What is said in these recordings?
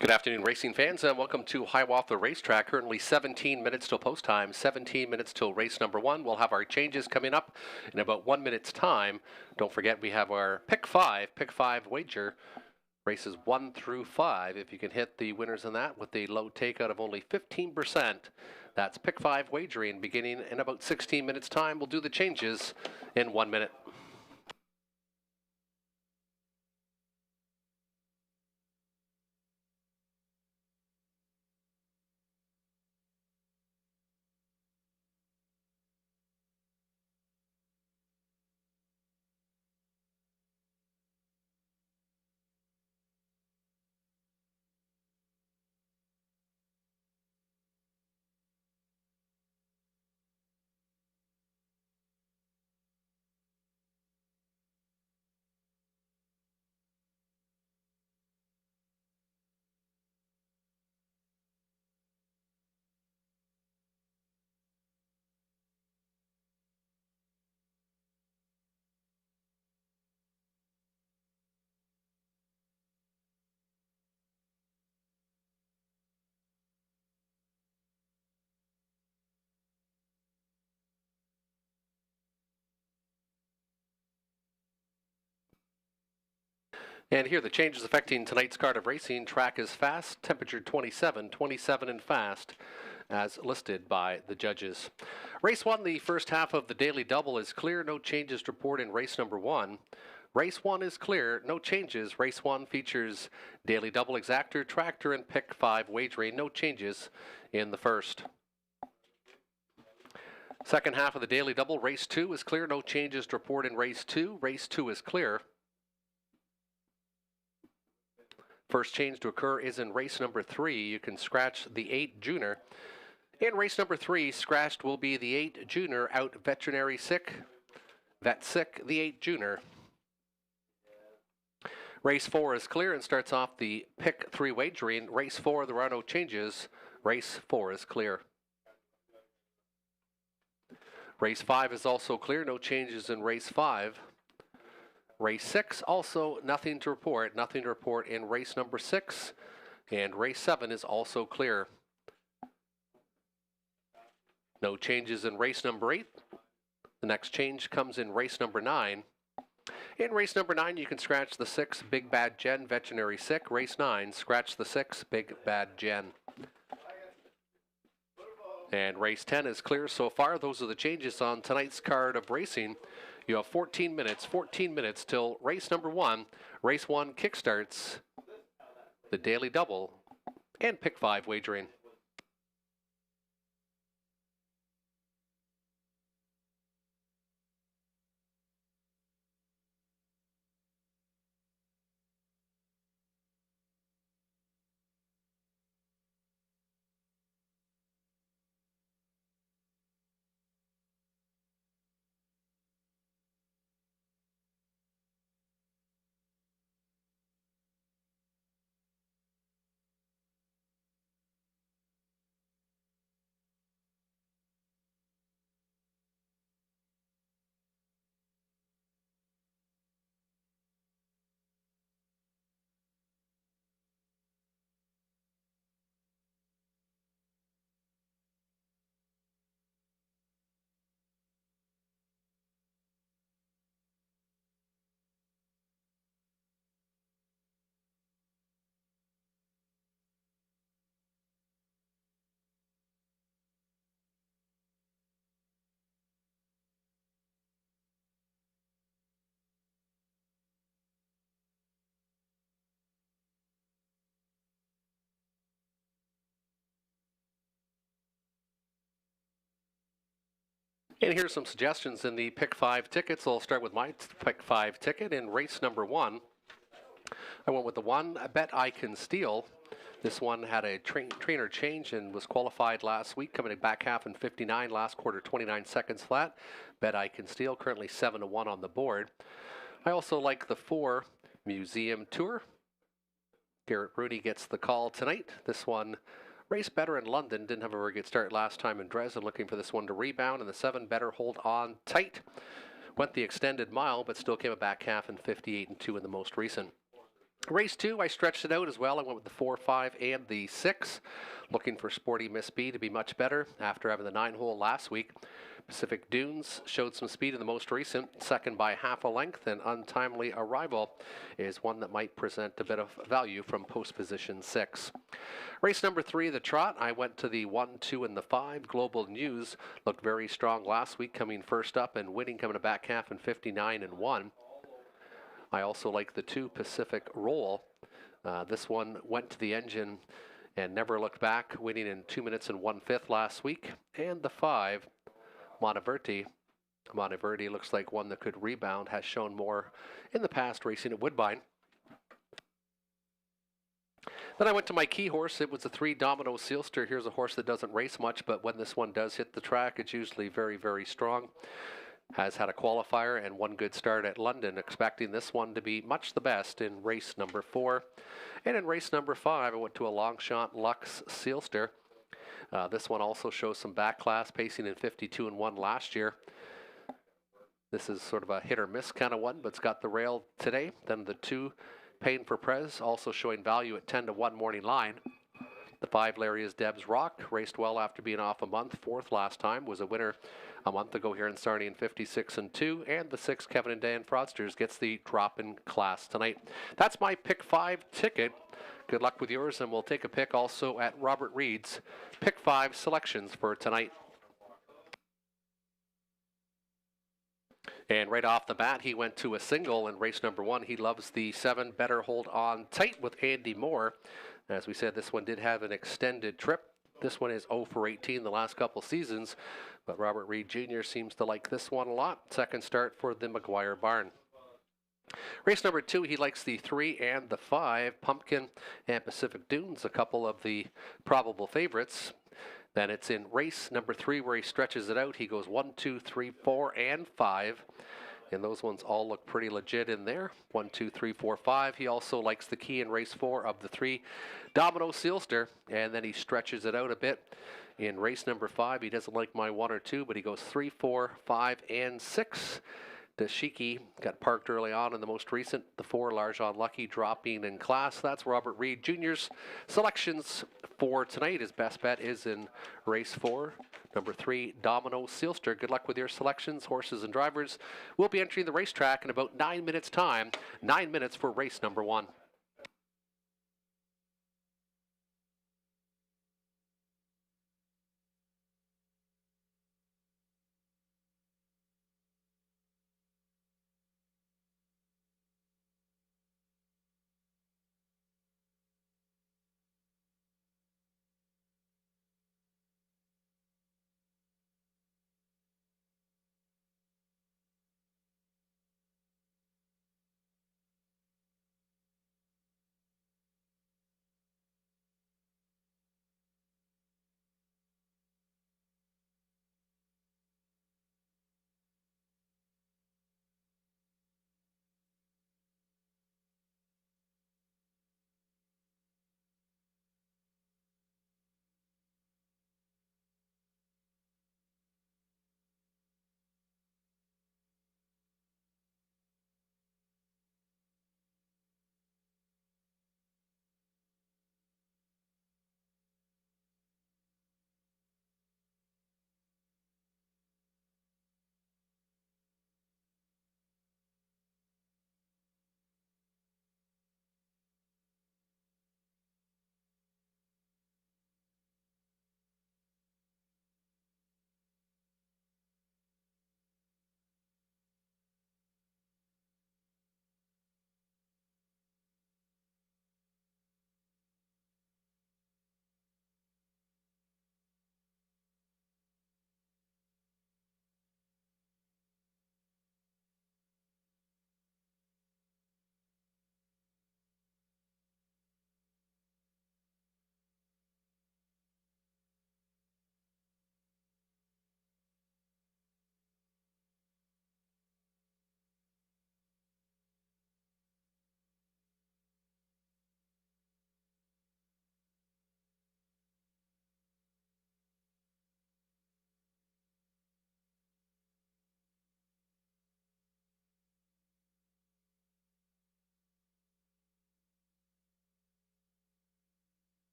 Good afternoon, racing fans, and welcome to Hiawatha Racetrack. Currently 17 minutes till post time, 17 minutes till race number 1. We'll have our changes coming up in about 1 minute's time. Don't forget we have our pick five wager, races 1 through 5. If you can hit the winners in that with a low takeout of only 15%, that's pick 5 wagering beginning in about 16 minutes time. We'll do the changes in 1 minute. And here are the changes affecting tonight's card of racing. Track is fast, temperature 27 and fast, as listed by the judges. Race 1, the first half of the daily double is clear. No changes to report in race number 1. Race 1 is clear, no changes. Race 1 features daily double exactor, tractor, and pick 5 wagering. No changes in the first. Second half of the daily double, race 2 is clear. No changes to report in race 2. Race 2 is clear. First change to occur is in race number 3. You can scratch the 8 Junior. In race number 3, scratched will be the 8 Junior out veterinary sick. Vet sick, the 8 Junior. Race 4 is clear and starts off the pick 3 wagering. Race 4, there are no changes. Race 4 is clear. Race 5 is also clear. No changes in race 5. Race 6, also nothing to report. Nothing to report in race number 6. And race 7 is also clear. No changes in race number 8. The next change comes in race number 9. In race number 9, you can scratch the 6, Big Bad Jen, veterinary sick. Race 9, scratch the 6, Big Bad Jen. And race 10 is clear so far. Those are the changes on tonight's card of racing. You have 14 minutes till race number 1. Race 1 kickstarts the daily double and pick 5 wagering. And here's some suggestions in the pick 5 tickets. I'll start with my pick 5 ticket in race number 1. I went with the 1, Bet I Can Steal. This one had a trainer change and was qualified last week, coming in back half in 59, last quarter 29 seconds flat. Bet I Can Steal, currently 7-1 on the board. I also like the 4, Museum Tour. Garrett Rooney gets the call tonight. This one raced better in London, didn't have a very good start last time in Dresden, looking for this one to rebound, and the 7 better hold on tight. Went the extended mile, but still came a back half in 58-2 in the most recent. Race 2, I stretched it out as well. I went with the 4, 5, and the 6. Looking for Sporty Miss B to be much better after having the 9-hole last week. Pacific Dunes showed some speed in the most recent, second by half a length, and Untimely Arrival is one that might present a bit of value from post position 6. Race number 3, the Trot, I went to the 1, 2, and the 5. Global News looked very strong last week, coming first up and winning, coming to back half in 59 and 1. I also like the 2, Pacific Roll. This one went to the engine and never looked back, winning in 2 minutes and 1/5 last week. And the 5, Monteverdi. Monteverdi looks like one that could rebound, has shown more in the past racing at Woodbine. Then I went to my key horse. It was a 3, Domino Sealster. Here's a horse that doesn't race much, but when this one does hit the track, it's usually very, very strong. Has had a qualifier and one good start at London, expecting this one to be much the best in race number 4. And in race number 5, I went to a long shot Lux Sealster. This one also shows some back class, pacing in 52 and 1 last year. This is sort of a hit or miss kind of one, but it's got the rail today. Then the 2, Pain for Prez, also showing value at 10 to 1 morning line. The 5, Larry's Deb's Rock, raced well after being off a month, 4th last time, was a winner a month ago here in Sarnia in 56 and 2. And the 6, Kevin and Dan Fraudsters, gets the drop in class tonight. That's my pick 5 ticket. Good luck with yours, and we'll take a pick also at Robert Reed's pick 5 selections for tonight. And right off the bat, he went to a single in race number 1. He loves the 7, Better Hold On Tight with Andy Moore. As we said, this one did have an extended trip. This one is 0 for 18 the last couple seasons, but Robert Reed Jr. seems to like this one a lot. Second start for the McGuire Barn. Race number 2, he likes the 3 and the 5, Pumpkin and Pacific Dunes, a couple of the probable favorites. Then it's in race number 3 where he stretches it out. He goes 1, 2, 3, 4, and 5. And those ones all look pretty legit in there. 1, 2, 3, 4, 5. He also likes the key in race 4 of the 3, Domino Sealster. And then he stretches it out a bit. In race number 5, he doesn't like my 1 or 2, but he goes 3, 4, 5, and 6. Dashiki got parked early on in the most recent. The 4, Larjon Lucky, dropping in class. That's Robert Reed Jr.'s selections for tonight. His best bet is in race 4, number 3, Domino Sealster. Good luck with your selections, horses and drivers. We'll be entering the racetrack in about 9 minutes' time. 9 minutes for race number 1.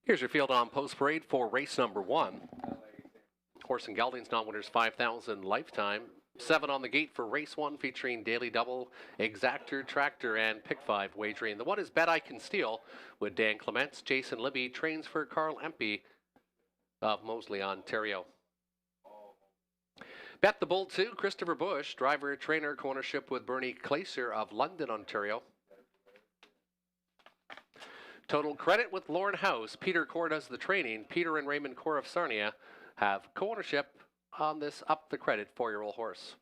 Here's your field on post parade for race number 1. Horse and Geldings non-winners 5,000 lifetime. 7 on the gate for race 1 featuring Daily Double, Exactor, Tractor, and Pick 5 wagering. The one is Bet I Can Steal with Dan Clements. Jason Libby trains for Carl Empey of Moseley, Ontario. Bet the Bull 2, Christopher Bush, driver, trainer, co-ownership with Bernie Glacier of London, Ontario. Total Credit with Lauren House. Peter Core does the training. Peter and Raymond Core of Sarnia have co-ownership on this Up the Credit 4-year-old horse.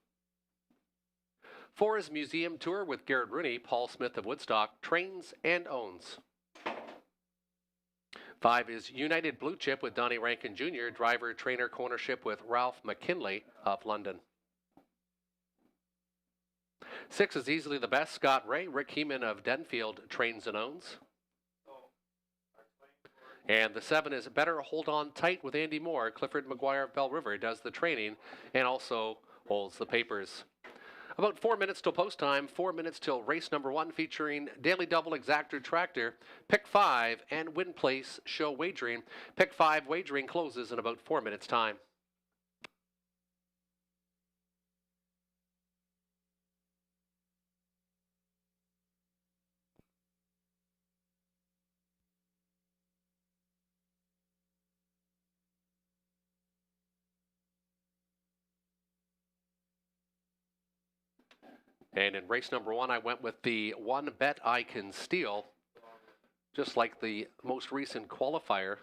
4 is Museum Tour with Garrett Rooney. Paul Smith of Woodstock trains and owns. 5 is United Blue Chip with Donnie Rankin Jr., driver, trainer, co-ownership with Ralph McKinley of London. 6 is Easily the Best, Scott Ray. Rick Heeman of Denfield trains and owns. And the 7 is Better Hold On Tight with Andy Moore. Clifford McGuire of Bell River does the training and also holds the papers. About 4 minutes till post time, 4 minutes till race number 1 featuring Daily Double, Exactor, Tractor, Pick 5, and Win Place Show wagering. Pick 5 wagering closes in about 4 minutes time. And in race number 1, I went with the one Bet I Can Steal, just like the most recent qualifier.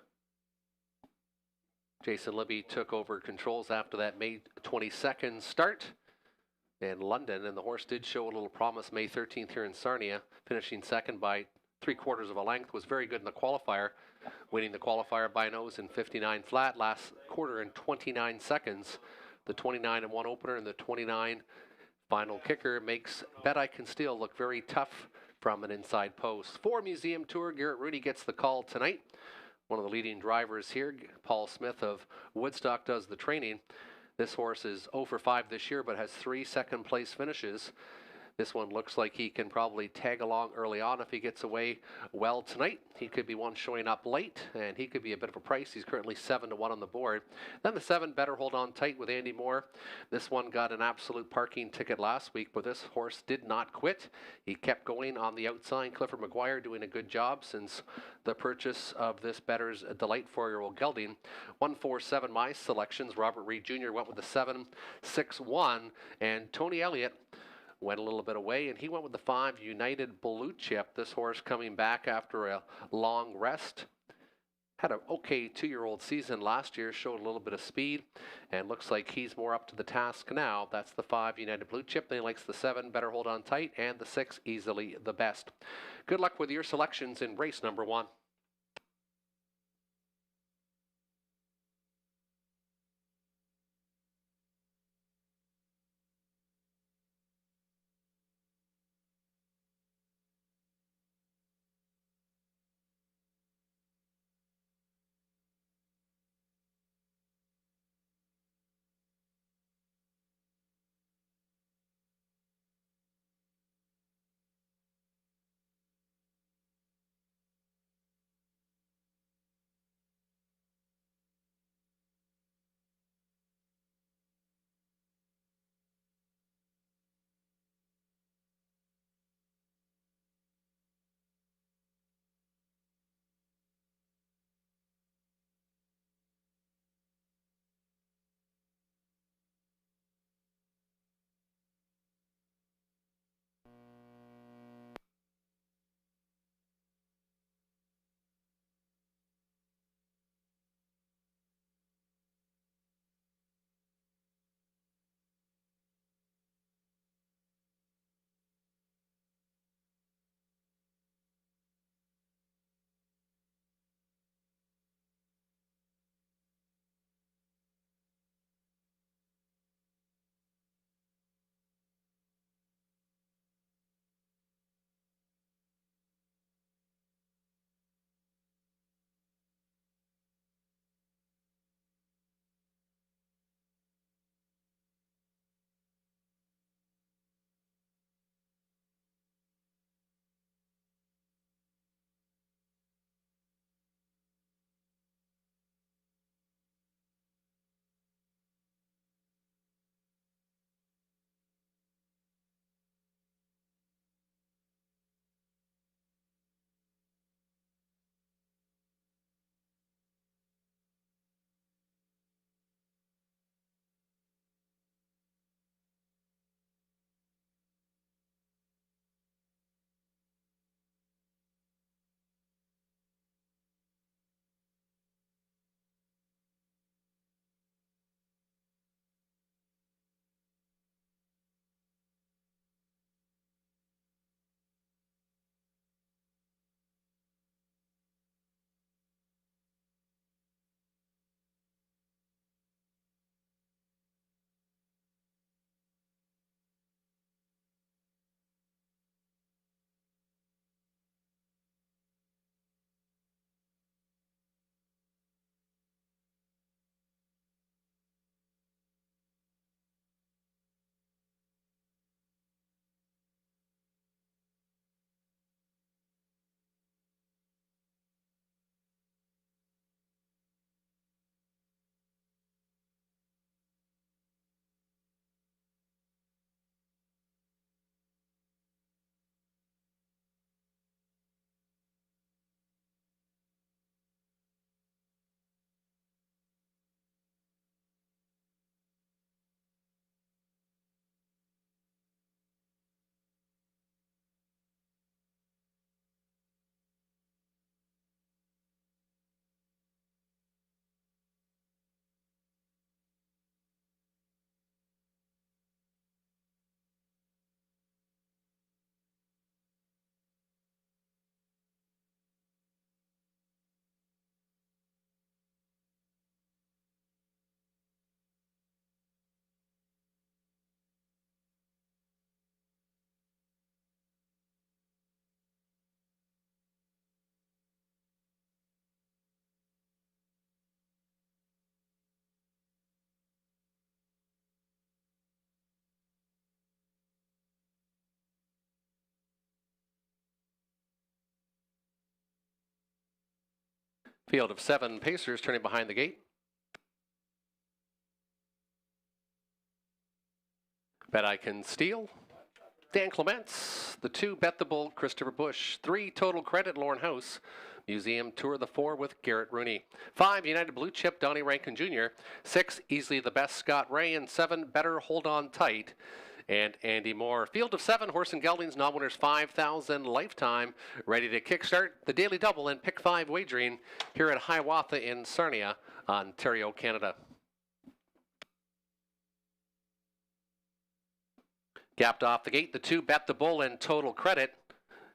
Jason Libby took over controls after that May 22nd start in London, and the horse did show a little promise May 13th here in Sarnia, finishing second by 3/4 of a length, was very good in the qualifier, winning the qualifier by nose in 59 flat, last quarter in 29 seconds. The 29-1 opener and the 29 final kicker makes Bet I Can Steal look very tough from an inside post. 4 Museum Tour, Garrett Rooney gets the call tonight. One of the leading drivers here, Paul Smith of Woodstock, does the training. This horse is 0 for 5 this year, but has 3 second-place finishes. This one looks like he can probably tag along early on if he gets away well tonight. He could be one showing up late, and he could be a bit of a price. He's currently 7-1 on the board. Then the 7, Better Hold On Tight with Andy Moore. This one got an absolute parking ticket last week, but this horse did not quit. He kept going on the outside. Clifford McGuire doing a good job since the purchase of this Better's Delight 4-year-old gelding. 1, 4, 7, my selections. Robert Reed Jr. went with the 7, 6, 1, and Tony Elliott went a little bit away, and he went with the 5, United Blue Chip. This horse coming back after a long rest. Had an okay 2-year-old season last year, showed a little bit of speed, and looks like he's more up to the task now. That's the 5, United Blue Chip. Then he likes the 7, Better Hold On Tight, and the 6, Easily the Best. Good luck with your selections in race number 1. Field of 7 pacers turning behind the gate. Bet I Can Steal, Dan Clements. The 2, Bet the Bull, Christopher Bush. 3, Total Credit, Lauren House. Museum Tour the 4 with Garrett Rooney. 5, United Blue Chip, Donnie Rankin Jr. 6, Easily the Best, Scott Ray. And 7, Better Hold On Tight, and Andy Moore. Field of 7, Horse and Geldings, non-winners 5,000 lifetime. Ready to kickstart the Daily Double and Pick 5 wagering here at Hiawatha in Sarnia, Ontario, Canada. Gapped off the gate, the 2, Bet the Bull and Total Credit.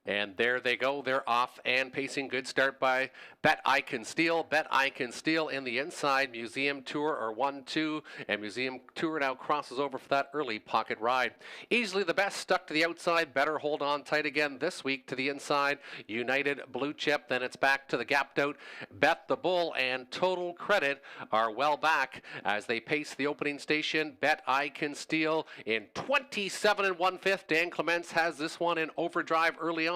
And there they go. They're off and pacing. Good start by Bet I Can Steal. Bet I Can Steal in the inside. Museum Tour are 1-2. And Museum Tour now crosses over for that early pocket ride. Easily the Best stuck to the outside. Better Hold On Tight again this week to the inside. United Blue Chip. Then it's back to the gapped out Bet the Bull and Total Credit are well back as they pace the opening station. Bet I Can Steal in 27 1/5. Dan Clements has this one in overdrive early on.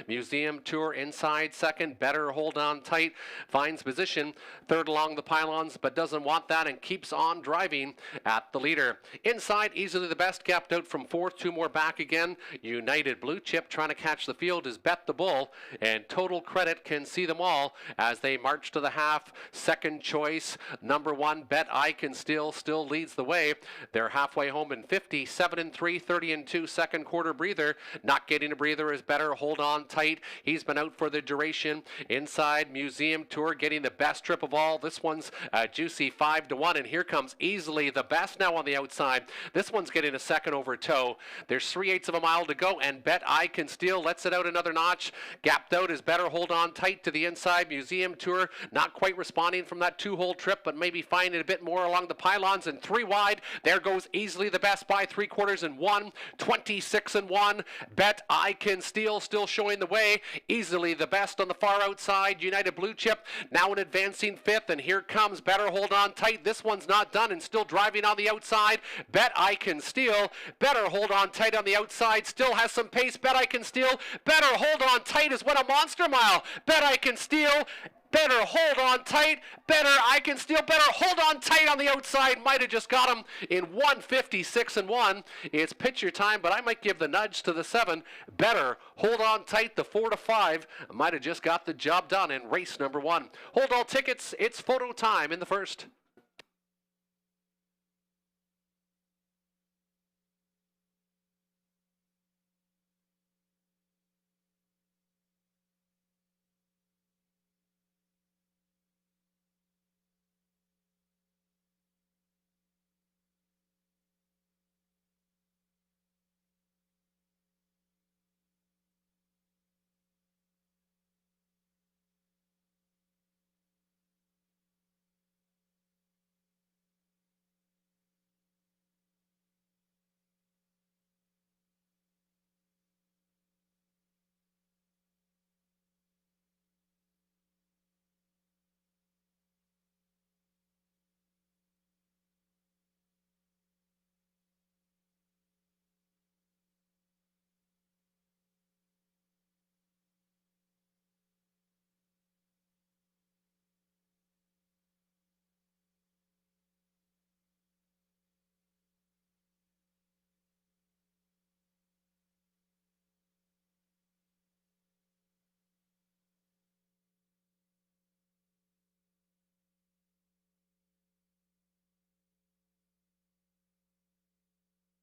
Museum Tour inside second. Better Hold On Tight finds position third along the pylons, but doesn't want that and keeps on driving at the leader. Inside, Easily the Best gapped out from fourth. 2 more back again. United Blue Chip trying to catch the field is Bet the Bull, and Total Credit can see them all as they march to the half. Second choice, number 1, Bet I Can Steal, still leads the way. They're halfway home in 57 3, 30 2. Second quarter breather. Not getting a breather is Better Hold On Tight. He's been out for the duration. Inside, Museum Tour getting the best trip of all. This one's juicy 5-1, and here comes Easily the Best now on the outside. This one's getting a second over toe. There's 3/8 of a mile to go, and Bet I Can Steal lets it out another notch. Gapped out is Better Hold On Tight to the inside. Museum Tour not quite responding from that 2-hole trip, but maybe finding a bit more along the pylons, and 3 wide. There goes Easily the Best by 3/4 and 1. 26 1. Bet I Can Steal still showing the way. Easily the Best on the far outside. United Blue Chip now in advancing 5th, and here comes Better Hold On Tight. This one's not done and still driving on the outside. Bet I Can Steal. Better Hold On Tight on the outside. Still has some pace. Bet I Can Steal. Better Hold On Tight has won a monster mile. Bet I Can Steal. Better Hold On Tight. Better I Can Steal. Better Hold On Tight on the outside. Might have just got him in 156 1. It's picture time, but I might give the nudge to the 7. Better Hold On Tight. The 4-5 might have just got the job done in race number 1. Hold all tickets. It's photo time in the first.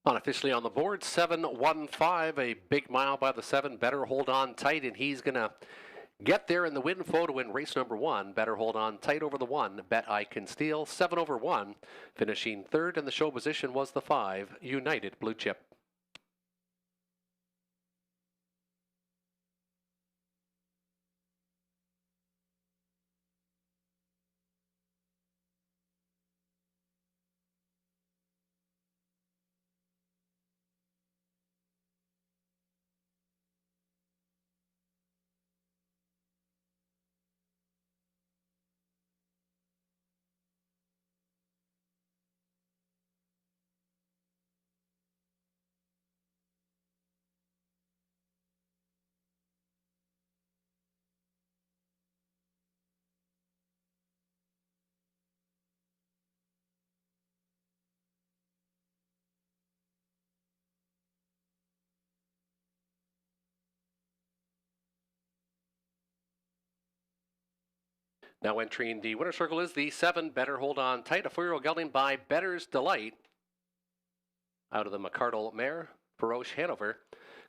Unofficially on the board, 7-1-5, a big mile by the 7. Better Hold On Tight, and he's going to get there in the win photo in race number 1. Better Hold On Tight over the 1. Bet I Can Steal, 7/1. Finishing third in the show position was the 5, United Blue Chip. Now entering the winner's circle is the 7, Better Hold On Tight, a 4-year-old gelding by Better's Delight. Out of the McCardle mare, Feroche Hanover.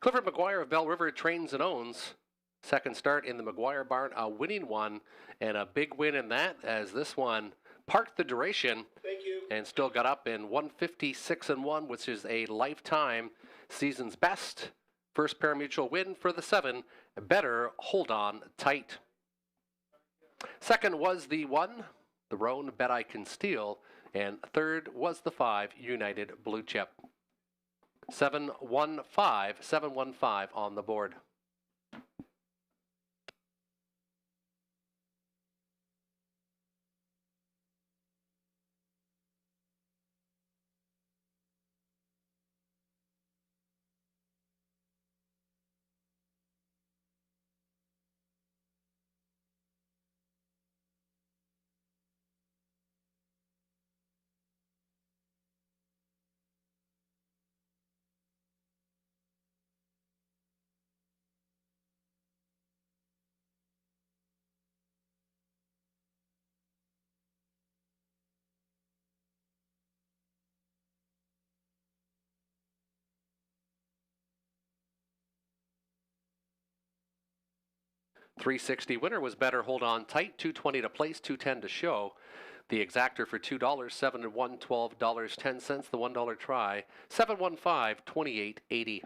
Clifford McGuire of Bell River trains and owns. Second start in the McGuire barn, a winning one, and a big win in that as this one parked the duration. Thank you. And still got up in 156-1, which is a lifetime season's best. First parimutuel win for the 7, Better Hold On Tight. Second was the 1, the Roan Bet I Can Steal, and third was the 5, United Blue Chip. 715 on the board. $360 winner was Better Hold On Tight, $220 to place, $210 to show. The exactor for $2, 7 and 1, $12.10. The $1 try, 715, 2880.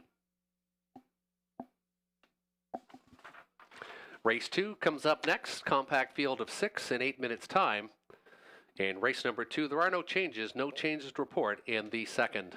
Race 2 comes up next, compact field of 6 in 8 minutes time. In race number 2, there are no changes to report in the second.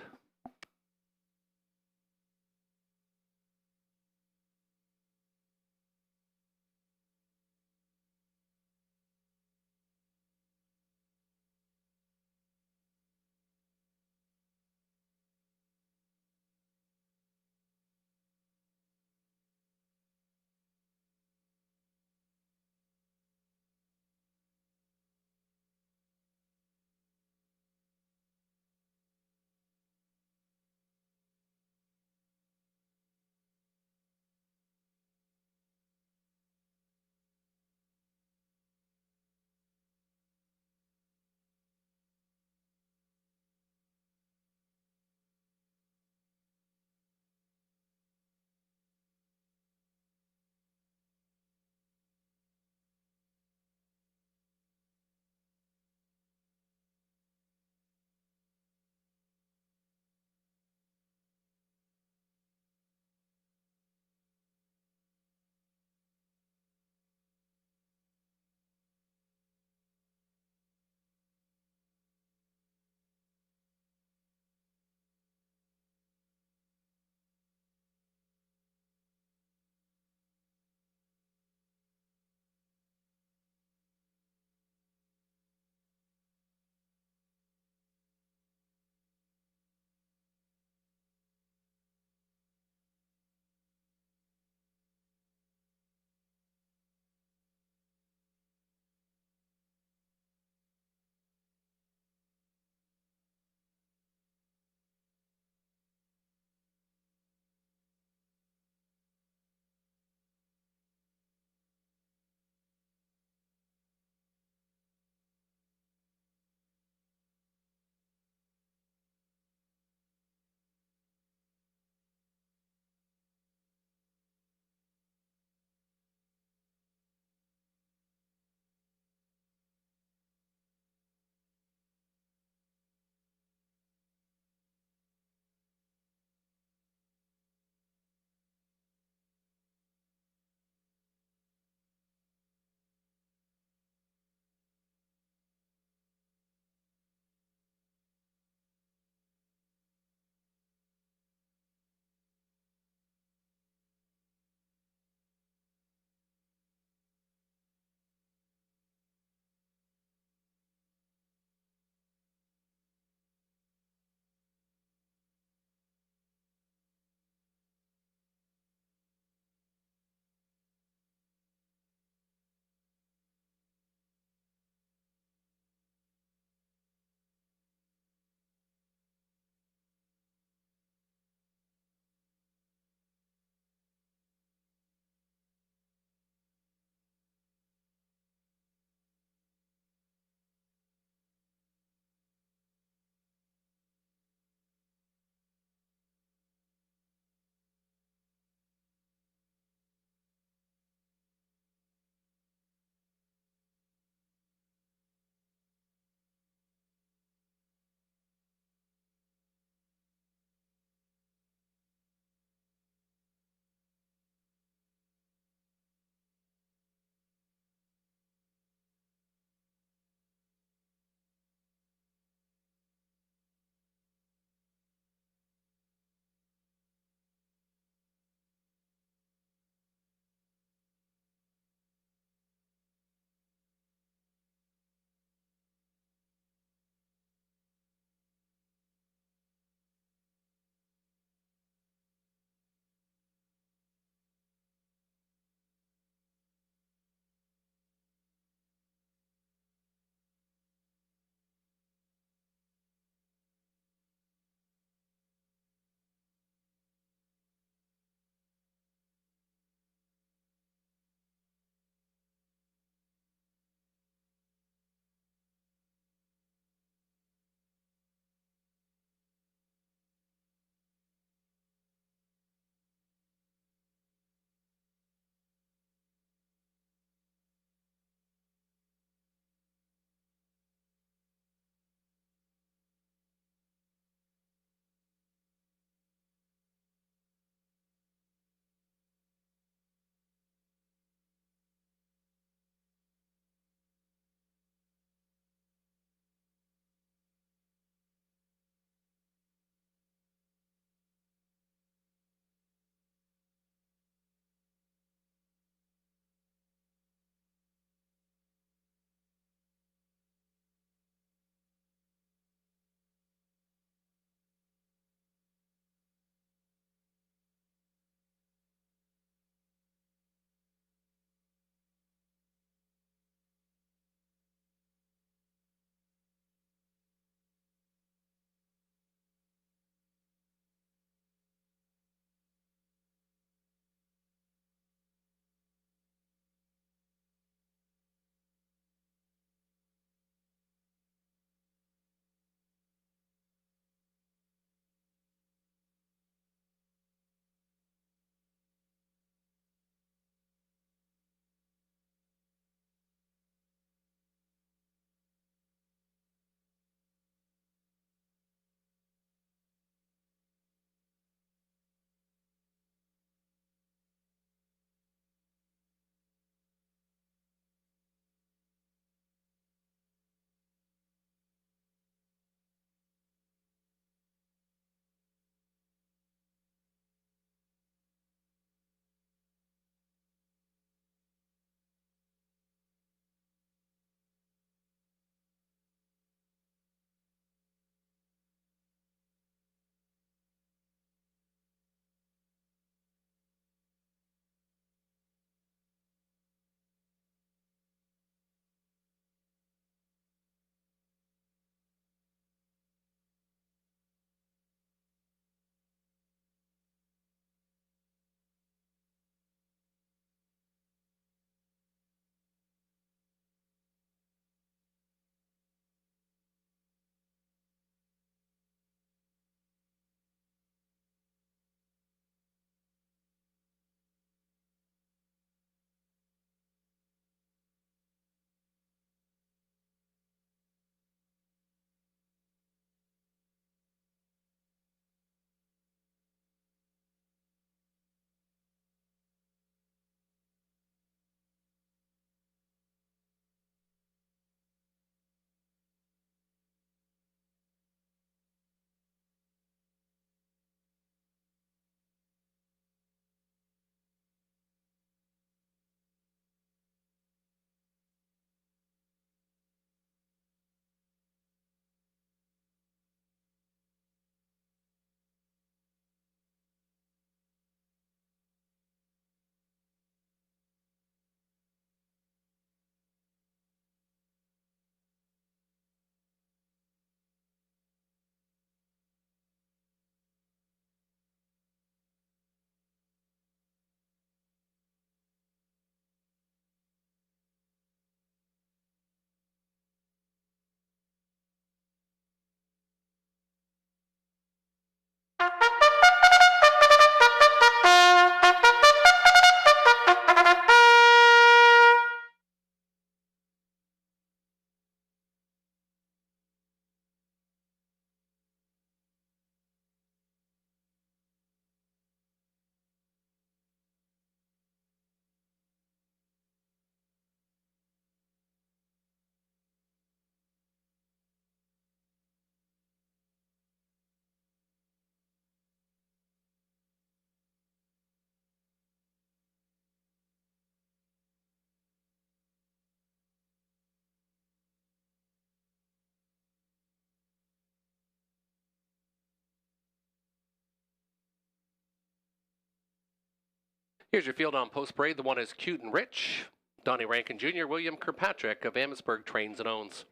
Here's your field on post parade. The one is Cute and Rich. Donnie Rankin Jr., William Kirkpatrick of Amherstburg trains and owns.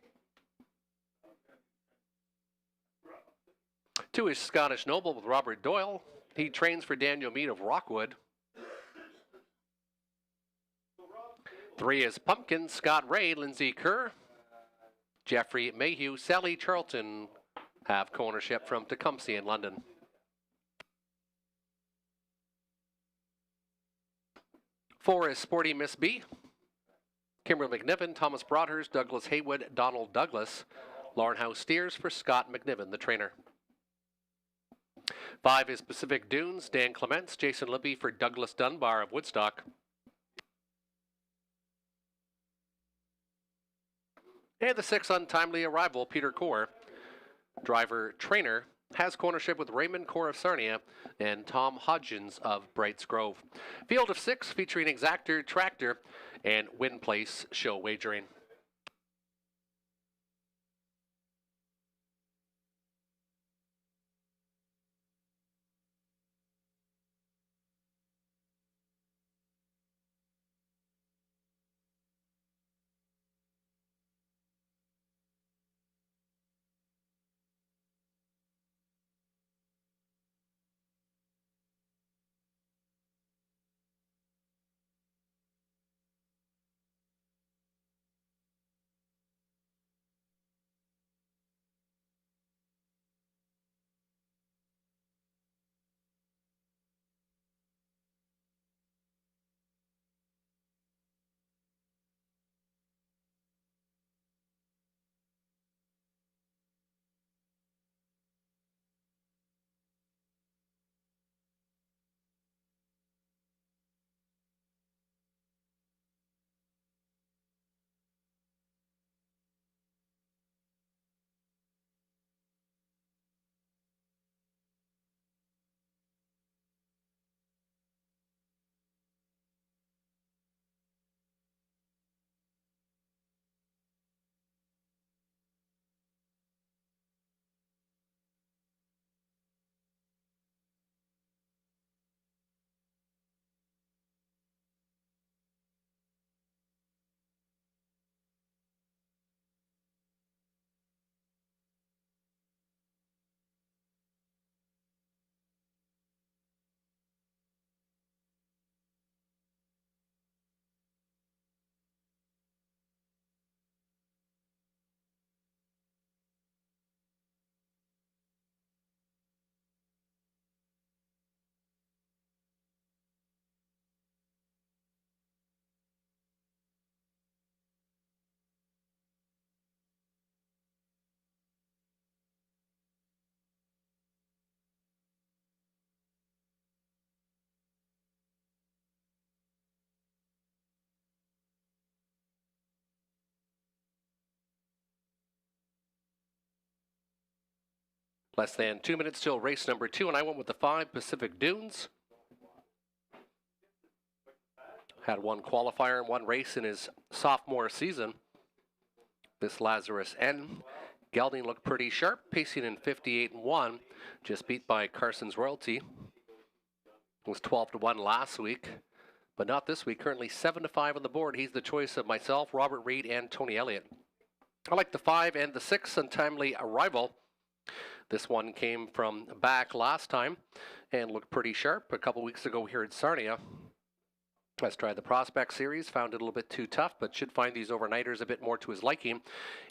2 is Scottish Noble with Robert Doyle. He trains for Daniel Mead of Rockwood. 3 is Pumpkin, Scott Ray, Lindsay Kerr. Jeffrey Mayhew, Sally Charlton have co-ownership from Tecumseh in London. 4 is Sporty Miss B. Kimberly McNiven, Thomas Broadhurst, Douglas Haywood, Donald Douglas. Lauren House steers for Scott McNiven, the trainer. 5 is Pacific Dunes, Dan Clements, Jason Libby for Douglas Dunbar of Woodstock. And the 6 Untimely Arrival, Peter Core. Driver trainer has ownership with Raymond Core of Sarnia and Tom Hodgins of Brights Grove. Field of 6 featuring Exactor, Tractor, and Win Place show wagering. Less than 2 minutes till race number 2, and I went with the 5 Pacific Dunes. Had 1 qualifier and 1 race in his sophomore season. This Lazarus N. Gelding looked pretty sharp, pacing in 58-1, just beat by Carson's Royalty. It was 12-1 last week, but not this week. Currently 7-5 on the board. He's the choice of myself, Robert Reed, and Tony Elliott. I like the 5 and the 6, Untimely Arrival. This one came from back last time and looked pretty sharp a couple weeks ago here at Sarnia. Let's try the Prospect Series. Found it a little bit too tough, but should find these overnighters a bit more to his liking.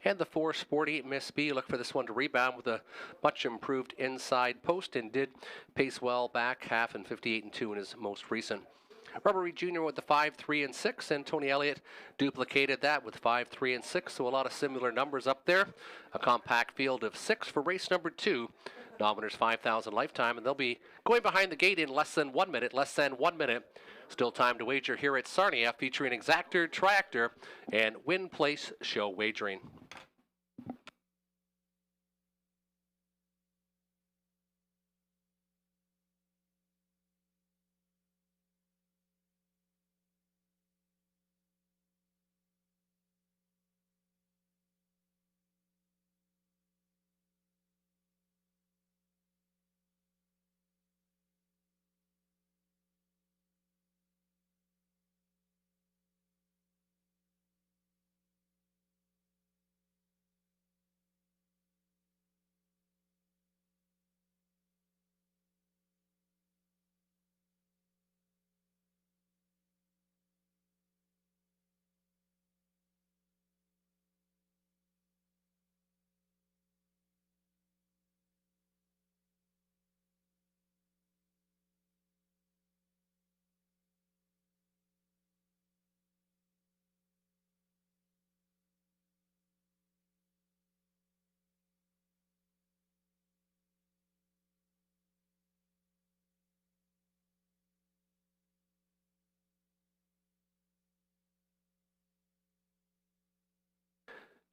And the 4 Sporty Miss B. Look for this one to rebound with a much improved inside post and did pace well back half and 58-2 in his most recent. Robert Reed Jr. with the 5, 3, and 6, and Tony Elliott duplicated that with 5, 3, and 6, so a lot of similar numbers up there. A compact field of 6 for race number 2. Nominers 5,000 lifetime, and they'll be going behind the gate in less than 1 minute. Still time to wager here at Sarnia, featuring Exactor, Tractor, and Win Place show wagering.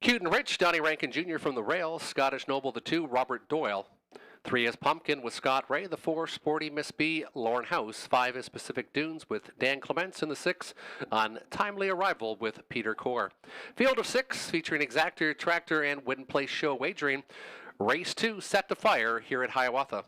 Cute and Rich, Donnie Rankin Jr. from the rail. Scottish Noble, the 2, Robert Doyle. 3 is Pumpkin with Scott Ray. The 4, Sporty Miss B, Lauren House. 5 is Pacific Dunes with Dan Clements. And the 6, On Timely Arrival with Peter Core. Field of 6 featuring Exactor, Tractor, and Win Place Show wagering. Race 2 set to fire here at Hiawatha.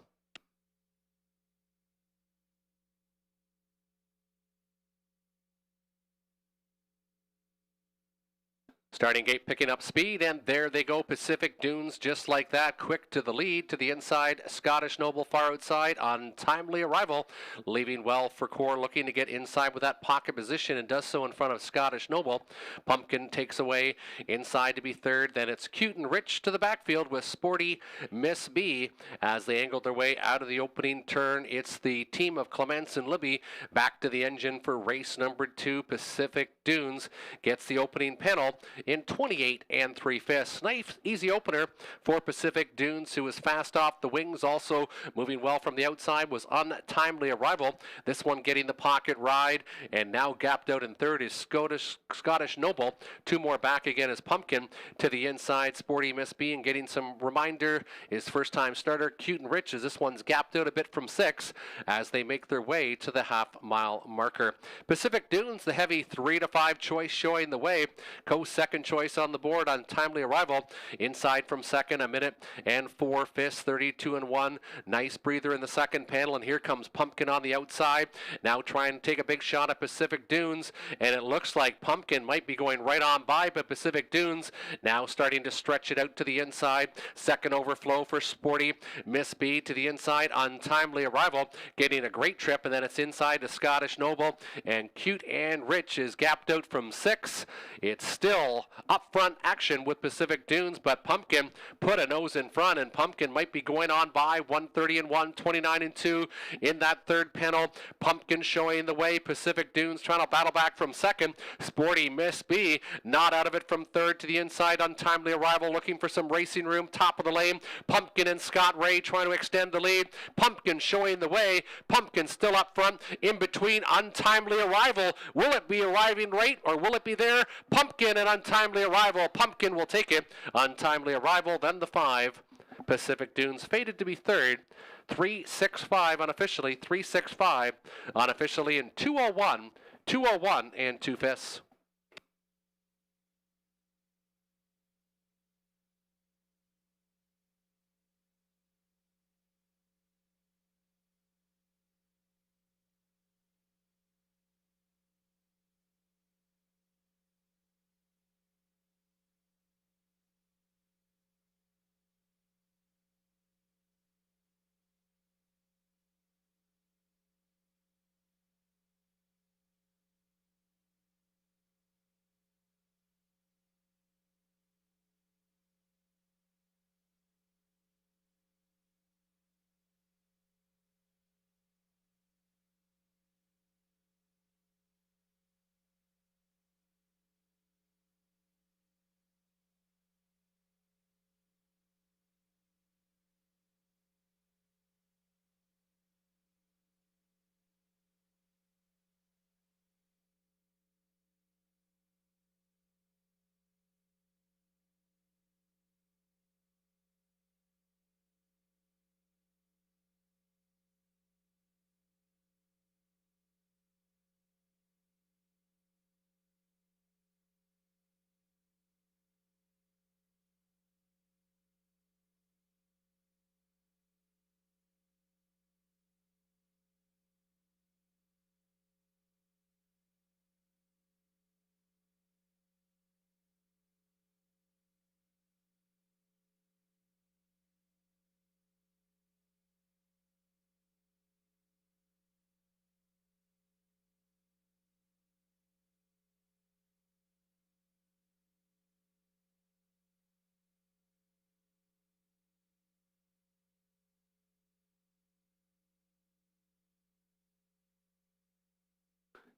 Starting gate picking up speed, and there they go. Pacific Dunes just like that, quick to the lead, to the inside. Scottish Noble far outside, On Timely Arrival, leaving well for Core, looking to get inside with that pocket position, and does so in front of Scottish Noble. Pumpkin takes away inside to be third. Then it's Cute and Rich to the backfield with Sporty Miss B as they angled their way out of the opening turn. It's the team of Clements and Libby back to the engine for race number 2. Pacific Dunes gets the opening panel in 28 3/5. Nice, easy opener for Pacific Dunes, who was fast off the wings. Also moving well from the outside was Untimely Arrival. This one getting the pocket ride, and now gapped out in third is Scottish Noble. 2 more back again as Pumpkin to the inside. Sporty Miss B, and getting some reminder is first-time starter Cute and Rich, as this one's gapped out a bit from 6 as they make their way to the half-mile marker. Pacific Dunes, the heavy 3 to 5 choice, showing the way. Coast second choice on the board on Timely Arrival. Inside from second, 1 minute and 4/5, 32-1. Nice breather in the second panel, and here comes Pumpkin on the outside. Now trying to take a big shot at Pacific Dunes, and it looks like Pumpkin might be going right on by, but Pacific Dunes now starting to stretch it out to the inside. Second overflow for Sporty Miss B to the inside. Untimely Arrival getting a great trip, and then it's inside to Scottish Noble, and Cute and Rich is gapped out from 6. It's still up front action with Pacific Dunes, but Pumpkin put a nose in front, and Pumpkin might be going on by 130-1, 29-2 in that third panel. Pumpkin showing the way. Pacific Dunes trying to battle back from second. Sporty Miss B not out of it from third to the inside. Untimely Arrival looking for some racing room. Top of the lane. Pumpkin and Scott Ray trying to extend the lead. Pumpkin showing the way. Pumpkin still up front. In between, Untimely Arrival. Will it be arriving late, or will it be there? Pumpkin and Untimely Arrival. Pumpkin will take it. Untimely Arrival, then the 5. Pacific Dunes faded to be third. 3:65 unofficially. 3:65 unofficially in 2:01. 2:01 2/5.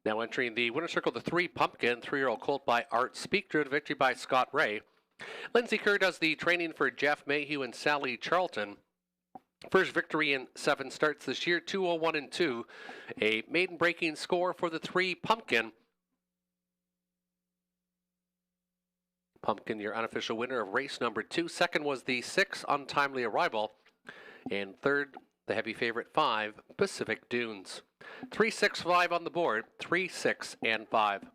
Now entering the winner's circle, the 3 Pumpkin, 3-year-old colt by Art Speak, driven to victory by Scott Ray. Lindsay Kerr does the training for Jeff Mayhew and Sally Charlton. First victory in 7 starts this year, 2:01 2. A maiden breaking score for the 3 Pumpkin. Pumpkin, your unofficial winner of race number 2. Second was the 6, Untimely Arrival. And third, the heavy favorite 5, Pacific Dunes. 3, 6, 5 on the board. 3, 6, and 5.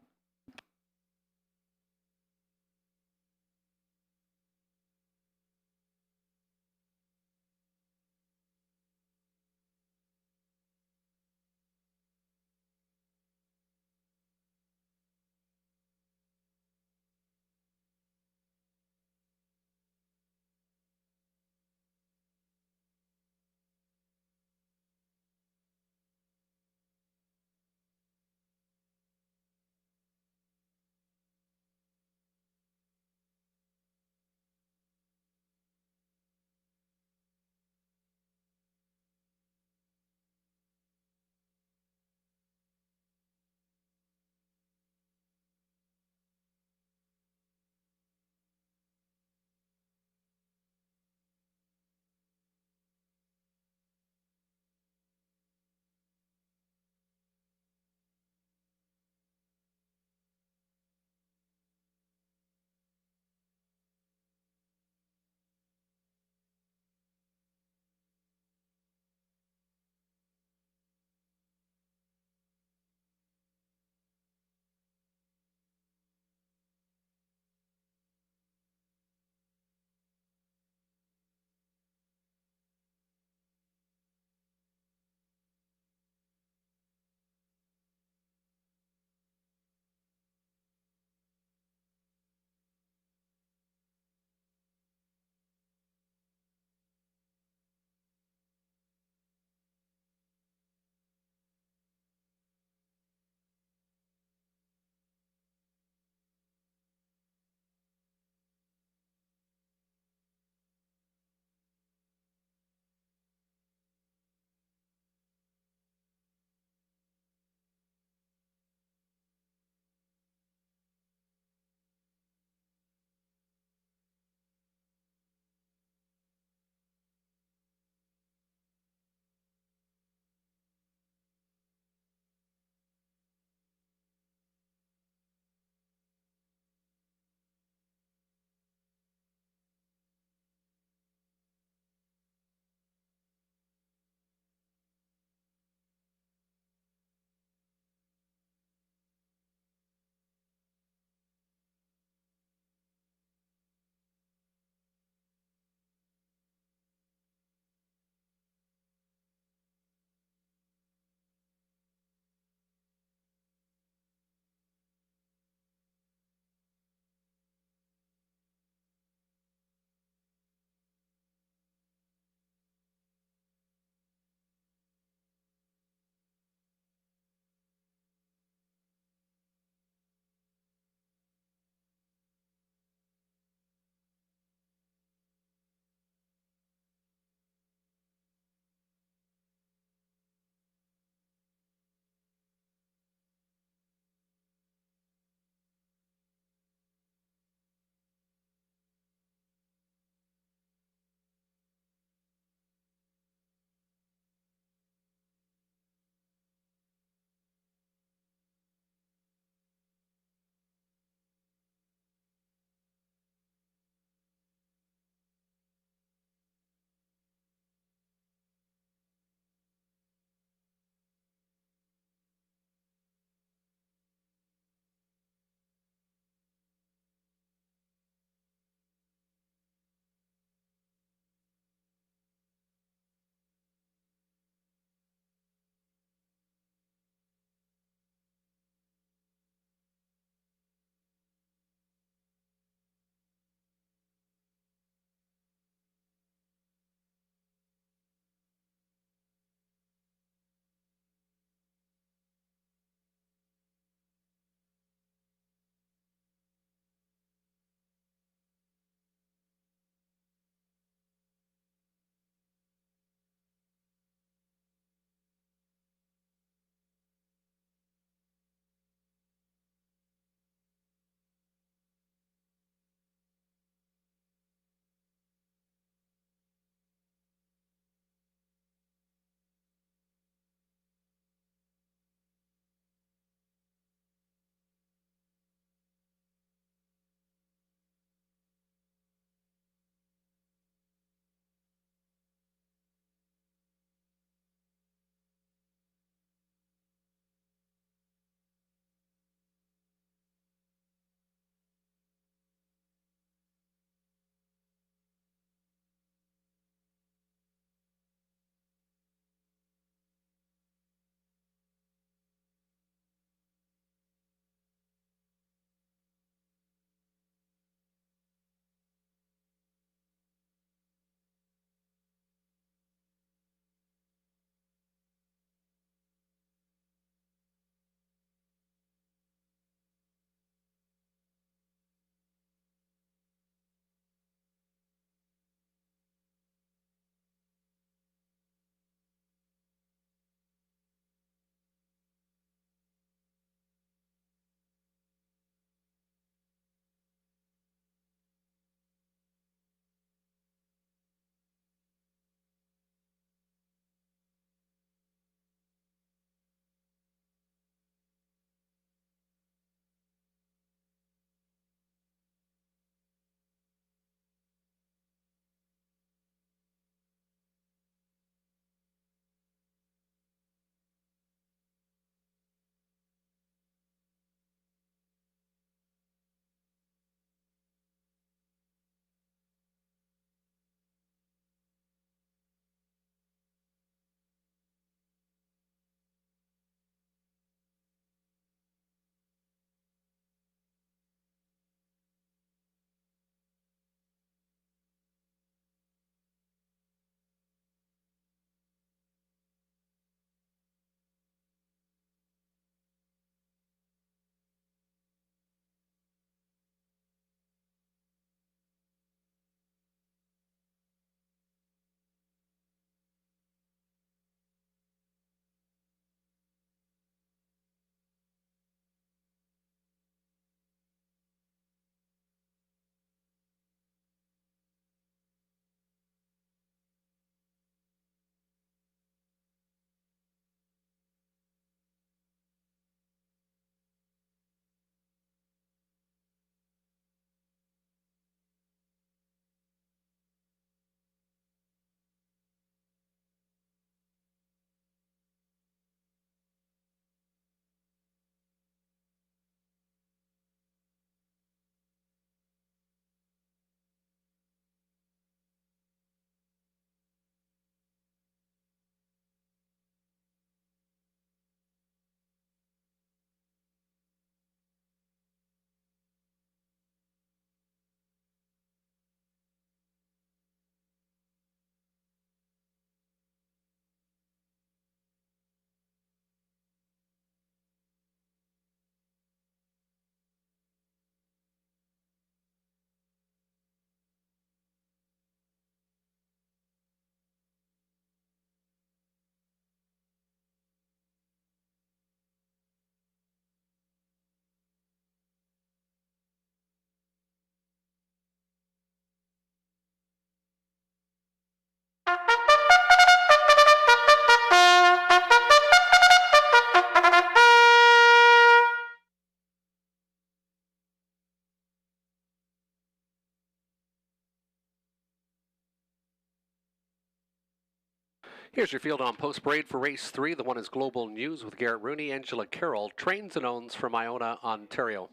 Here's your field on post parade for race 3. The one is Global News with Garrett Rooney, Angela Carroll, trains and owns from Iona, Ontario.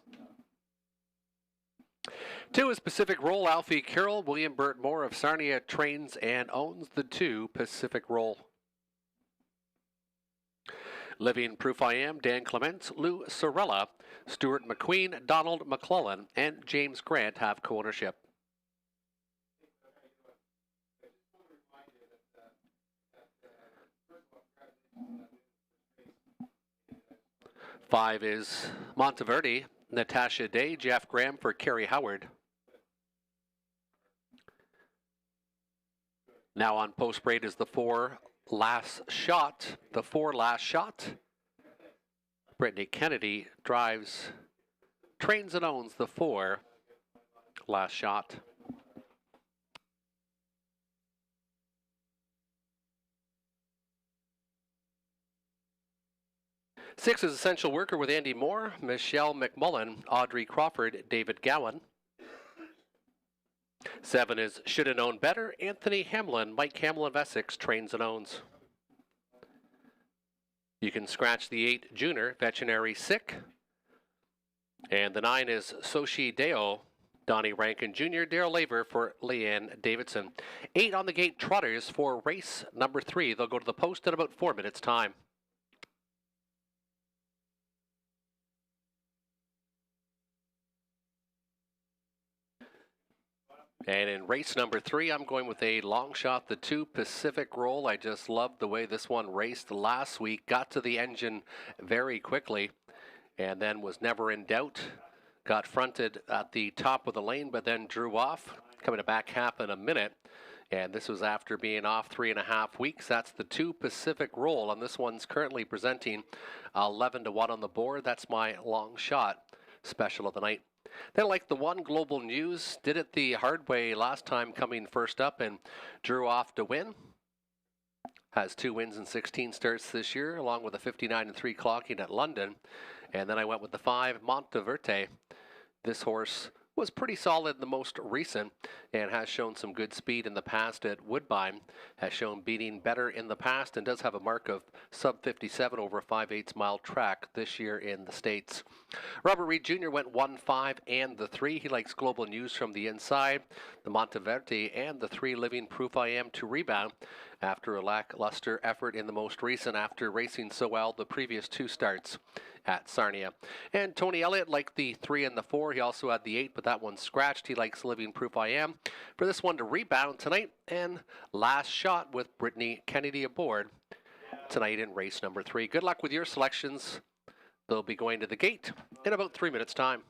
2 is Pacific Roll, Alfie Carroll, William Burt Moore of Sarnia, trains and owns the 2 Pacific Roll. Living Proof I Am, Dan Clements, Lou Sorella, Stuart McQueen, Donald McClellan, and James Grant have co-ownership. Five is Monteverde, Natasha Day, Jeff Graham for Kerry Howard. Now on post parade is the 4 Last Shot. The 4 Last Shot. Brittany Kennedy drives, trains and owns the 4 Last Shot. Six is Essential Worker with Andy Moore, Michelle McMullen, Audrey Crawford, David Gowan. 7 is Shoulda Known Better, Anthony Hamlin, Mike Hamill of Essex, trains and owns. You can scratch the 8 Junior, Veterinary Sick. And the 9 is Soshi Deo, Donnie Rankin Jr., Daryl Laver for Leanne Davidson. 8 on the gate Trotters for race number 3. They'll go to the post in about 4 minutes' time. And in race number 3, I'm going with a long shot, the 2 Pacific Roll. I just loved the way this one raced last week. Got to the engine very quickly and then was never in doubt. Got fronted at the top of the lane, but then drew off, coming to back half in a minute. And this was after being off 3.5 weeks. That's the 2 Pacific Roll, and this one's currently presenting 11 to 1 on the board. That's my long shot special of the night. Then like the 1 Global News, did it the hard way last time, coming first up and drew off to win. Has 2 wins in 16 starts this year, along with a 59-3 clocking at London. And then I went with the 5 Monteverde. This horse was pretty solid in the most recent and has shown some good speed in the past at Woodbine, has shown beating better in the past, and does have a mark of sub 57 over a 5/8 mile track this year in the States. Robert Reed Jr. went 1, 5, and the 3. He likes Global News from the inside. The Monteverde and the 3 Living Proof I Am to rebound after a lackluster effort in the most recent after racing so well the previous 2 starts at Sarnia. And Tony Elliott liked the 3 and the 4. He also had the 8, but that one's scratched. He likes Living Proof I Am for this one to rebound tonight. And last shot with Brittany Kennedy aboard tonight in race number 3. Good luck with your selections. They'll be going to the gate in about 3 minutes' time.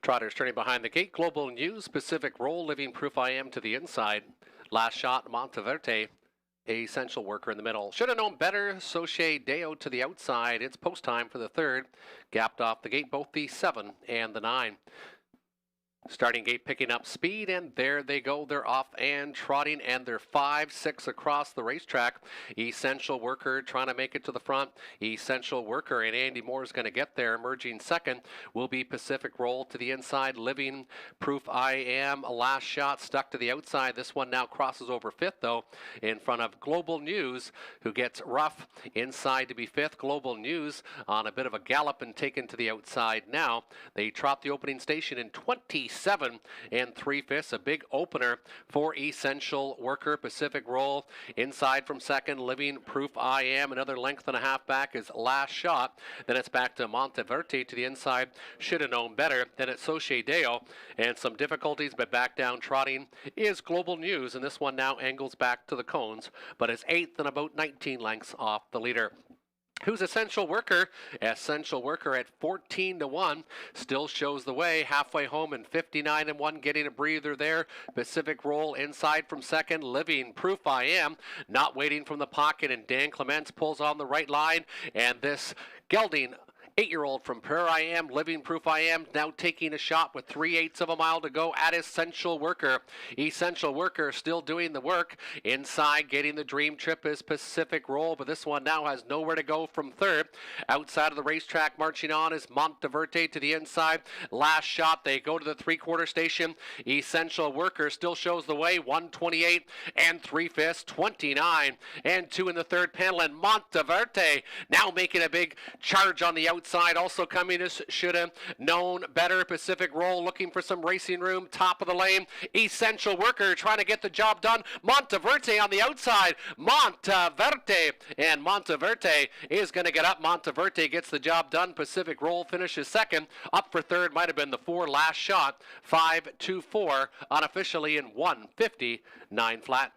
Trotters turning behind the gate. Global News, Pacific Roll, Living Proof I Am to the inside. Last shot, Monteverde, Essential Worker in the middle. Should have known better. Soche Deo to the outside. It's post time for the third. Gapped off the gate, both the 7 and the 9. Starting gate picking up speed, and there they go. They're off and trotting, and they're 5-6 across the racetrack. Essential Worker trying to make it to the front. Essential Worker and Andy Moore is going to get there. Emerging second will be Pacific Roll to the inside. Living Proof I Am, a last shot, stuck to the outside. This one now crosses over fifth, though, in front of Global News, who gets rough inside to be fifth. Global News on a bit of a gallop and taken to the outside now. They trot the opening station in 27 3/5, a big opener for Essential Worker. Pacific Roll inside from second. Living Proof I Am, another length and a half back is last shot. Then it's back to Monteverde to the inside. Should have known better. Then it's Soche Deo, and some difficulties, but back down trotting is Global News, and this one now angles back to the cones, but is 8th and about 19 lengths off the leader. Who's Essential Worker? Essential Worker at 14-1 still shows the way. Halfway home and 59-1, getting a breather there. Pacific Roll inside from second. Living Proof I Am not waiting from the pocket, and Dan Clements pulls on the right line, and this gelding 8-year-old from Prayer I Am, Living Proof I Am, now taking a shot with 3/8 of a mile to go at Essential Worker. Essential Worker still doing the work. Inside, getting the dream trip is Pacific Roll, but this one now has nowhere to go from third. Outside of the racetrack, marching on is Monteverde to the inside. Last shot, they go to the three-quarter station. Essential Worker still shows the way, 128 3/5, 29 2 in the third panel, and Monteverde now making a big charge on the outside. Also coming is Should Have Known Better. Pacific Roll looking for some racing room. Top of the lane. Essential Worker trying to get the job done. Monteverde on the outside. Monteverde. And Monteverde is going to get up. Monteverde gets the job done. Pacific Roll finishes second. Up for third might have been the 4 last shot. 5-2-4 unofficially in 1:59 flat.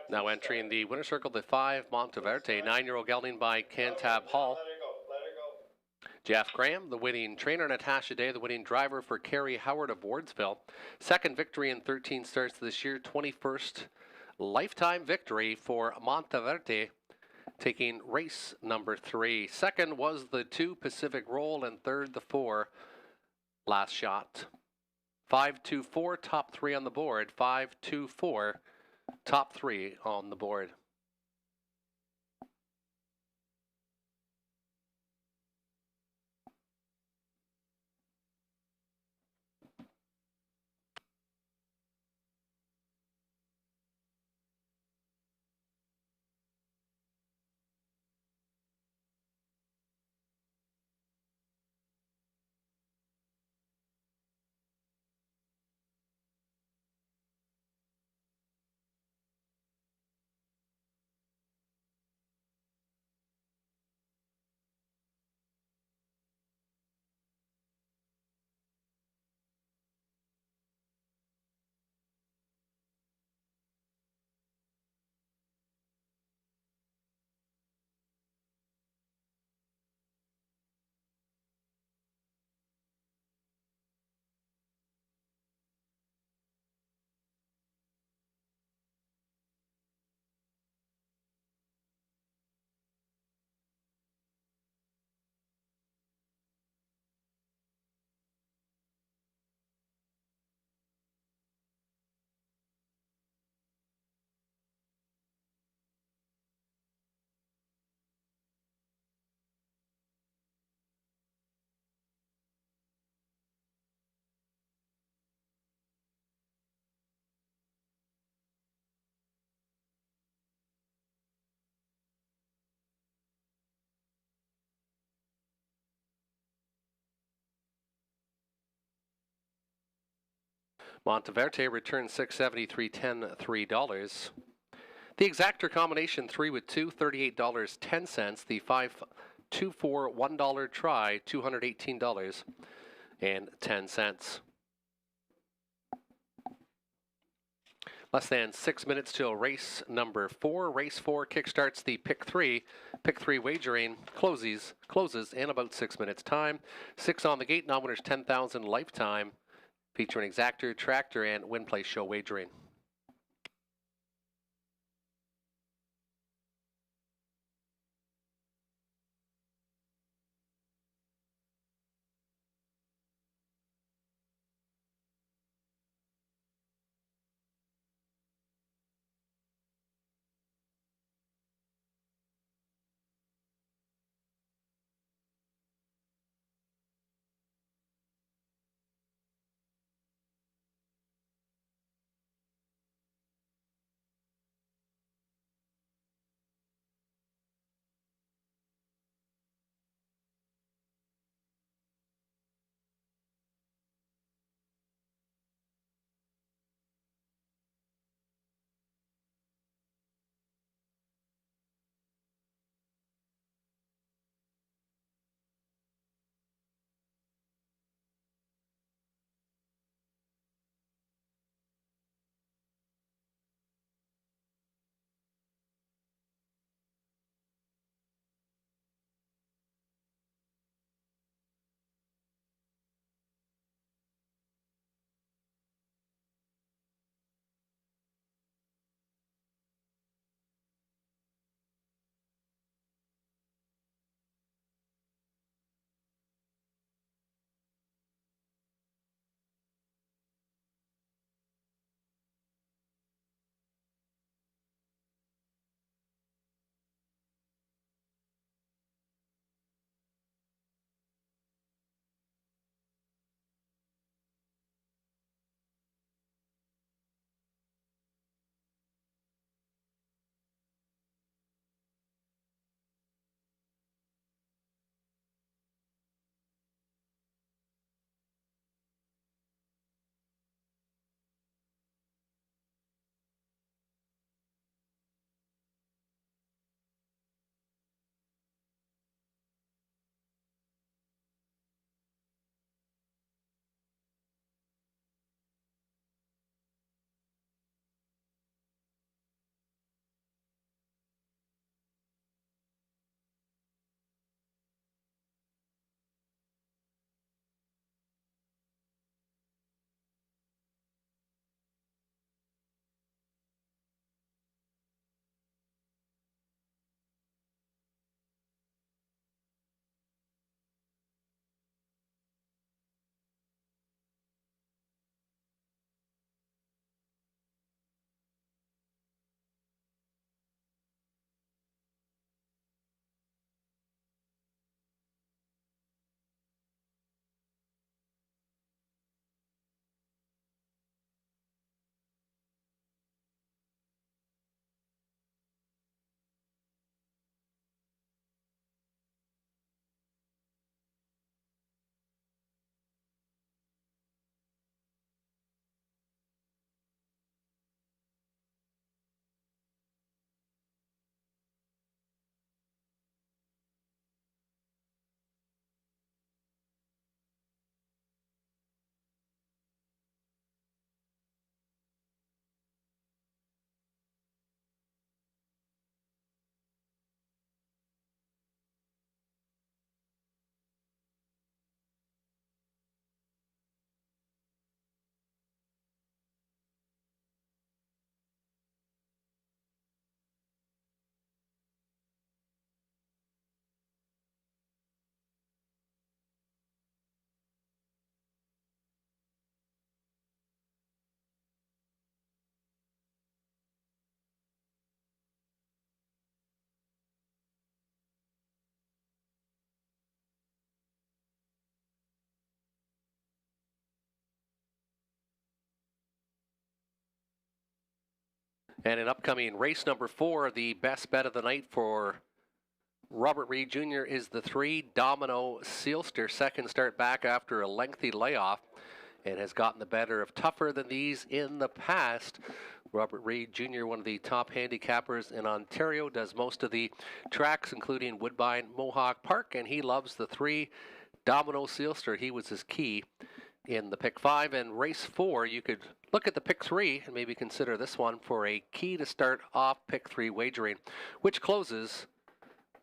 Now entering the winner's circle, the 5 Monteverde, 9-year-old gelding by Cantab Hall. Jeff Graham, the winning trainer. Natasha Day, the winning driver for Carrie Howard of Wardsville. Second victory in 13 starts this year. 21st lifetime victory for Monteverde, taking race number 3. Second was the 2 Pacific Roll, and third the 4 Last Shot. 5-2-4, top 3 on the board. 5-2-4, top 3 on the board. Monteverde returned $673.10, $3. The exactor combination 3 with 2, $38.10. The 5-2-4 $1 try, $218.10. Less than 6 minutes till race number 4. Race 4 kickstarts the pick 3. Pick 3 wagering closes in about 6 minutes time. 6 on the gate, non-winners $10,000 lifetime, featuring exactor, tractor, and win place show wagering. And in upcoming race number 4, the best bet of the night for Robert Reed Jr. is the 3 Domino Sealster. Second start back after a lengthy layoff and has gotten the better of tougher than these in the past. Robert Reed Jr., one of the top handicappers in Ontario, does most of the tracks, including Woodbine Mohawk Park, and he loves the 3 Domino Sealster. He was his key in the pick 5. And race 4, you could look at the pick 3 and maybe consider this one for a key to start off pick 3 wagering, which closes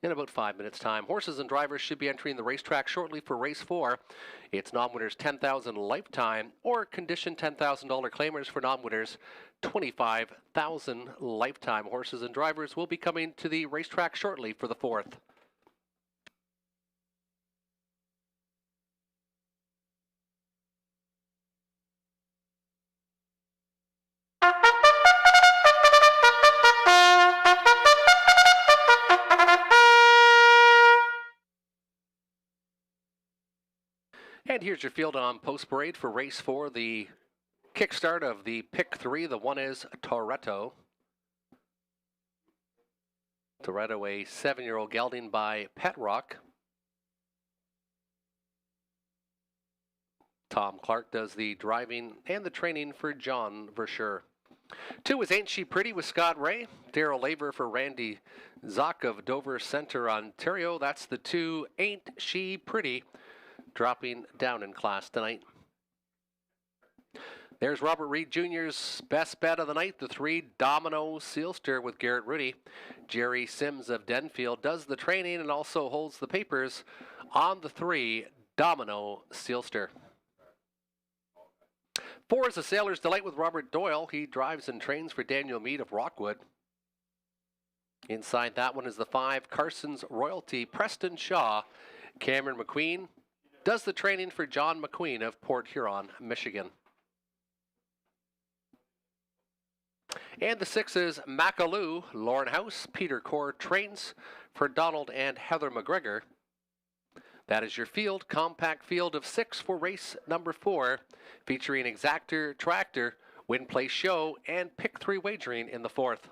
in about 5 minutes' time. Horses and drivers should be entering the racetrack shortly for race 4. It's non-winners $10,000 lifetime or condition $10,000 claimers for non-winners $25,000 lifetime. Horses and drivers will be coming to the racetrack shortly for the 4th. And here's your field on post parade for race 4, the kickstart of the pick 3. The 1 is Toretto. Toretto, a 7-year-old gelding by Pet Rock. Tom Clark does the driving and the training for John Verschure. 2 is Ain't She Pretty with Scott Ray. Daryl Laver for Randy Zock of Dover Center, Ontario. That's the 2 Ain't She Pretty, dropping down in class tonight. There's Robert Reed Jr.'s best bet of the night, the 3 Domino Sealster with Garrett Rudy. Jerry Sims of Denfield does the training and also holds the papers on the 3 Domino Sealster. 4 is a Sailor's Delight with Robert Doyle. He drives and trains for Daniel Meade of Rockwood. Inside that one is the 5 Carson's Royalty, Preston Shaw. Cameron McQueen does the training for John McQueen of Port Huron, Michigan. And the 6 is Macaloo. Lauren House, Peter Core trains for Donald and Heather McGregor. That is your field, compact field of 6 for race number 4, featuring Exactor Tractor, Win Place Show, and pick 3 wagering in the 4th.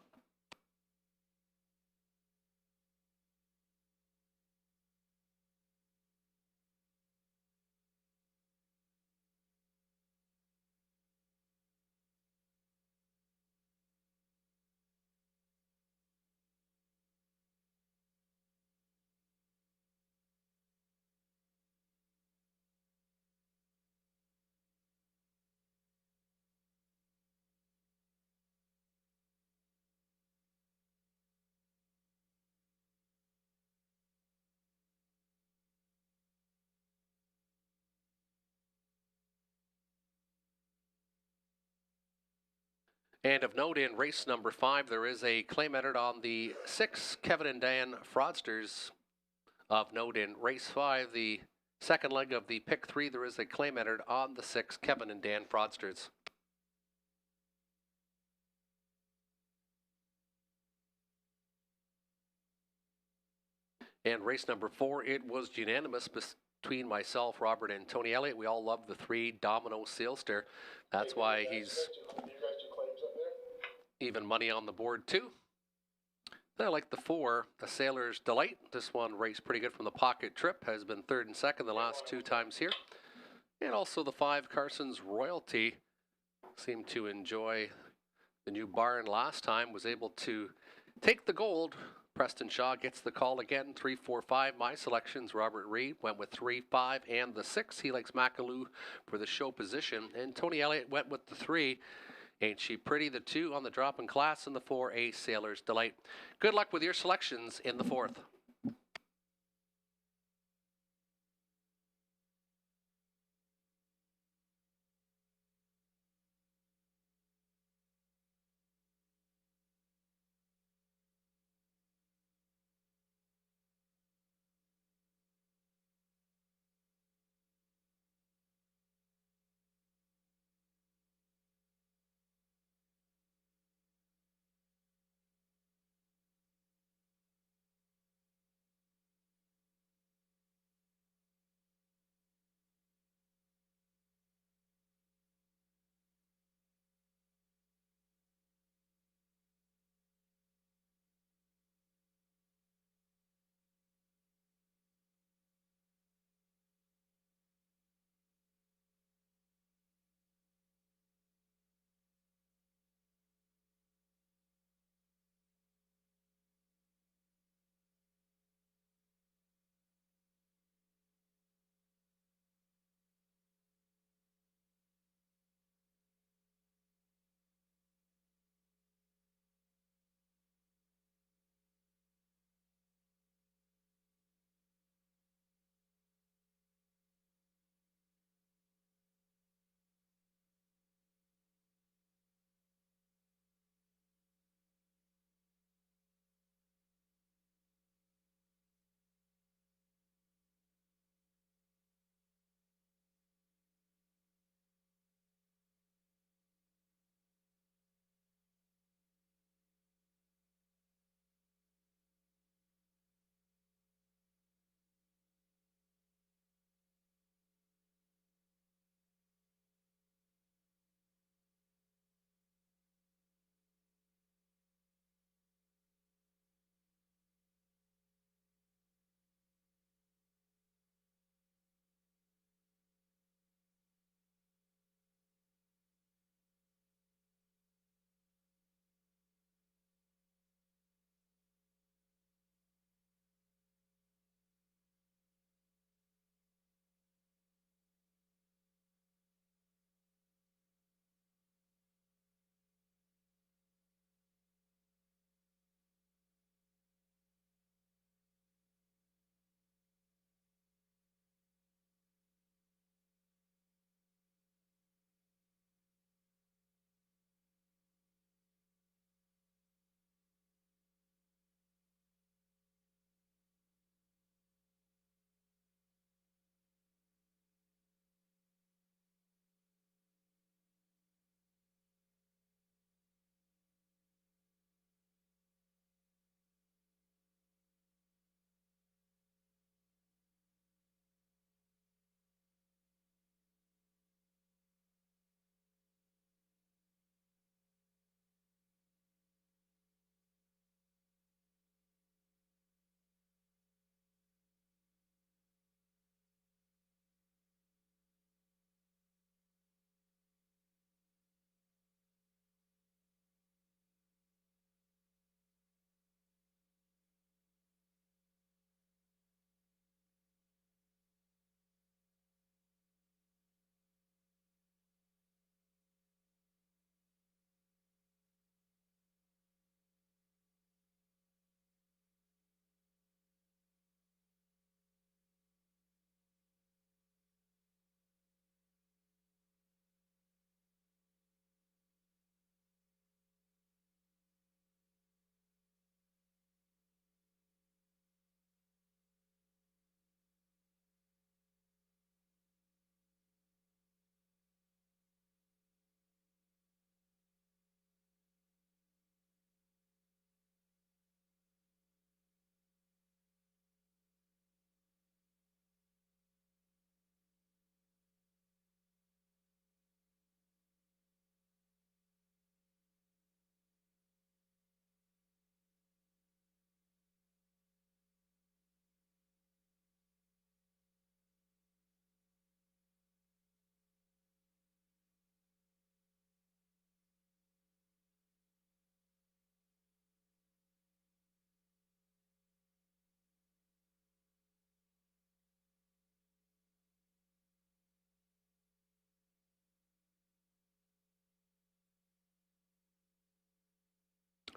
And of note, in race number 5, there is a claim entered on the 6 Kevin and Dan Fraudsters. Of note, in race 5, the second leg of the pick 3, there is a claim entered on the 6 Kevin and Dan Fraudsters. And race number 4, it was unanimous between myself, Robert, and Tony Elliott. We all love the 3 Domino Sealster. That's why he's even money on the board too. Then I like the 4, A Sailor's Delight. This one raced pretty good from the pocket trip, has been 3rd and 2nd the last 2 times here. And also the 5, Carson's Royalty. Seemed to enjoy the new barn last time, was able to take the gold. Preston Shaw gets the call again, 3, 4, 5. My selections, Robert Reed went with 3, 5, and the 6. He likes Macaloo for the show position. And Tony Elliott went with the 3, Ain't She Pretty, the 2 on the drop in class, and the 4, A Sailor's Delight. Good luck with your selections in the 4th.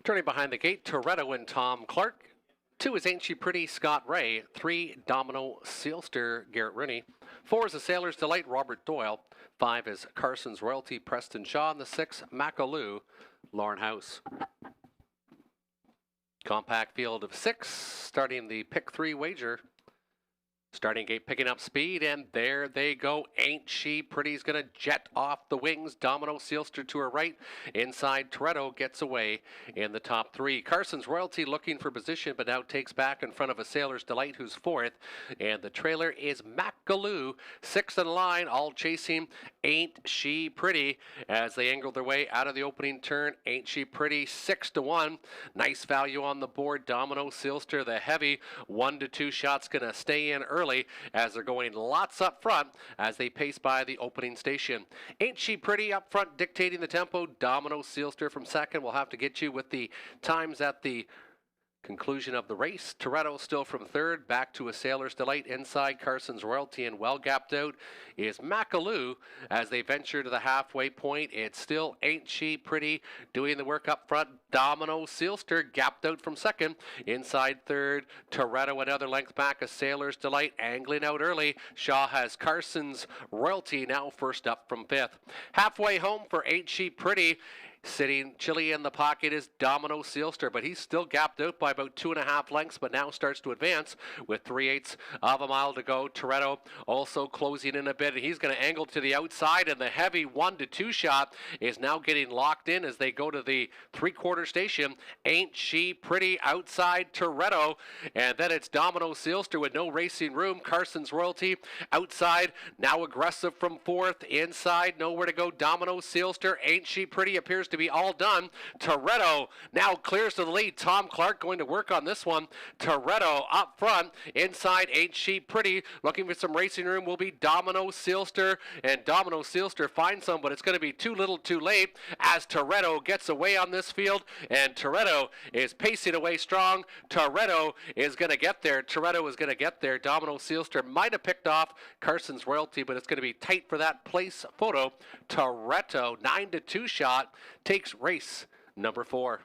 Turning behind the gate, Toretto and Tom Clark. 2 is Ain't She Pretty, Scott Ray. 3, Domino Sealster, Garrett Rooney. 4 is The Sailor's Delight, Robert Doyle. 5 is Carson's Royalty, Preston Shaw. And the 6, Macaloo, Lauren House. Compact field of 6, starting the pick 3 wager. Starting gate picking up speed, and there they go. Ain't She Pretty's going to jet off the wings. Domino Sealster to her right. Inside, Toretto gets away in the top 3. Carson's Royalty looking for position, but now takes back in front of A Sailor's Delight, who's 4th. And the trailer is Macaloo, 6th in line, all chasing Ain't She Pretty as they angled their way out of the opening turn. Ain't She Pretty, 6-1. Nice value on the board. Domino Sealster, the heavy 1-2 shots, going to stay in early as they're going lots up front as they pace by the opening station. Ain't She Pretty up front dictating the tempo. Domino Sealster from second. We'll have to get you with the times at the conclusion of the race. Toretto still from third, back to A Sailor's Delight. Inside, Carson's Royalty, and well gapped out is Macaloo as they venture to the halfway point. It's still Ain't She Pretty doing the work up front. Domino Sealster gapped out from second. Inside third, Toretto another length back. A Sailor's Delight angling out early. Shaw has Carson's Royalty now first up from 5th. Halfway home for Ain't She Pretty. Sitting chilly in the pocket is Domino Sealster, but he's still gapped out by about 2.5 lengths, but now starts to advance with 3/8 of a mile to go. Toretto also closing in a bit, and he's going to angle to the outside, and the heavy 1-2 shot is now getting locked in as they go to the 3/4 station. Ain't She Pretty outside Toretto, and then it's Domino Sealster with no racing room. Carson's Royalty outside, now aggressive from 4th. Inside, nowhere to go. Domino Sealster, Ain't She Pretty appears to be all done. Toretto now clears to the lead. Tom Clark going to work on this one. Toretto up front. Inside, Ain't She Pretty looking for some racing room will be Domino Sealster, and Domino Sealster finds some, but it's going to be too little too late as Toretto gets away on this field, and Toretto is pacing away strong. Toretto is going to get there. Toretto is going to get there. Domino Sealster might have picked off Carson's Royalty, but it's going to be tight for that place photo. Toretto 9-2 shot takes race number 4.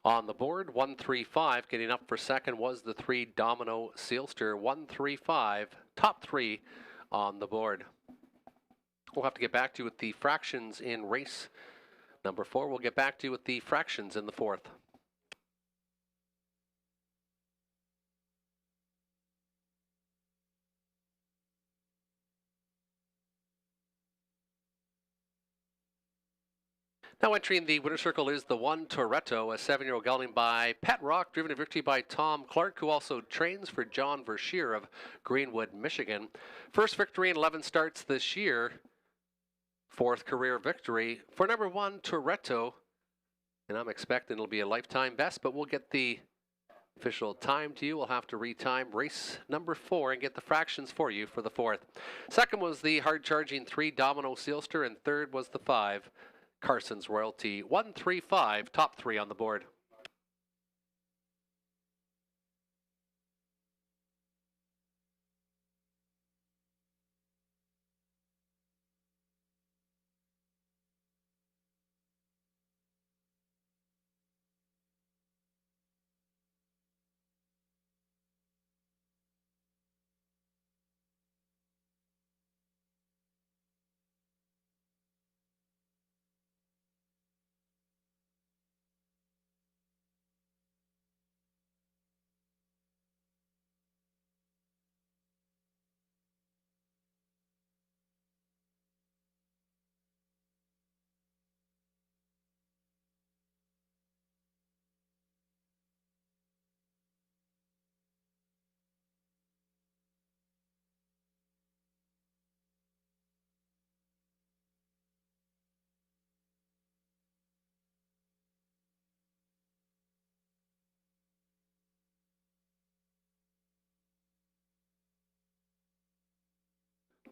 On the board, 135. Getting up for second was the 3 Domino Sealster. 135, top 3 on the board. We'll have to get back to you with the fractions in race number 4. We'll get back to you with the fractions in the 4th. Now entering the winner's circle is the 1 Toretto, a 7-year-old gelding by Pet Rock, driven to victory by Tom Clark, who also trains for John Verscheer of Greenwood, Michigan. First victory in 11 starts this year. 4th career victory for number 1 Toretto, and I'm expecting it'll be a lifetime best, but we'll get the Official time to you. We'll have to retime race number 4 and get the fractions for you for the 4th. Second was the hard-charging 3 Domino Sealster, and third was the 5 Carson's Royalty. 135, top 3 on the board.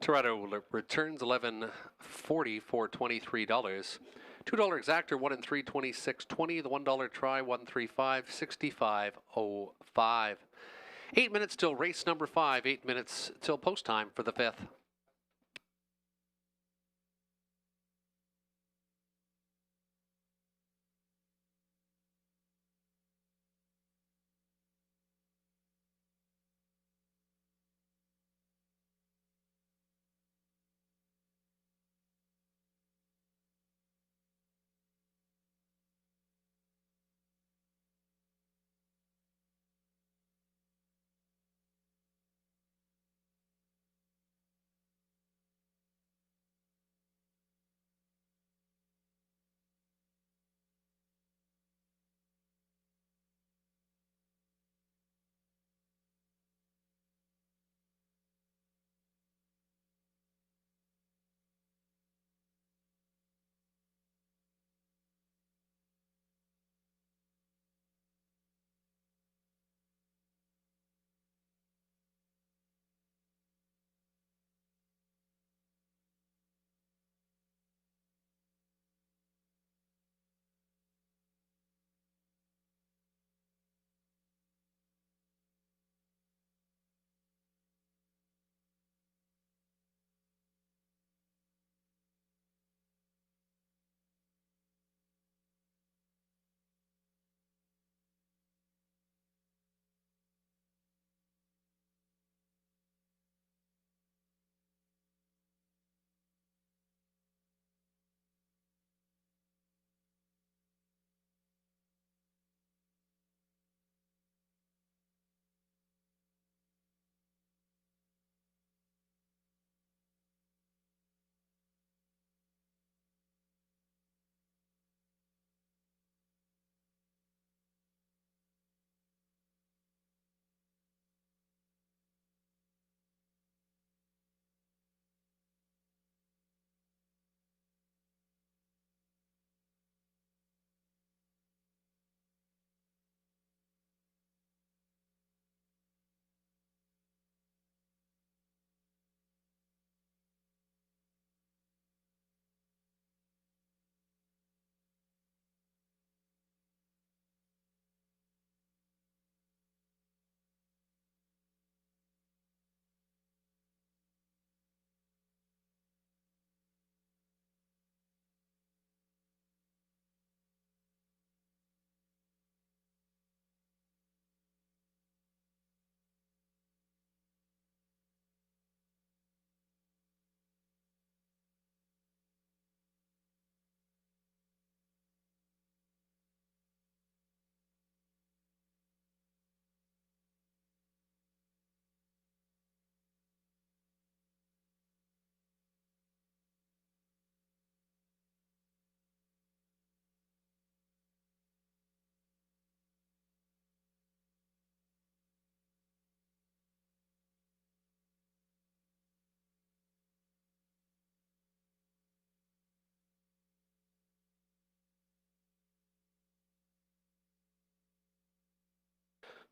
Toronto returns 11.40 for $23. $2 exactor, 1 and 3, 26.20. The $1 try, 135, 65.05. 8 minutes till race number 5. 8 minutes till post time for the 5th.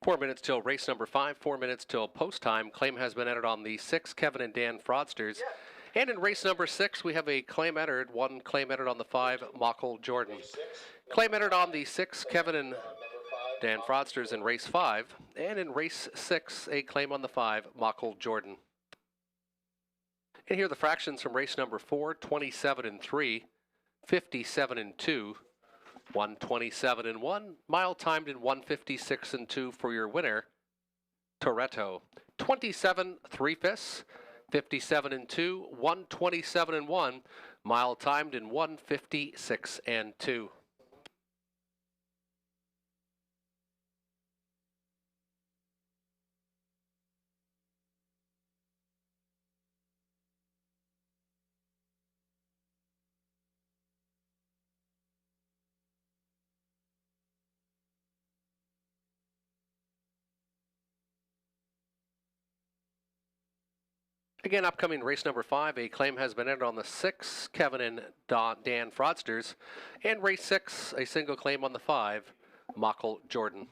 4 minutes till race number 5, 4 minutes till post time. Claim has been entered on the 6, Kevin and Dan Fraudsters. And in race number 6, we have a claim entered, 1 claim entered on the 5, Mockle Jordan. Claim entered on the 6, Kevin and Dan Fraudsters in race 5. And in race 6, a claim on the 5, Mockle Jordan. And here are the fractions from race number 4, 27 and 3, 57 and 2, 127 and 1, mile timed in 156 and 2 for your winner, Toretto. 27 3/5, 57 and 2, 127 and 1, mile timed in 156 and 2. Again, upcoming race number 5, a claim has been entered on the 6, Kevin and Dan Fraudsters. And race 6, a single claim on the 5, Mockle Jordan.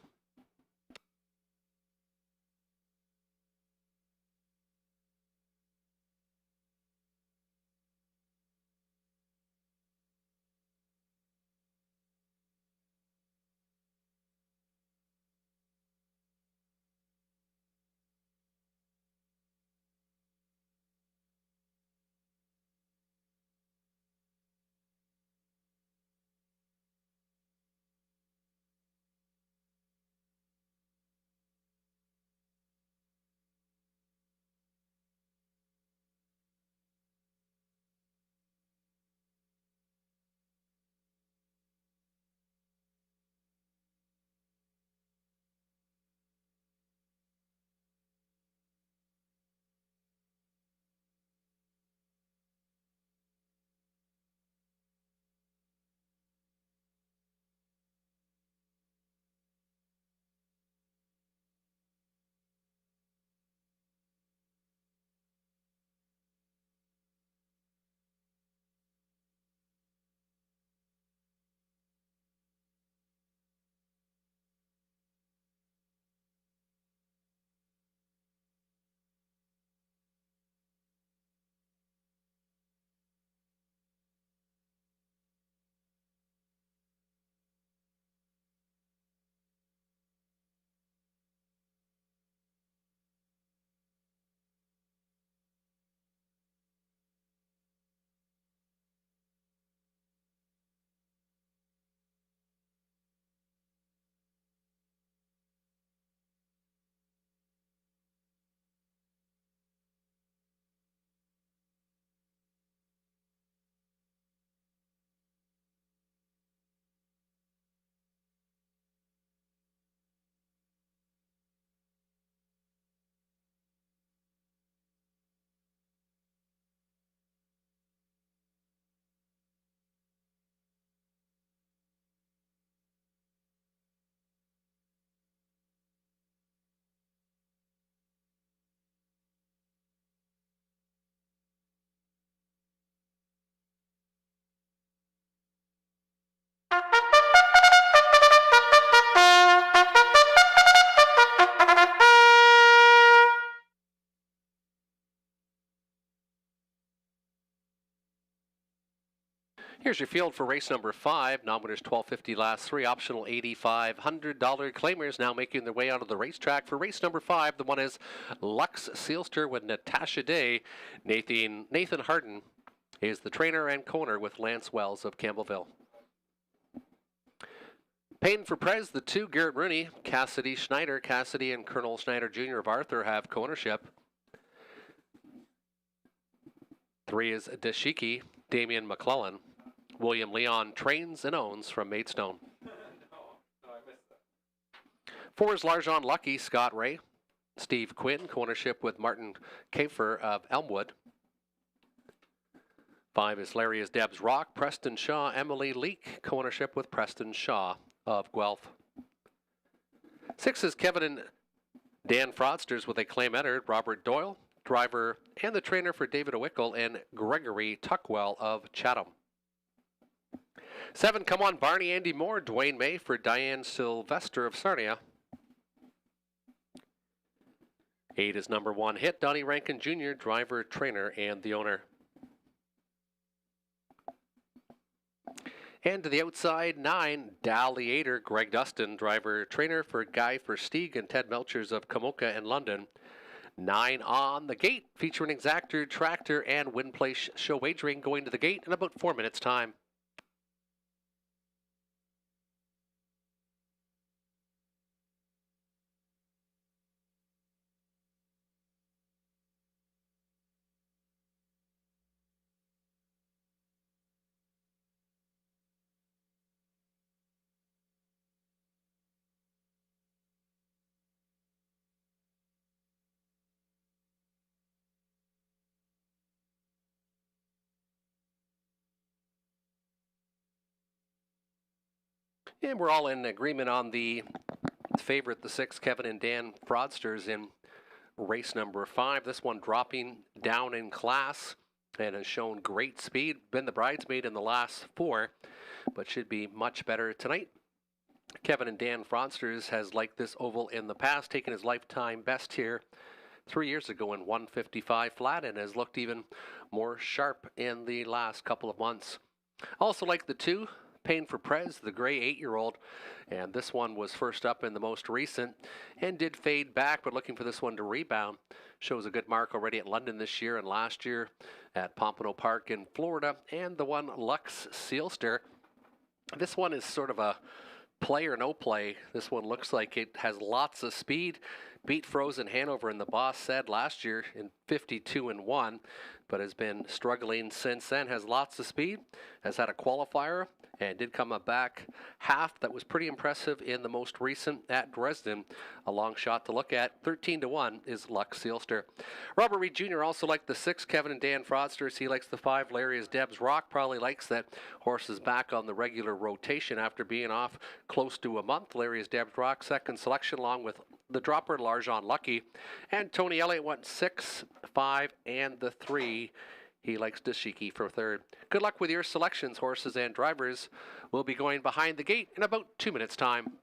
Here's your field for race number 5. Nominators $12.50 last 3, optional $8,500 claimers now making their way out of the racetrack for race number 5. The one is Lux Sealster with Natasha Day. Nathan Harden is the trainer and co-owner with Lance Wells of Campbellville. Payne for Prez, the 2, Garrett Rooney, Cassidy Schneider. Cassidy and Colonel Schneider Jr. of Arthur have co-ownership. 3 is Dashiki, Damian McClellan. William Leon trains and owns from Maidstone. 4 is Larjon Lucky, Scott Ray. Steve Quinn, co-ownership with Martin Kafer of Elmwood. 5 is Larry is Debs Rock, Preston Shaw, Emily Leake, co-ownership with Preston Shaw of Guelph. 6 is Kevin and Dan Fraudsters with a claim entered, Robert Doyle, driver and the trainer for David Owickle and Gregory Tuckwell of Chatham. 7, come on Barney Andy Moore, Dwayne May for Diane Sylvester of Sarnia. 8 is number 1 Hit, Donnie Rankin Jr., driver, trainer, and the owner. And to the outside, 9, Daliator, Greg Dustin, driver, trainer for Guy Versteeg and Ted Melchers of Kamoka and London. 9 on the gate, featuring Exactor, Tractor, and Win Place Show Wagering going to the gate in about 4 minutes' time. And we're all in agreement on the favorite, the 6, Kevin and Dan Fraudsters in race number 5. This one dropping down in class and has shown great speed. Been the bridesmaid in the last 4, but should be much better tonight. Kevin and Dan Fraudsters has liked this oval in the past, taken his lifetime best here 3 years ago in 155 flat, and has looked even more sharp in the last couple of months. Also like the 2, Paying for Prez, the gray 8-year-old, and this one was first up in the most recent and did fade back, but looking for this one to rebound. Shows a good mark already at London this year and last year at Pompano Park in Florida. And the one Lux Sealster, this one is sort of a play or no play. This one looks like it has lots of speed. Beat Frozen Hanover in the Boss said last year in 52-1, but has been struggling since then. Has lots of speed, has had a qualifier, and did come back half. That was pretty impressive in the most recent at Dresden. A long shot to look at. 13-1 is Lux Sealster. Robert Reed Jr. also liked the 6, Kevin and Dan Fraudsters. He likes the 5, Larry is Deb's Rock. Probably likes that horse is back on the regular rotation after being off close to a month. Larry is Deb's Rock, second selection, along with the dropper, Larjon Lucky. And Tony Elliott went 6, 5, and the 3. He likes Dashiki for 3rd. Good luck with your selections, horses and drivers. We'll be going behind the gate in about 2 minutes' time.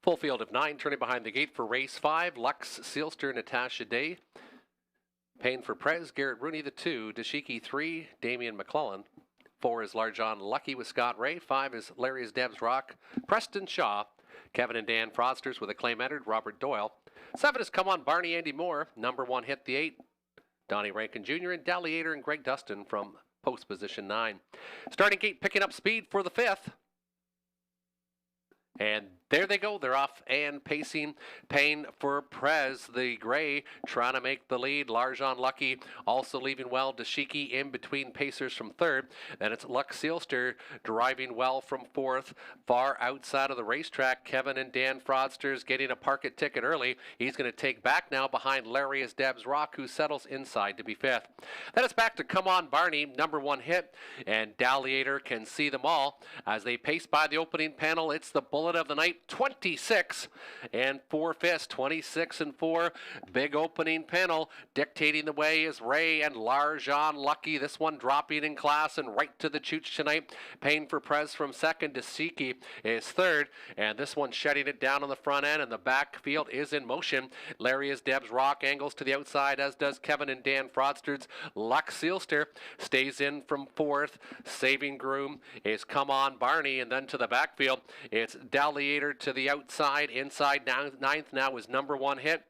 Full field of 9, turning behind the gate for race 5. Lux Sealster, Natasha Day. Payne for Prez, Garrett Rooney the 2. Dashiki 3, Damian McClellan. 4 is Larjon Lucky with Scott Ray. 5 is Larry's Debs Rock. Preston Shaw. Kevin and Dan Frosters with a claim entered. Robert Doyle. 7 is Come On Barney Andy Moore. Number 1 hit the 8. Donnie Rankin Jr. and Dalliator and Greg Dustin from post position 9. Starting gate picking up speed for the 5th. And there they go. They're off and pacing. Payne for Prez, the gray, trying to make the lead. Larjon Lucky also leaving well. Dashiki in between pacers from 3rd. Then it's Lux Sealster driving well from 4th. Far outside of the racetrack, Kevin and Dan Fraudsters getting a park it ticket early. He's going to take back now behind Larius Debs Rock, who settles inside to be 5th. Then it's back to Come On Barney, number 1 hit. And Dalliator can see them all as they pace by the opening panel. It's the bullet of the night. 26 and 4/5, 26 and 4. Big opening panel. Dictating the way is Ray and Larjon Lucky. This one dropping in class and right to the chooch tonight. Payne for Prez from 2nd. Dashiki is 3rd. And this one shutting it down on the front end, and the backfield is in motion. Larry is Debs Rock, angles to the outside, as does Kevin and Dan Fraudsters. Lux Sealster stays in from 4th. Saving Groom is Come On Barney, and then to the backfield, it's Dalliator to the outside. Inside 9th now is number 1 hit.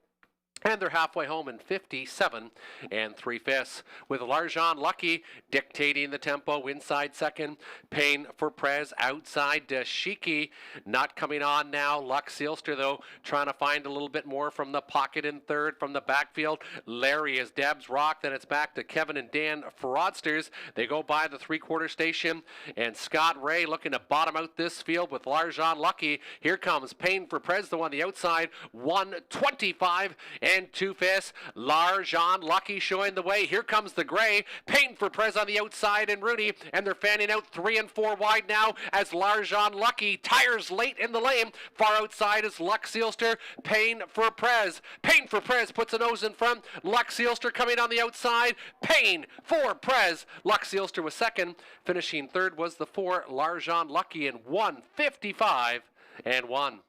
And they're halfway home in 57 and 3/5, with Larjon Lucky dictating the tempo inside 2nd. Payne for Prez outside. Dashiki not coming on now. Lux Sealster, though, trying to find a little bit more from the pocket in 3rd. From the backfield, Larry is Debs Rock. Then it's back to Kevin and Dan Fraudsters. They go by the 3/4 station, and Scott Ray looking to bottom out this field with Larjon Lucky. Here comes Payne for Prez, though, on the outside. 1:25 and 2/5. Larjon Lucky showing the way. Here comes the gray. Payne for Prez on the outside and Rooney, and they're fanning out 3 and 4 wide now as Larjon Lucky tires late in the lane. Far outside is Lux Sealster. Payne for Prez. Payne for Prez puts a nose in front. Lux Sealster coming on the outside. Payne for Prez. Lux Sealster was 2nd. Finishing 3rd was the 4, Larjon Lucky, in 1:55 and 1.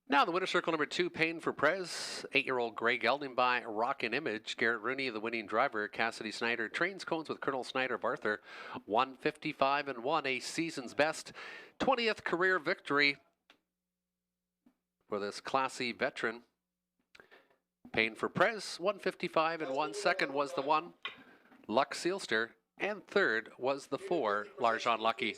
Now the winner circle number 2, Payne for Prez. 8-year-old Grey Gelding by Rockin' Image. Garrett Rooney, the winning driver. Cassidy Snyder trains cones with Colonel Snyder of Arthur. 1:55 and 1, a season's best. 20th career victory for this classy veteran. Payne for Prez, 155 and 1 second was the 1. Luck Sealster, and third was the 4, Larjon Lucky.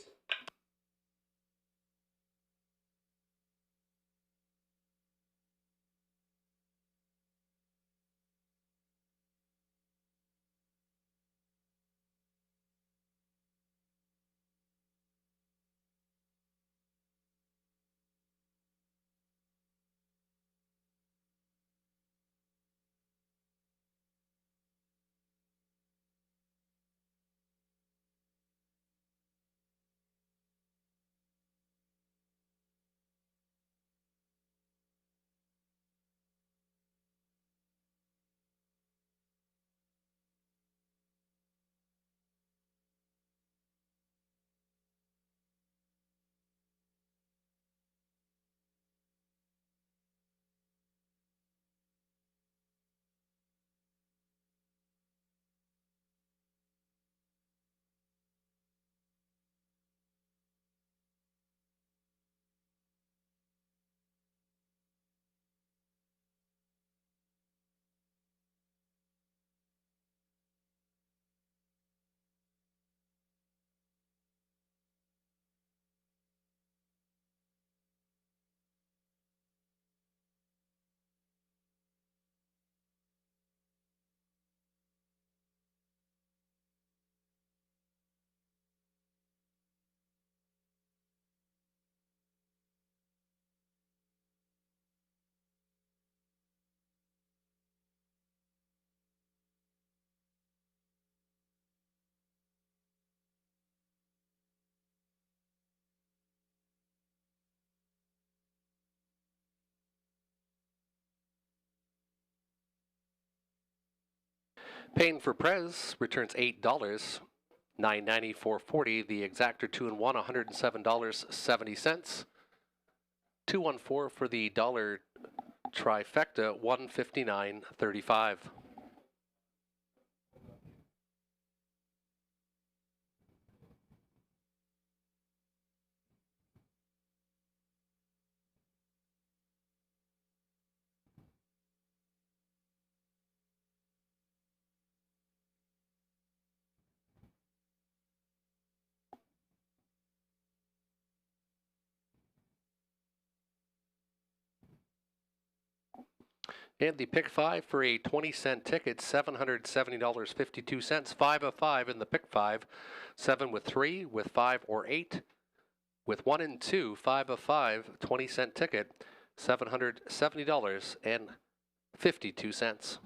Payne for Prez returns $8, $9.90 for 40. The exactor 2 and 1, $107.70. 214 for the dollar trifecta, $159.35. And the pick 5 for a 20-cent ticket, $770.52. 5 of 5 in the pick 5. 7 with 3, with 5 or 8. With 1 and 2, 5 of 5, 20-cent ticket, $770.52.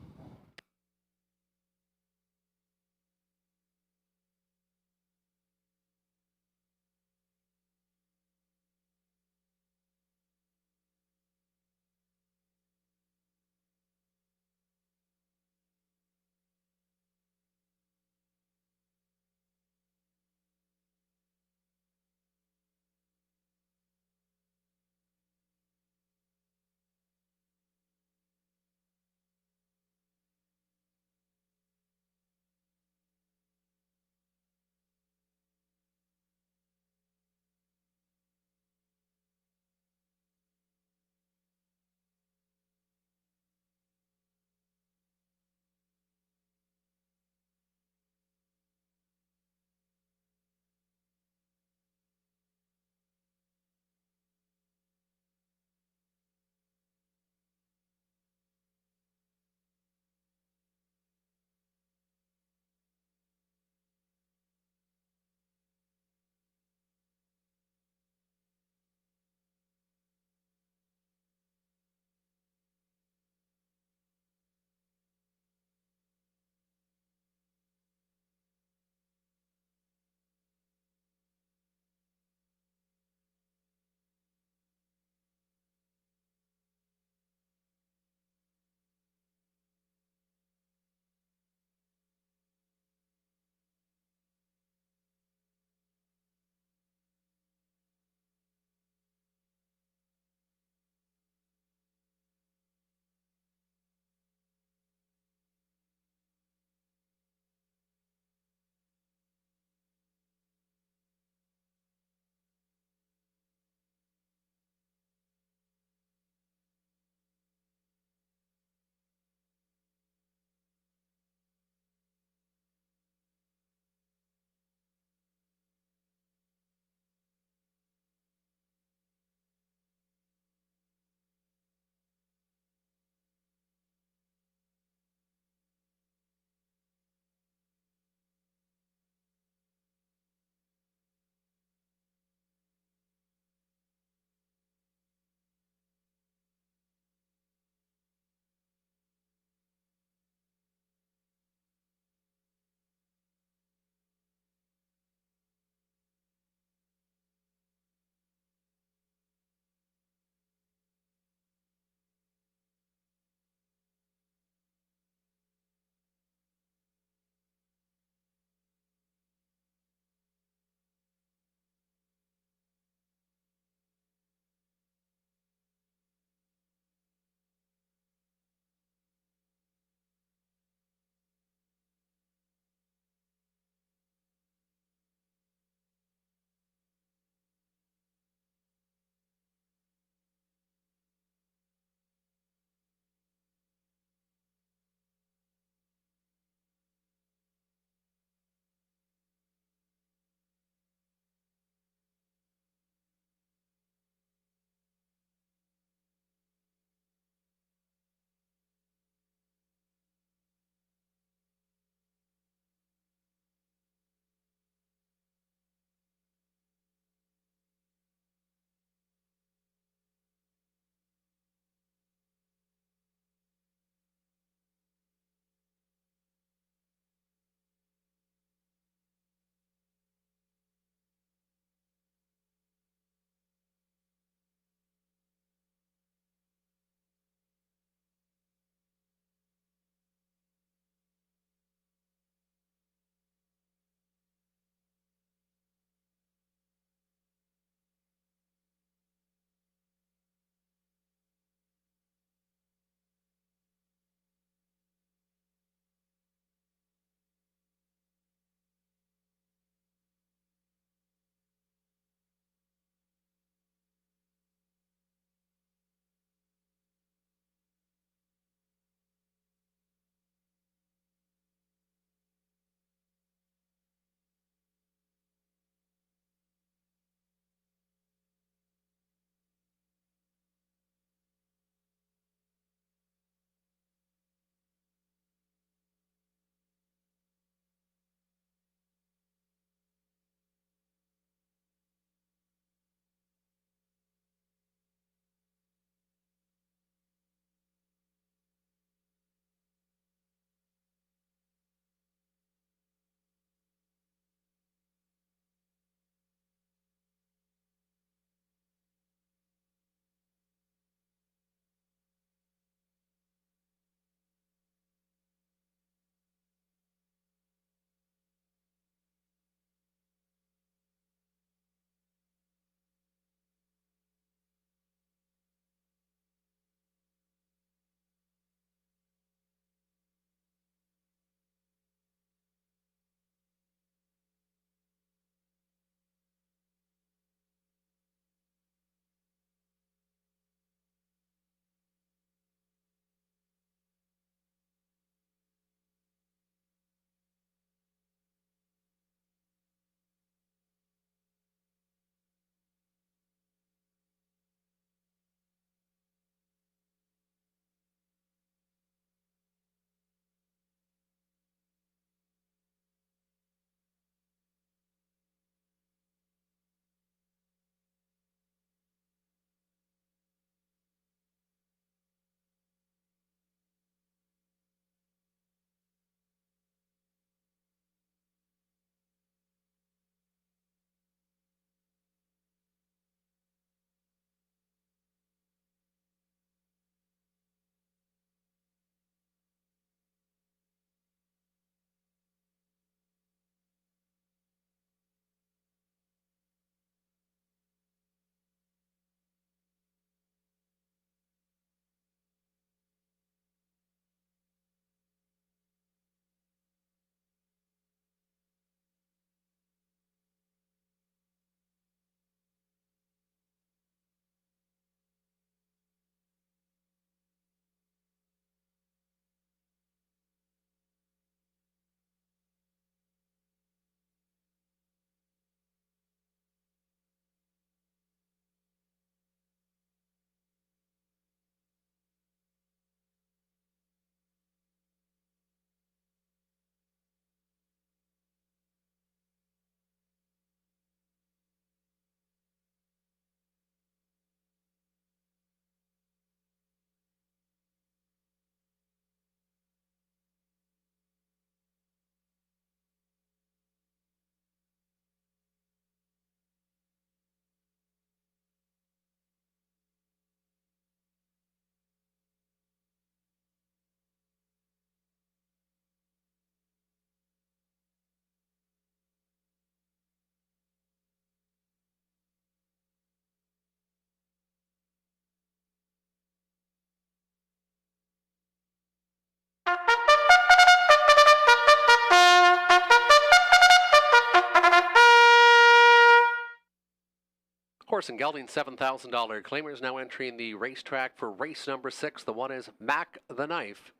Horse and gelding $7,000 claimers now entering the racetrack for race number 6. The one is Mac the Knife.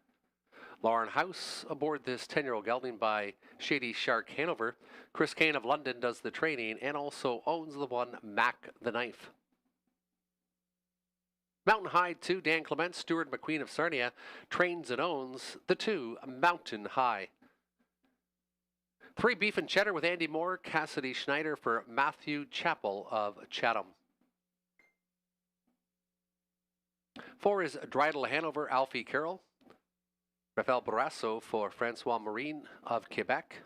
Lauren House aboard this 10-year-old gelding by Shady Shark Hanover. Chris Kane of London does the training and also owns the one Mac the Knife. Mountain High 2, Dan Clement, Stuart McQueen of Sarnia, trains and owns the 2 Mountain High. 3 Beef and Cheddar with Andy Moore, Cassidy Schneider for Matthew Chappell of Chatham. 4 is Dreidel Hanover, Alfie Carroll. Rafael Barrasso for Francois Marine of Quebec.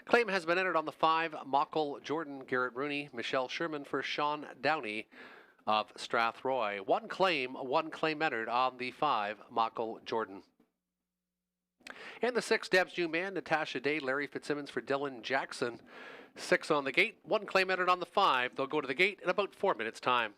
Claim has been entered on the 5, Mockle Jordan, Garrett Rooney, Michelle Sherman for Sean Downey of Strathroy. One claim entered on the 5, Mockle Jordan. And the 6, Deb's New Man, Natasha Day, Larry Fitzsimmons for Dylan Jackson. 6 on the gate, 1 claim entered on the 5. They'll go to the gate in about 4 minutes' time.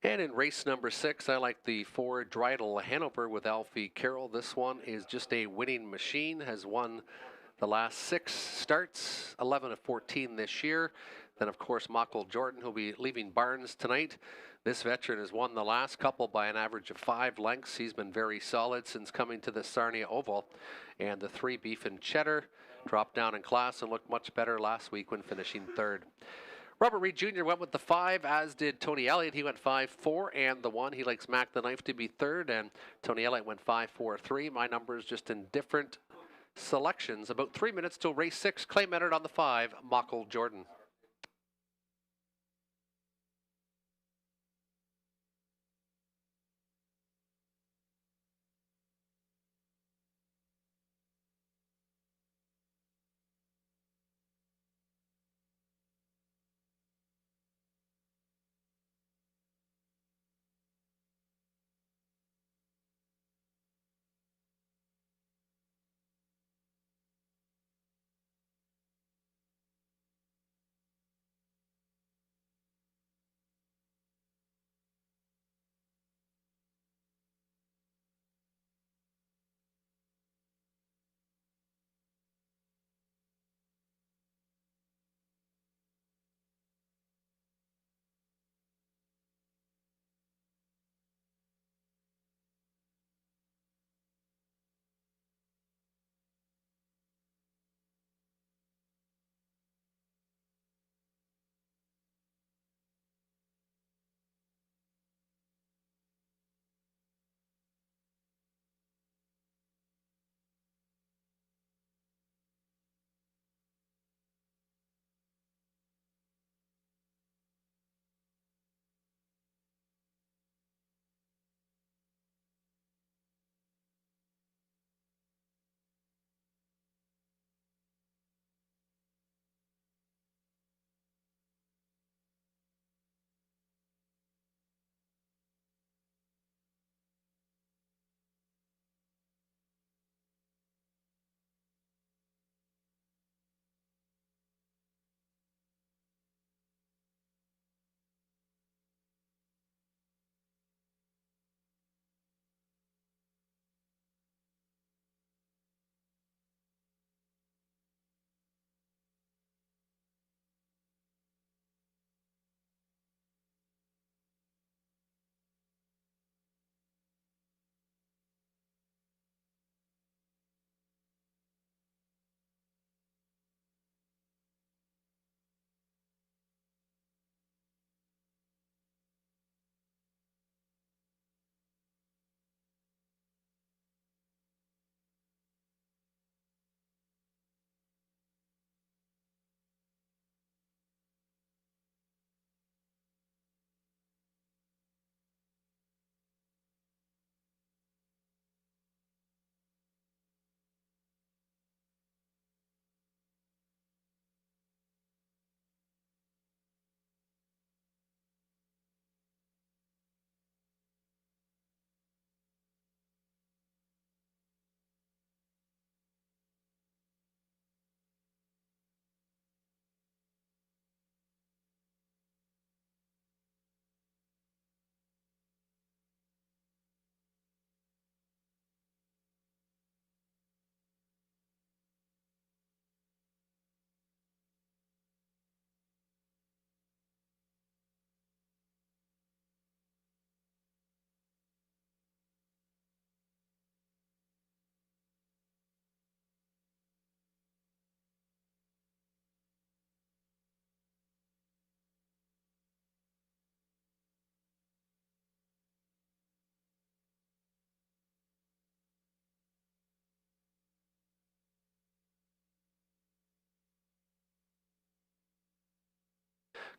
And in race number 6, I like the 4 Dreidel Hanover with Alfie Carroll. This one is just a winning machine, has won the last 6 starts, 11 of 14 this year. Then, of course, Mockle Jordan, who'll be leaving Barnes tonight. This veteran has won the last couple by an average of 5 lengths. He's been very solid since coming to the Sarnia Oval. And the 3 Beef and Cheddar dropped down in class and looked much better last week when finishing 3rd. Robert Reed Jr. went with the 5, as did Tony Elliott. He went 5-4, and the 1. He likes Mac the Knife to be 3rd, and Tony Elliott went 5-4-3. My numbers just in different selections. About 3 minutes till race 6. Claim entered on the 5, Mockle Jordan.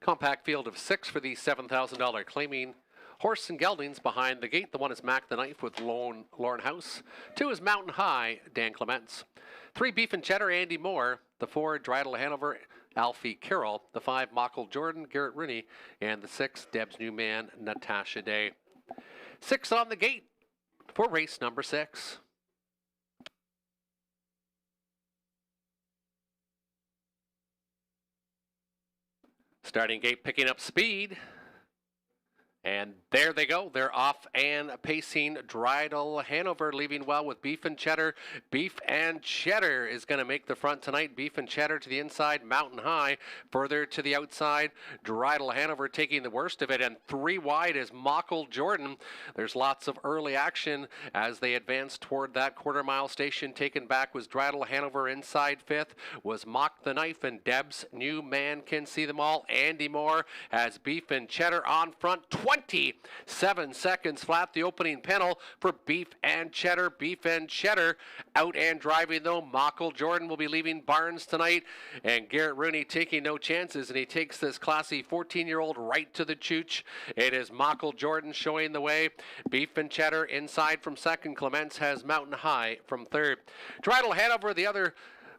Compact field of 6 for the $7,000 claiming horse and geldings behind the gate. The 1 is Mac the Knife with Lauren House. 2 is Mountain High, Dan Clements. 3, Beef and Cheddar, Andy Moore. The 4, Dreidel Hanover, Alfie Carroll. The 5, Mockle Jordan, Garrett Rooney. And the 6, Deb's new man, Natasha Day. 6 on the gate for race number 6. Starting gate picking up speed. And there they go. They're off and pacing. Dreidel Hanover leaving well with Beef and Cheddar. Beef and Cheddar is going to make the front tonight. Beef and Cheddar to the inside. Mountain High further to the outside. Dreidel Hanover taking the worst of it. And 3 wide is Mockle Jordan. There's lots of early action as they advance toward that quarter-mile station. Taken back was Dreidel Hanover inside 5th. Was Mock the Knife and Deb's new man can see them all. Andy Moore has Beef and Cheddar on front. 27 seconds flat, the opening panel for Beef and Cheddar. Beef and Cheddar out and driving though. Mockle Jordan will be leaving Barnes tonight, and Garrett Rooney taking no chances, and he takes this classy 14-year-old right to the chooch. It is Mockle Jordan showing the way. Beef and Cheddar inside from 2nd. Clements has Mountain High from 3rd. Dreidel Hanover, the other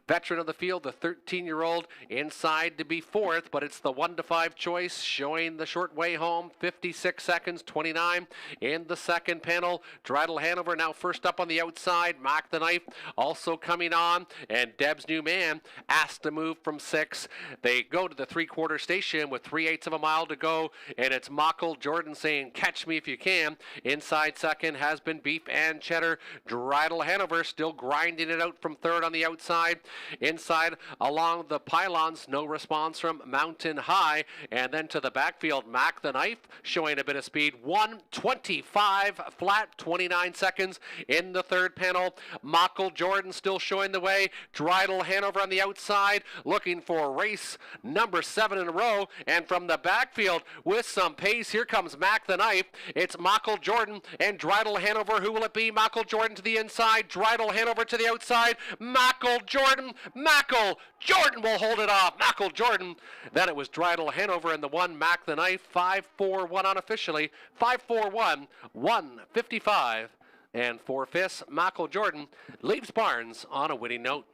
veteran of the field, the 13-year-old, inside to be 4th, but it's the 1-5 choice showing the short way home. 56 seconds, 29 in the 2nd panel. Dreidel Hanover now first up on the outside. Mock the Knife also coming on, and Deb's new man asked to move from 6. They go to the 3/4 station with 3/8 of a mile to go, and it's Mockle Jordan saying, "Catch me if you can." Inside 2nd has been Beef and Cheddar. Dreidel Hanover still grinding it out from 3rd on the outside. Inside along the pylons, no response from Mountain High. And then to the backfield, Mac the Knife showing a bit of speed. 1:25 flat, 29 seconds in the 3rd panel. Mockle Jordan still showing the way. Dreidel Hanover on the outside, looking for race number 7 in a row. And from the backfield with some pace, here comes Mac the Knife. It's Mockle Jordan and Dreidel Hanover. Who will it be? Mockle Jordan to the inside. Dreidel Hanover to the outside. Mockle Jordan. Mockle Jordan will hold it off. Mockle Jordan. Then it was Dreidel Hanover and the 1, Mac the Knife. 5-4-1 unofficially. 5-4-1, 1:55 and 4/5. Mockle Jordan leaves Barnes on a winning note.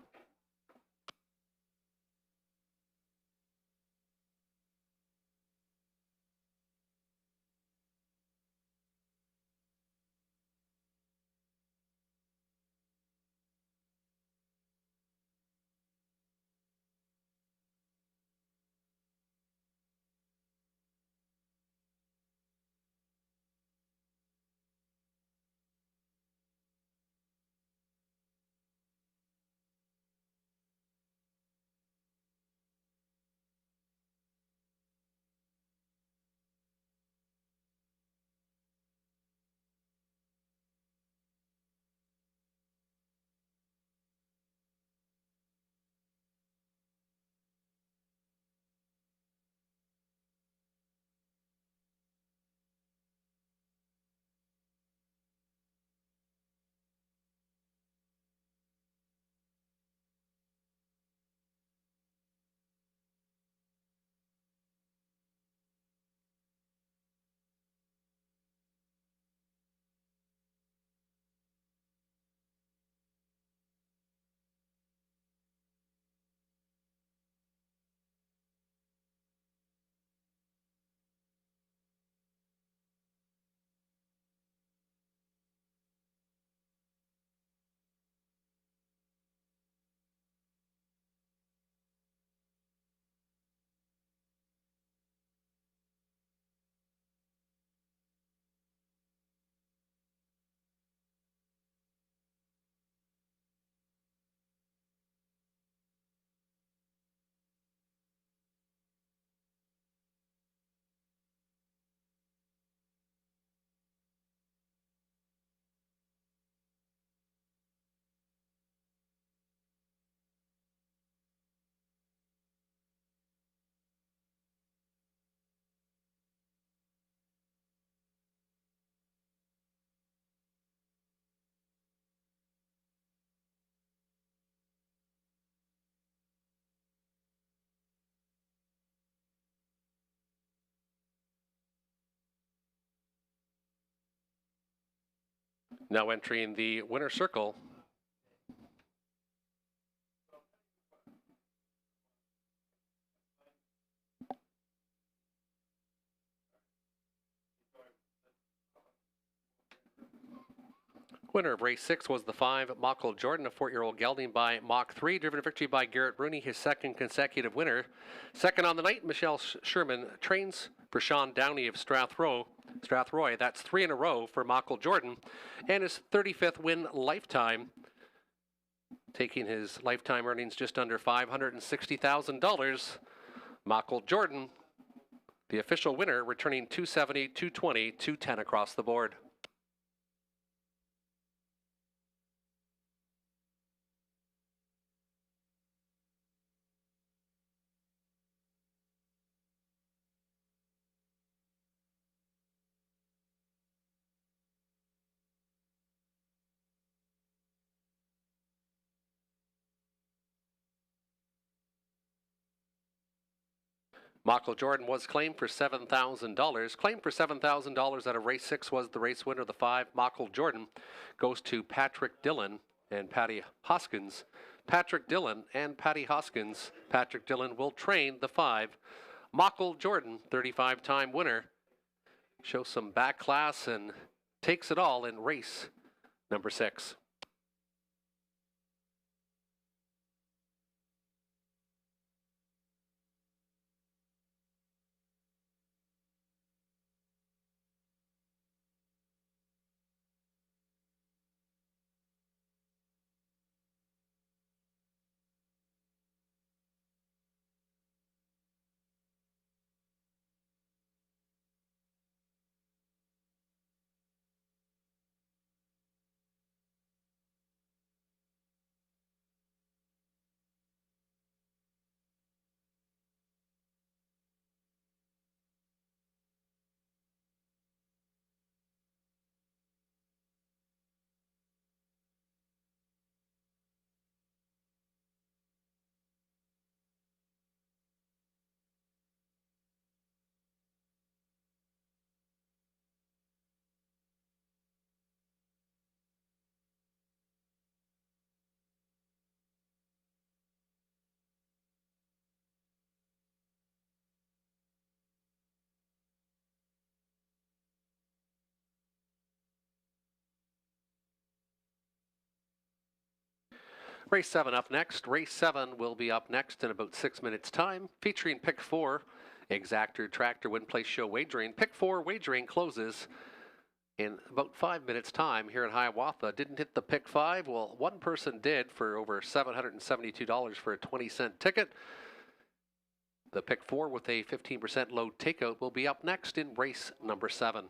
Now entering the winner circle, winner of race 6 was the 5, Mockle Jordan, a 4-year-old gelding by Mach 3, driven to victory by Garrett Rooney, his second consecutive winner. Second on the night, Michelle Sherman trains for Sean Downey of Strathroy. That's 3 in a row for Mockle Jordan, and his 35th win lifetime, taking his lifetime earnings just under $560,000. Mockle Jordan, the official winner, returning 270, 220, 210 across the board. Mockle Jordan was claimed for $7,000. Claimed for $7,000 out of race 6 was the race winner, the 5. Mockle Jordan goes to Patrick Dillon and Patty Hoskins. Patrick Dillon and Patty Hoskins. Patrick Dillon will train the 5. Mockle Jordan, 35-time winner, shows some back class and takes it all in race number 6. Race 7 up next. Race 7 will be up next in about 6 minutes' time, featuring Pick 4, Exactor Tractor Win Place Show Wagering. Pick 4 wagering closes in about 5 minutes' time here in Hiawatha. Didn't hit the Pick 5. Well, one person did for over $772 for a 20-cent ticket. The Pick 4 with a 15% load takeout will be up next in race number 7.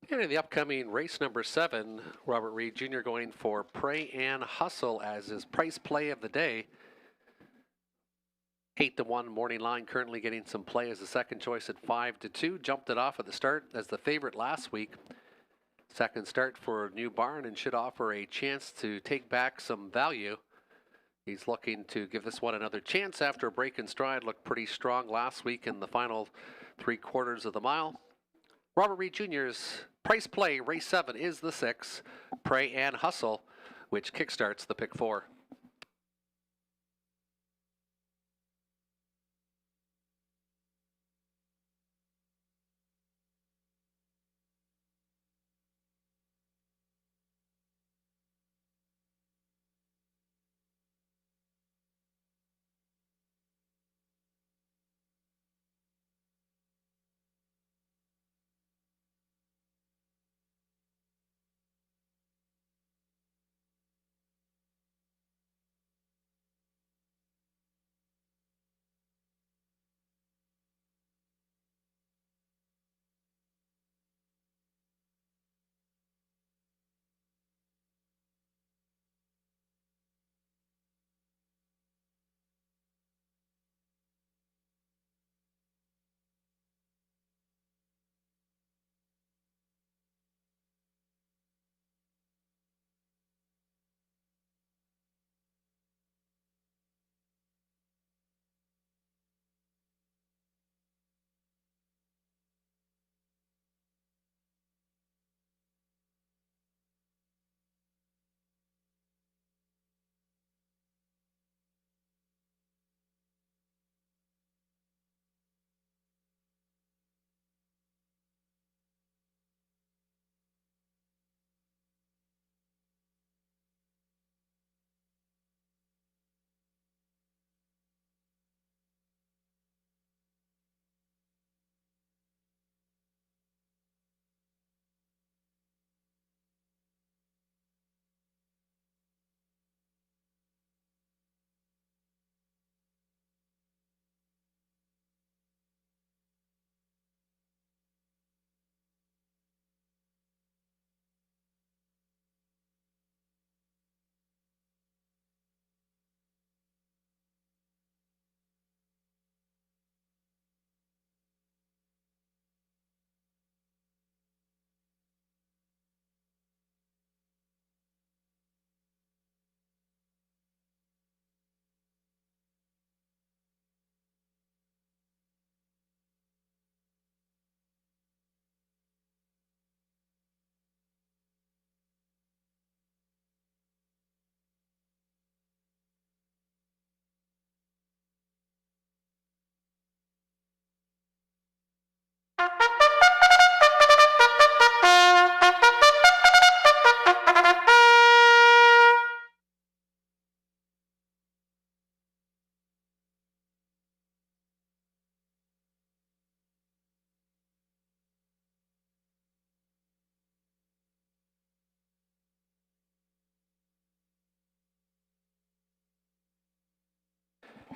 And in the upcoming race number 7, Robert Reed Jr. going for Pray and Hustle as his price play of the day. 8-1 morning line currently getting some play as the second choice at 5-2. Jumped it off at the start as the favorite last week. Second start for New Barn and should offer a chance to take back some value. He's looking to give this one another chance after a break in stride. Looked pretty strong last week in the final 3/4 of the mile. Robert Reed Jr.'s price play, race 7, is the 6, Pray and Hustle, which kickstarts the pick 4.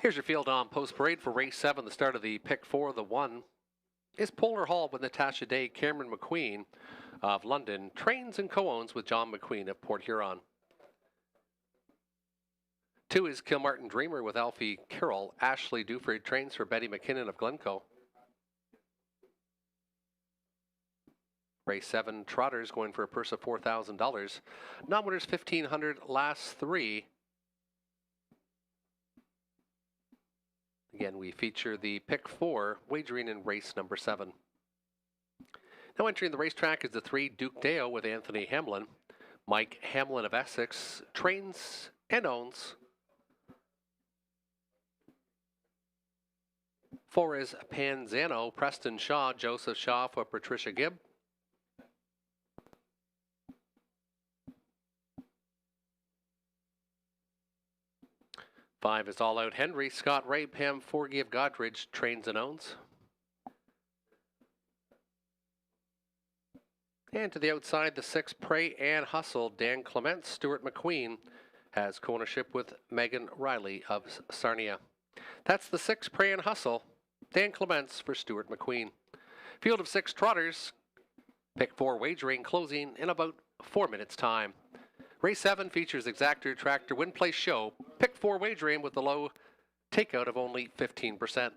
Here's your field on post parade for race 7, the start of the pick 4. The 1 is Polar Hall with Natasha Day. Cameron McQueen of London trains and co-owns with John McQueen of Port Huron. 2 is Kilmartin Dreamer with Alfie Carroll. Ashley Duford trains for Betty McKinnon of Glencoe. Race 7, Trotters going for a purse of $4,000. Non-winners $1,500, last 3. Again, we feature the pick 4 wagering in race number 7. Now entering the racetrack is the 3 Duke Deo with Anthony Hamlin. Mike Hamlin of Essex trains and owns. 4 is Panzano, Preston Shaw, Joseph Shaw for Patricia Gibb. 5 is All Out Henry, Scott Ray, Pam Forgie of Godridge trains and owns. And to the outside, the 6 Pray and Hustle, Dan Clements, Stuart McQueen has co-ownership with Megan Riley of Sarnia. That's the 6 Pray and Hustle, Dan Clements for Stuart McQueen. Field of 6 Trotters Pick 4 wagering closing in about 4 minutes time. Race 7 features Exactor Tractor Win Place Show. Pick 4 wagering with a low takeout of only 15%.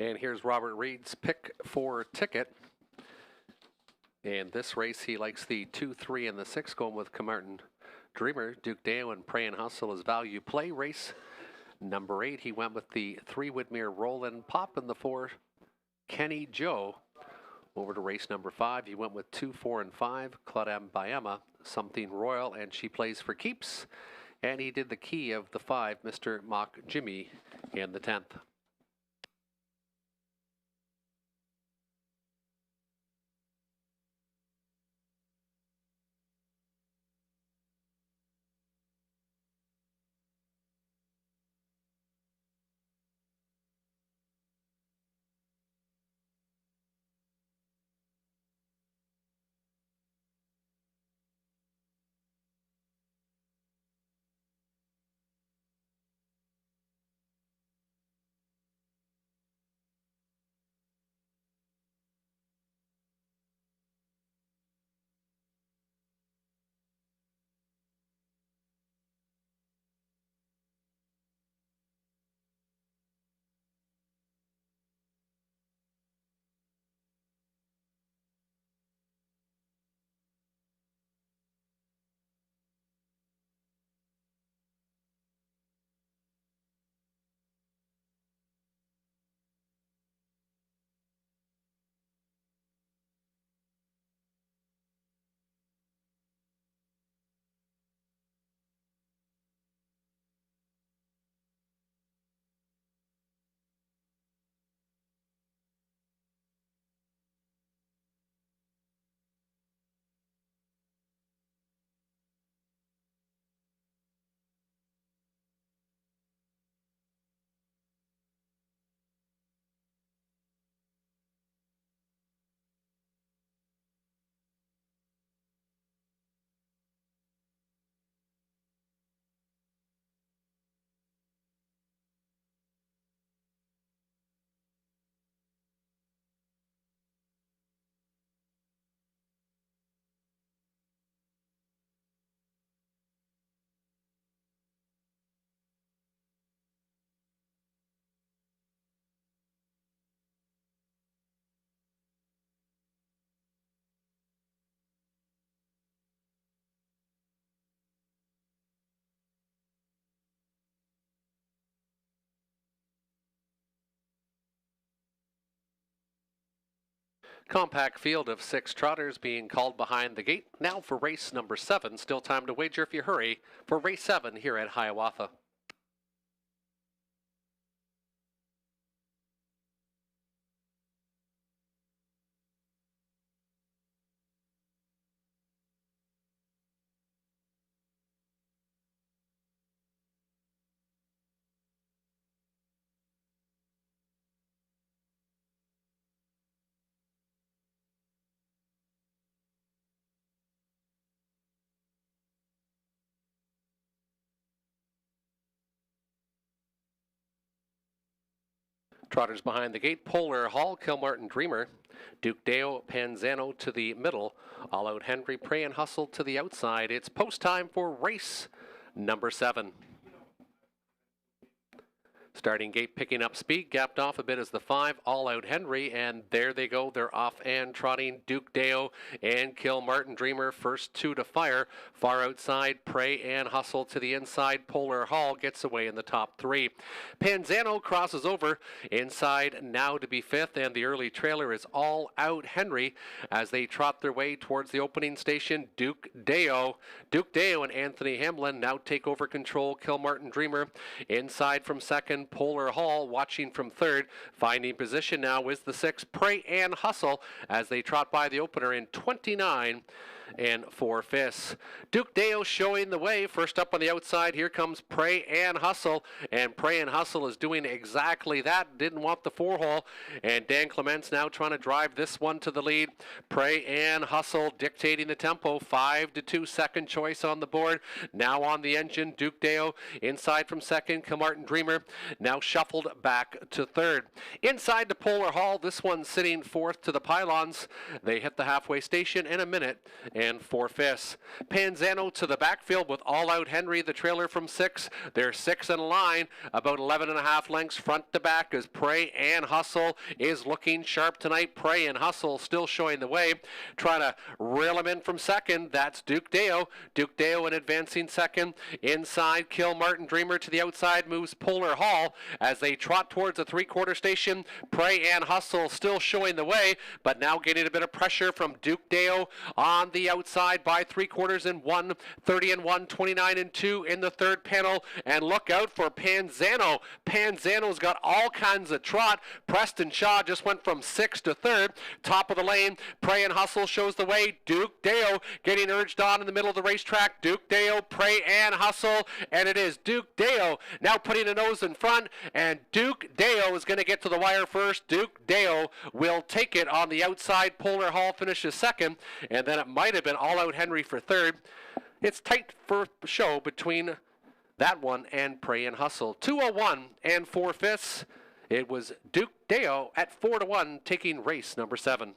And here's Robert Reed's pick 4 ticket. And this race, he likes the 2, 3, and the 6, going with Camartin Dreamer, Duke Dale, and Pray and Hustle as value play. Race number 8, he went with the 3, Widmere Roland Pop, and the 4, Kenny Joe. Over to race number 5, he went with 2, 4, and 5, Claudem Biema, Something Royal, and She Plays for Keeps. And he did the key of the 5, Mr. Mock Jimmy, in the 10th. Compact field of 6 trotters being called behind the gate. Now for race number 7. Still time to wager if you hurry for race 7 here at Hiawatha. Trotters behind the gate, Polar Hall, Kilmartin Dreamer, Duke Deo, Panzano to the middle, All Out Henry, Pray and Hustle to the outside. It's post time for race number 7. Starting gate picking up speed, gapped off a bit as the 5, All Out Henry, and there they go. They're off and trotting. Duke Deo and Kilmartin Dreamer, first 2 to fire. Far outside, Pray and Hustle to the inside. Polar Hall gets away in the top 3. Panzano crosses over inside now to be 5th, and the early trailer is All Out Henry as they trot their way towards the opening station. Duke Deo and Anthony Hamlin now take over control. Kilmartin Dreamer inside from second. Polar Hall watching from third. Finding position now is the 6, Pray and Hustle, as they trot by the opener in 29 4/5. Duke Deo showing the way. First up on the outside, here comes Pray and Hustle, and Pray and Hustle is doing exactly that. Didn't want the 4-hole, and Dan Clements now trying to drive this one to the lead. Pray and Hustle dictating the tempo. 5-2 second choice on the board. Now on the engine, Duke Deo inside from second. Kilmartin Dreamer now shuffled back to third. Inside to Polar Hall, this one sitting 4th to the pylons. They hit the halfway station in a minute and 4/5. Panzano to the backfield with All Out Henry, the trailer from 6. They're 6 in a line, about 11.5 lengths front to back as Pray and Hustle is looking sharp tonight. Pray and Hustle still showing the way, trying to reel him in from second. That's Duke Deo. Duke Deo in advancing second. Inside, Kilmartin Dreamer to the outside moves Polar Hall as they trot towards the 3/4 station. Pray and Hustle still showing the way, but now getting a bit of pressure from Duke Deo on the outside by 3/4 in 1:30 and 1:29 and 2 in the third panel. And look out for Panzano. Panzano's got all kinds of trot. Preston Shaw just went from 6th to 3rd. Top of the lane, Pray and Hustle shows the way. Duke Deo getting urged on in the middle of the racetrack. Duke Deo, Pray and Hustle, and it is Duke Deo now putting a nose in front, and Duke Deo is going to get to the wire first. Duke Deo will take it on the outside. Polar Hall finishes second, and then it might have been All Out Henry for third. It's tight for show between that one and Pray and Hustle. 2:01 and 4/5. It was Duke Deo at 4-1 taking race number 7.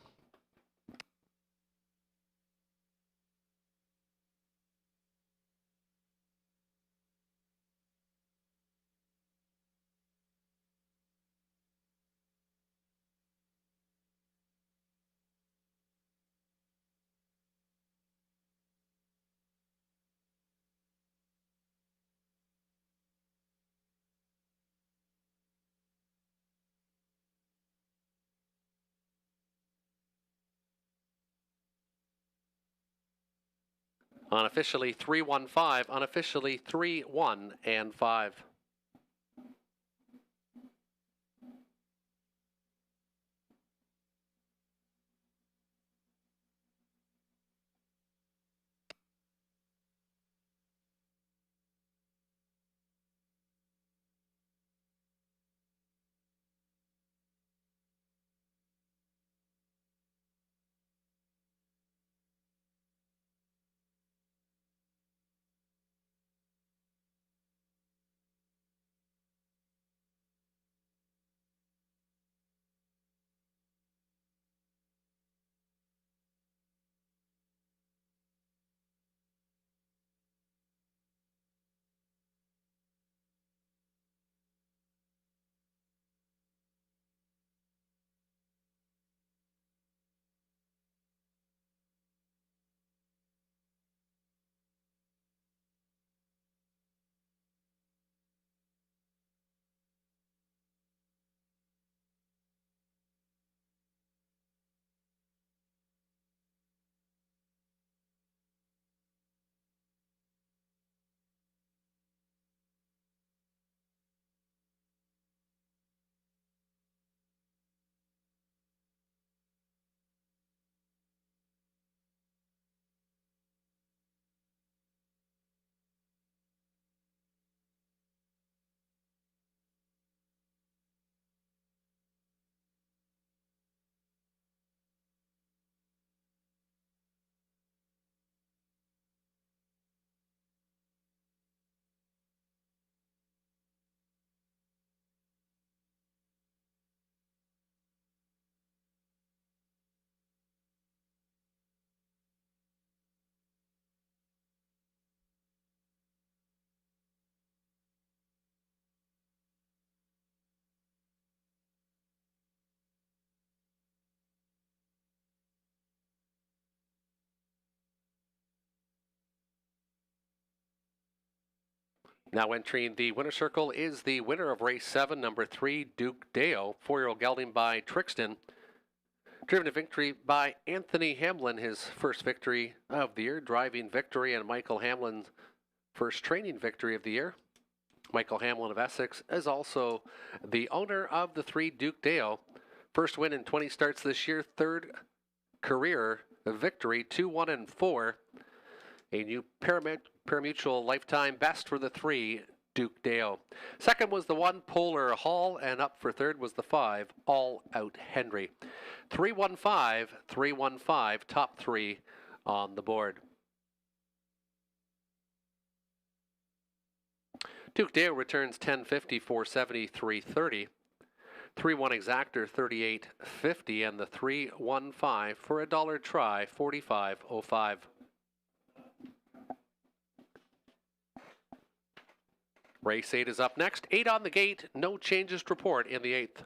Unofficially 3-1-5, unofficially 3-1 and 5. Now entering the winner circle is the winner of race 7, number 3, Duke Deo, 4-year-old gelding by Trixton. Driven to victory by Anthony Hamlin, his first victory of the year, driving victory, and Michael Hamlin's first training victory of the year. Michael Hamlin of Essex is also the owner of the 3 Duke Deo. First win in 20 starts this year, third career victory, 2-1-4. A new parimutuel lifetime best for the 3 Duke Deo. Second was the 1 Polar Hall, and up for third was the 5 All Out Henry. 315, 315, top 3 on the board. Duke Deo returns 1050, 470, 330. 3-1 exactor 38.50, and the 315 for a $1 try 45.05. Race 8 is up next. 8 on the gate. No changes to report in the 8th.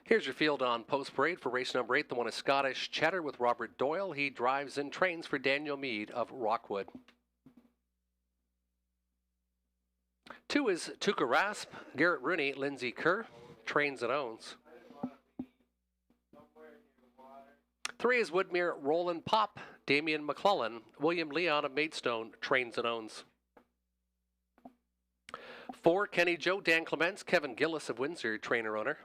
Here's your field on Post Parade for race number 8. The one is Scottish Cheddar with Robert Doyle. He drives and trains for Daniel Meade of Rockwood. 2 is Tuca Rasp, Garrett Rooney, Lindsay Kerr, trains and owns. 3 is Woodmere Roland Pop, Damian McClellan, William Leon of Maidstone, trains and owns. 4, Kenny Joe, Dan Clements, Kevin Gillis of Windsor, trainer owner.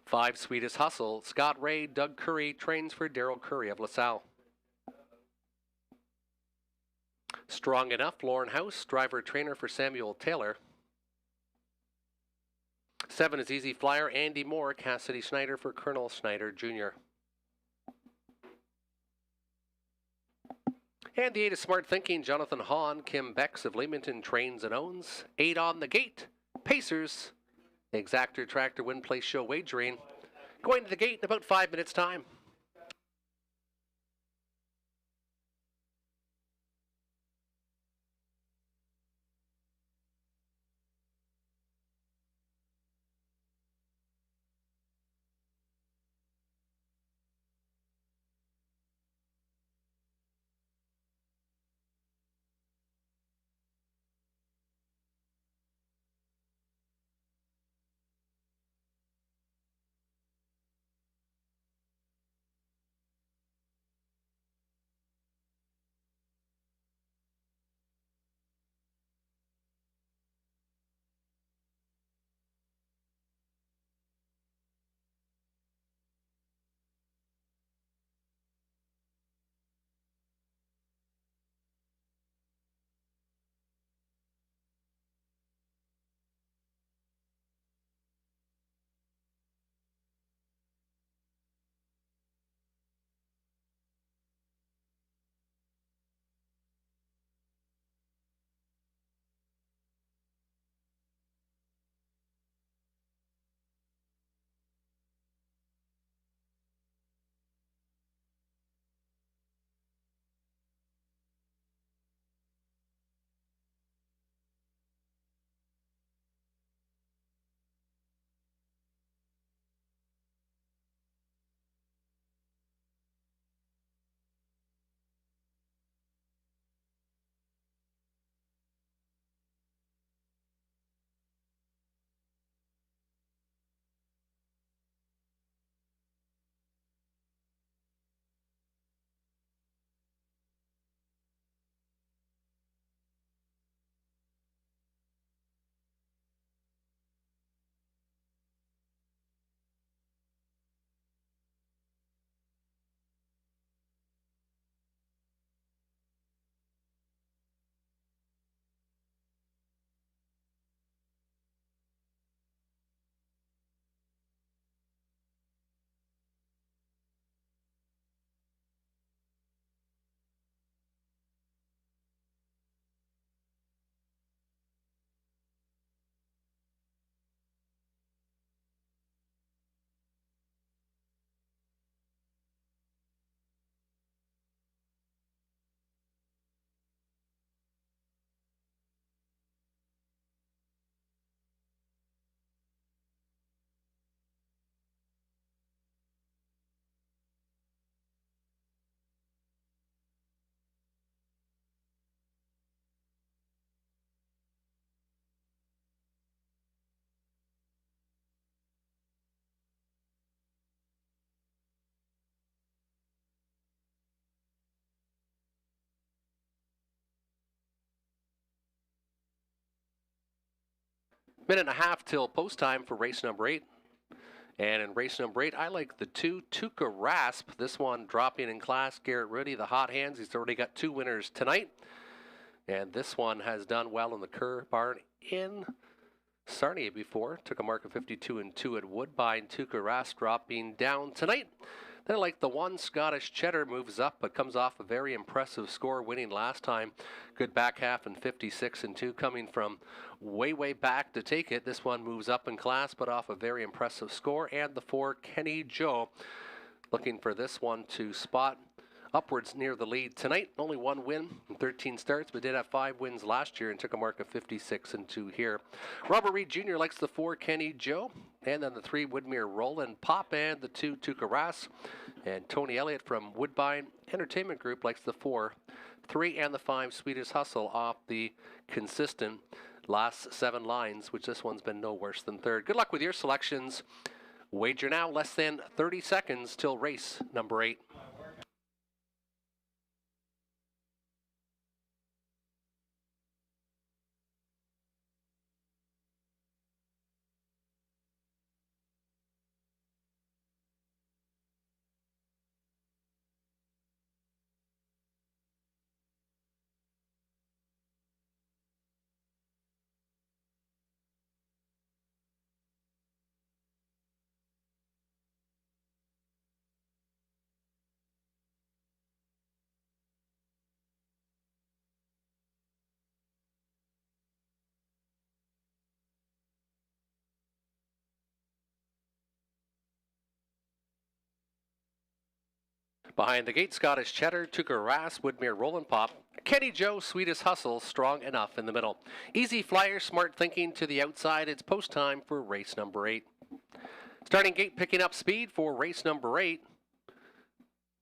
5, Sweetest Hustle, Scott Ray, Doug Curry, trains for Daryl Curry of LaSalle. Strong Enough, Lauren House, driver trainer for Samuel Taylor. 7 is Easy Flyer, Andy Moore, Cassidy Schneider for Colonel Schneider Jr. And the 8 is Smart Thinking, Jonathan Hahn, Kim Becks of Leamington, trains and owns. 8 on the gate, Pacers, Exactor Tractor Win Place Show Wagering. Going to the gate in about 5 minutes' time. Minute and a half till post time for race number 8. And in race number 8, I like the 2, Tuca Rasp. This one dropping in class. Garrett Rudy, the hot hands. He's already got 2 winners tonight. And this one has done well in the Kerr Barn in Sarnia before. Took a mark of 52 and 2 at Woodbine. Tuca Rasp dropping down tonight. Then I like the 1 Scottish Cheddar moves up, but comes off a very impressive score, winning last time. Good back half and 56-2, coming from way back to take it. This one moves up in class, but off a very impressive score. And the 4 Kenny Joe, looking for this one to spot upwards near the lead tonight. Only 1 win in 13 starts, but did have 5 wins last year and took a mark of 56-2 here. Robert Reed Jr. likes the 4 Kenny Joe, and then the 3 Woodmere Roland Pop, and the 2 Tukaras. And Tony Elliott from Woodbine Entertainment Group likes the 4, 3, and the 5 Swedish Hustle off the consistent last 7 lines, which this one's been no worse than third. Good luck with your selections. Wager now, less than 30 seconds till race number 8. Behind the gate, Scottish Cheddar, Tukaras, Woodmere Roland Pop, Kenny Joe, Swedish Hustle, strong enough in the middle. Easy Flyer, Smart Thinking to the outside. It's post time for race number 8. Starting gate picking up speed for race number 8.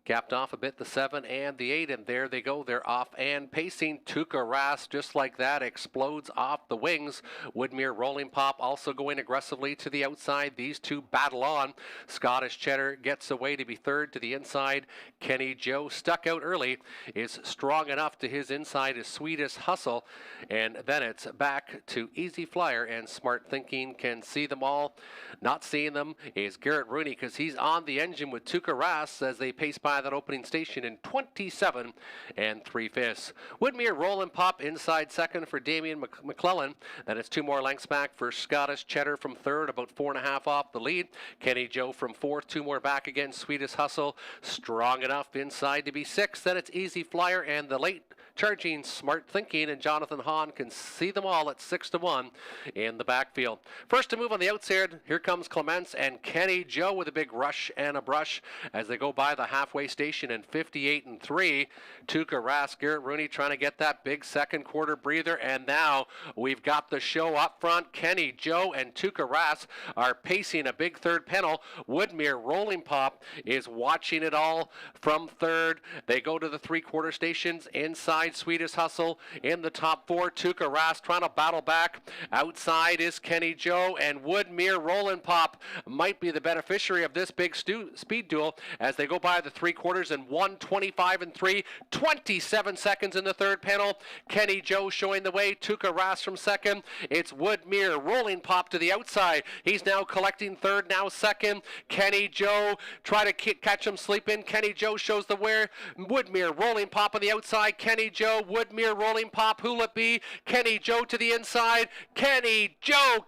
Gapped off a bit, the 7 and the 8, and there they go. They're off and pacing. Tukaras, just like that, explodes off the wings. Woodmere Rolling Pop also going aggressively to the outside. These two battle on. Scottish Cheddar gets away to be third to the inside. Kenny Joe, stuck out early, is strong enough to his inside is Swedish Hustle. And then it's back to Easy Flyer, and Smart Thinking can see them all. Not seeing them is Garrett Rooney, because he's on the engine with Tukaras as they pace by that opening station in 27 3/5. Woodmere Roll and Pop inside second for Damian McClellan. Then it's 2 more lengths back for Scottish Cheddar from third, about 4.5 off the lead. Kenny Joe from fourth, 2 more back again. Swedish Hustle strong enough inside to be sixth. Then it's Easy Flyer and the late charging Smart Thinking, and Jonathan Hahn can see them all at 6-1 in the backfield. First to move on the outside, here comes Clements and Kenny Joe with a big rush and a brush as they go by the halfway station in 58 3. Tukaras, Garrett Rooney trying to get that big second quarter breather, and now we've got the show up front. Kenny Joe and Tukaras are pacing a big third panel. Woodmere Rolling Pop is watching it all from third. They go to the 3/4 stations inside. Swedish Hustle in the top 4. Tukaras trying to battle back. Outside is Kenny Joe, and Woodmere Roland Pop might be the beneficiary of this big speed duel as they go by the 3/4 in 1:25 3. 27 seconds in the third panel. Kenny Joe showing the way. Tukaras from second. It's Woodmere Rolling Pop to the outside. He's now collecting third, now second. Kenny Joe try to catch him sleeping. Kenny Joe shows the where. Woodmere Rolling Pop on the outside. Kenny Joe, Woodmere Rolling Pop, who'll it be? Kenny Joe to the inside. Kenny Joe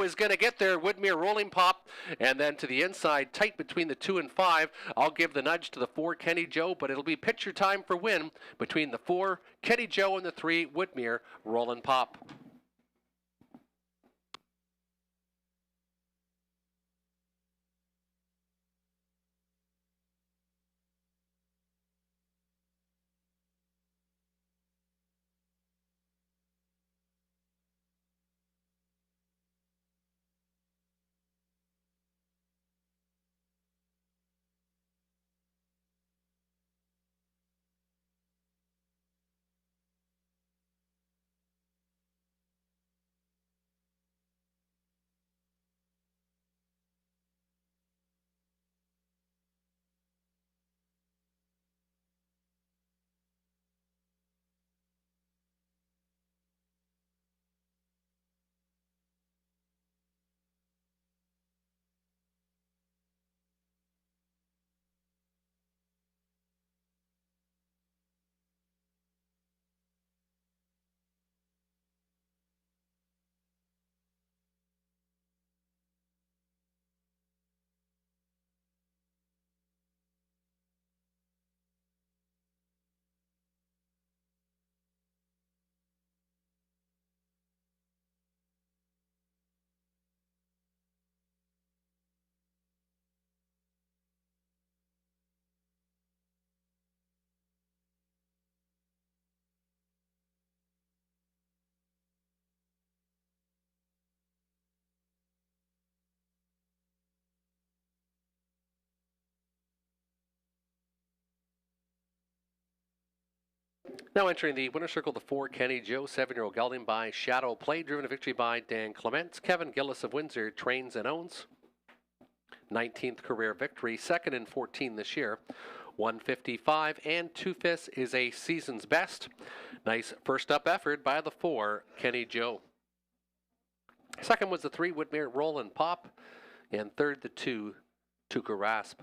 is going to get there. Woodmere Rolling Pop, and then to the inside, tight between the 2 and 5. I'll give the nudge to the 4, Kenny Joe, but it'll be picture time for win between the 4, Kenny Joe, and the 3, Woodmere Rolling Pop. Now entering the winner's circle, the 4 Kenny Joe, 7-year-old gelding by Shadow Play, driven to victory by Dan Clement. Kevin Gillis of Windsor trains and owns. 19th career victory, second in 14 this year. 155 and 2 fifths is a season's best. Nice first up effort by the 4 Kenny Joe. Second was the 3 Whitmere Roll and Pop, and third the 2 Tuca Rasp.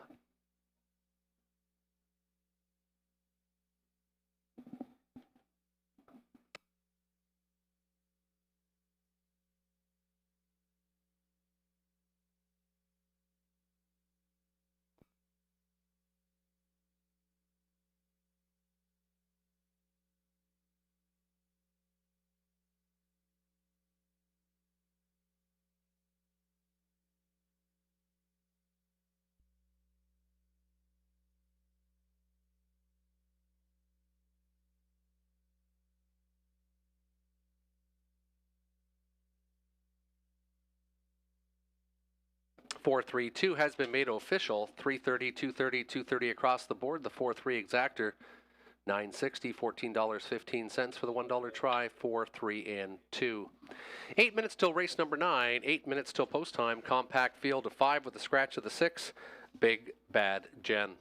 $432 has been made official. 330, 230, 230 across the board. The 4-3 exactor, $9.60, $14.15 for the $1 try. 4, 3, and 2. 8 minutes till race number 9. 8 minutes till post time. Compact field of 5 with a scratch of the 6. Big Bad Jen.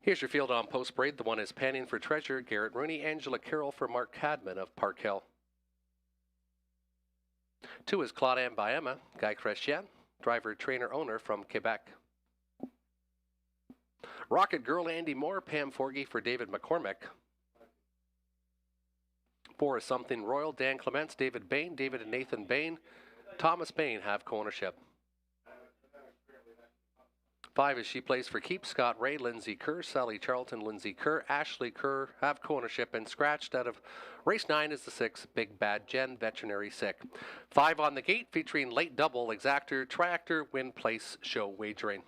Here's your field on post braid. The one is Panning for Treasure, Garrett Rooney, Angela Carroll for Mark Cadman of Park Hill. 2 is Claude Mbayema, Guy Chrétien, driver, trainer, owner from Quebec. Rocket Girl, Andy Moore, Pam Forgy for David McCormick. 4 is Something Royal, Dan Clements, David Bain, David and Nathan Bain, Thomas Bain have co-ownership. 5 is She Plays for Keeps, Scott Ray, Lindsay Kerr, Sally Charlton, Lindsay Kerr, Ashley Kerr have co-ownership, and scratched out of race 9 is the 6, Big Bad Jen, Veterinary Sick. 5 on the gate featuring late double, exactor, triactor, win place, show wagering.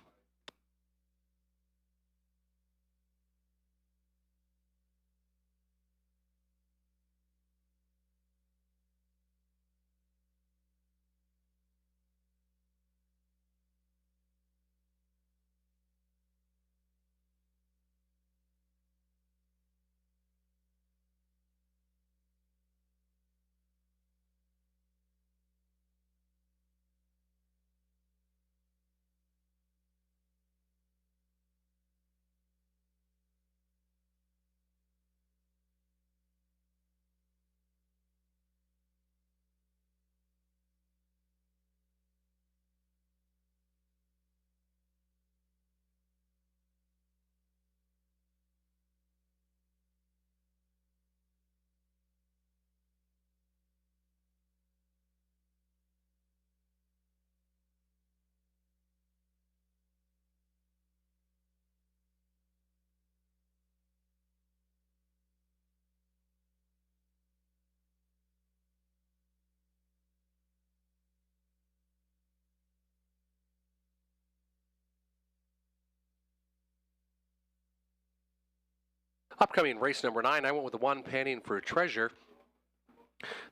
Upcoming race number 9, I went with the 1 Panning for Treasure.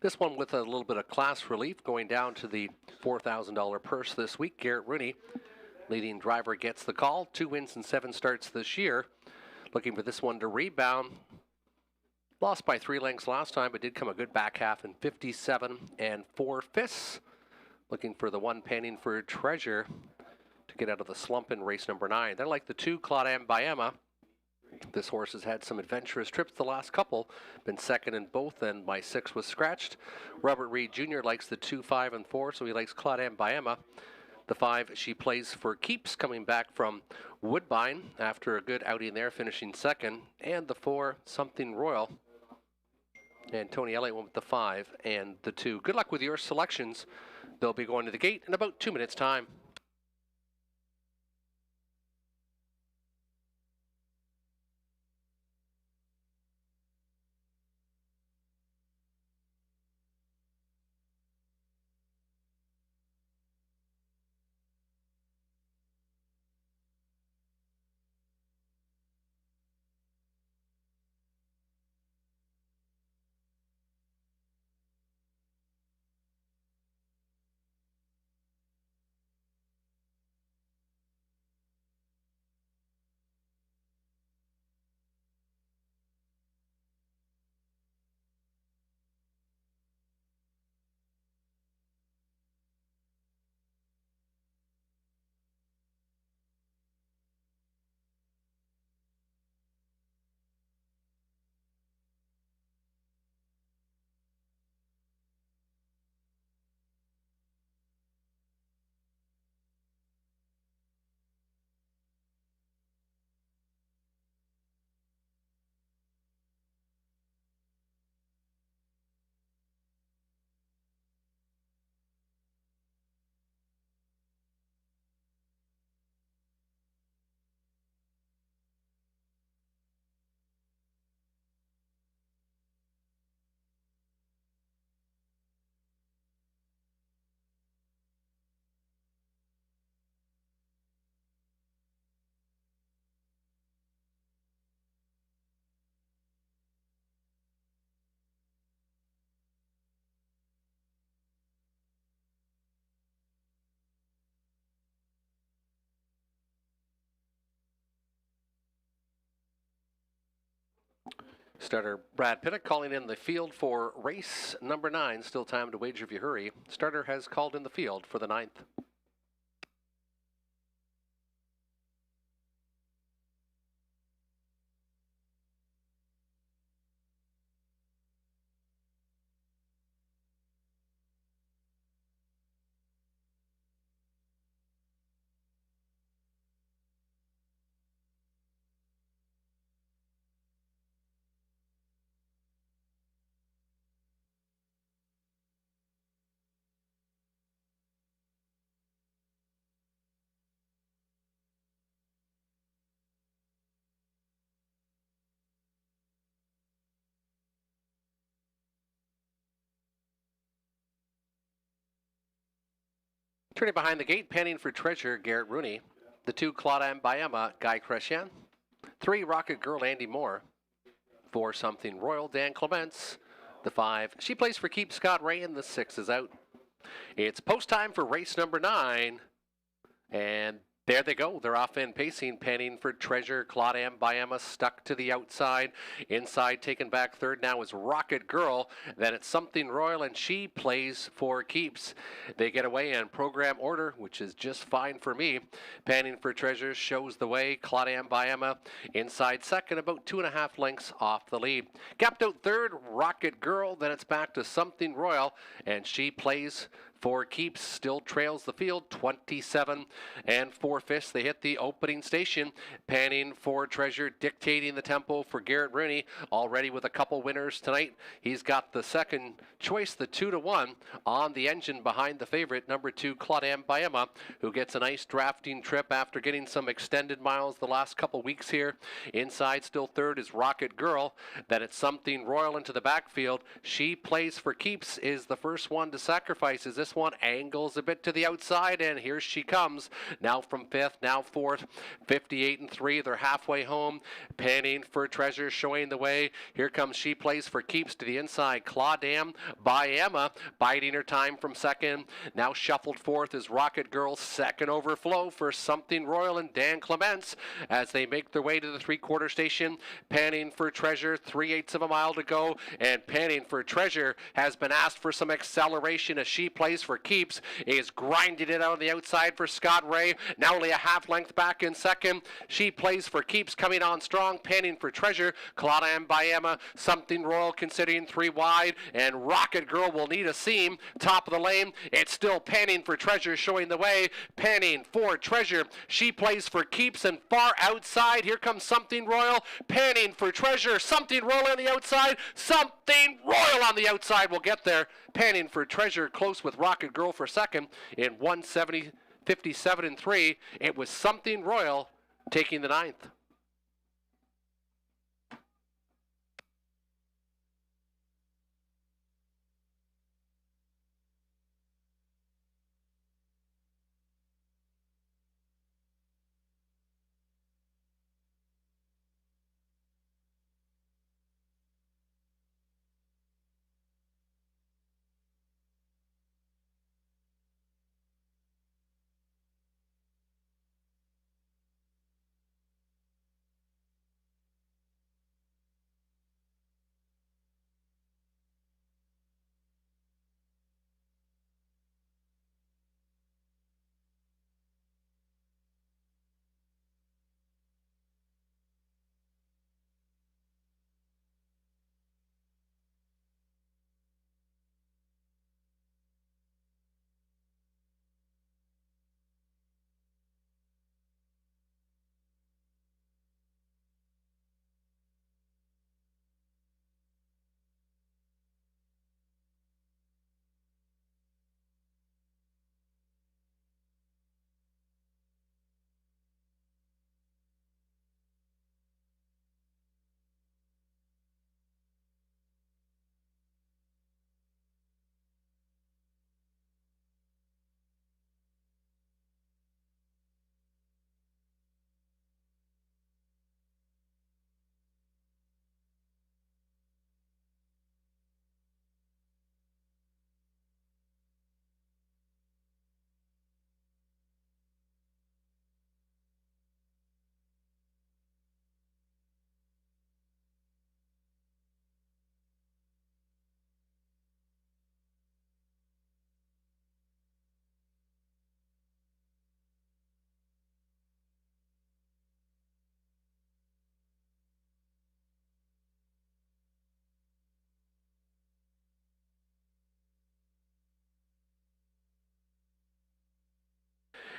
This one with a little bit of class relief going down to the $4,000 purse this week. Garrett Rooney, leading driver, gets the call. 2 wins and 7 starts this year. Looking for this one to rebound. Lost by 3 lengths last time, but did come a good back half in 57 4/5. Looking for the 1 Panning for Treasure to get out of the slump in race number 9. Then like the 2 Claude Mbayema. This horse has had some adventurous trips the last couple, been second in both, and my 6 was scratched. Robert Reed Jr. likes the 2, 5, and 4, so he likes Claude Mbayema. The 5, She Plays for Keeps, coming back from Woodbine after a good outing there, finishing second. And the 4, Something Royal. And Tony Elliott went with the 5 and the 2. Good luck with your selections. They'll be going to the gate in about 2 minutes' time. Starter Brad Pinnock calling in the field for race number 9. Still time to wager if you hurry. Starter has called in the field for the 9th. Turning behind the gate, panning for treasure, Garrett Rooney. The 2, Claude Mbayama, Guy Crescian. 3, Rocket Girl, Andy Moore. 4, Something Royal, Dan Clements. The 5, She Plays for Keep, Scott Ray, and the 6 is out. It's post time for race number 9. And there they go. They're off in pacing, panning for treasure. Claude Mbayama stuck to the outside. Inside, taken back third now is Rocket Girl. Then it's Something Royal, and She Plays for Keeps. They get away in program order, which is just fine for me. Panning for treasure shows the way. Claude Mbayama inside second, about 2.5 lengths off the lead. Gapped out third, Rocket Girl. Then it's back to Something Royal, and She Plays for Keeps still trails the field, 27 4/5. They hit the opening station. Panning for treasure, dictating the tempo for Garrett Rooney, already with a couple winners tonight. He's got the second choice, the 2-1 on the engine behind the favorite, number 2, Claude Mbayama, who gets a nice drafting trip after getting some extended miles the last couple weeks here. Inside, still third, is Rocket Girl. Then it's Something Royal into the backfield. She Plays for Keeps is the first one to sacrifice. This one angles a bit to the outside, and here she comes. Now from 5th, now 4th, 58 3. They're halfway home. Panning for treasure, showing the way. Here comes She Plays for Keeps to the inside. Claude Mbayama biding her time from second. Now shuffled 4th is Rocket Girl. Second overflow for Something Royal and Dan Clements as they make their way to the 3/4 station. Panning for treasure, 3/8 of a mile to go, and panning for treasure has been asked for some acceleration as She Plays for Keeps is grinding it out on the outside for Scott Ray. Now only a half length back in second. She Plays for Keeps coming on strong. Panning for treasure. Claude Mbayama, Something Royal considering 3 wide, and Rocket Girl will need a seam. Top of the lane. It's still Panning for treasure showing the way. Panning for treasure. She Plays for Keeps, and far outside here comes Something Royal. Panning for treasure. Something Royal on the outside. Something Royal on the outside will get there. Panning for treasure close with Rocket Girl for second in 1:70, 57 3. It was Something Royal taking the 9th.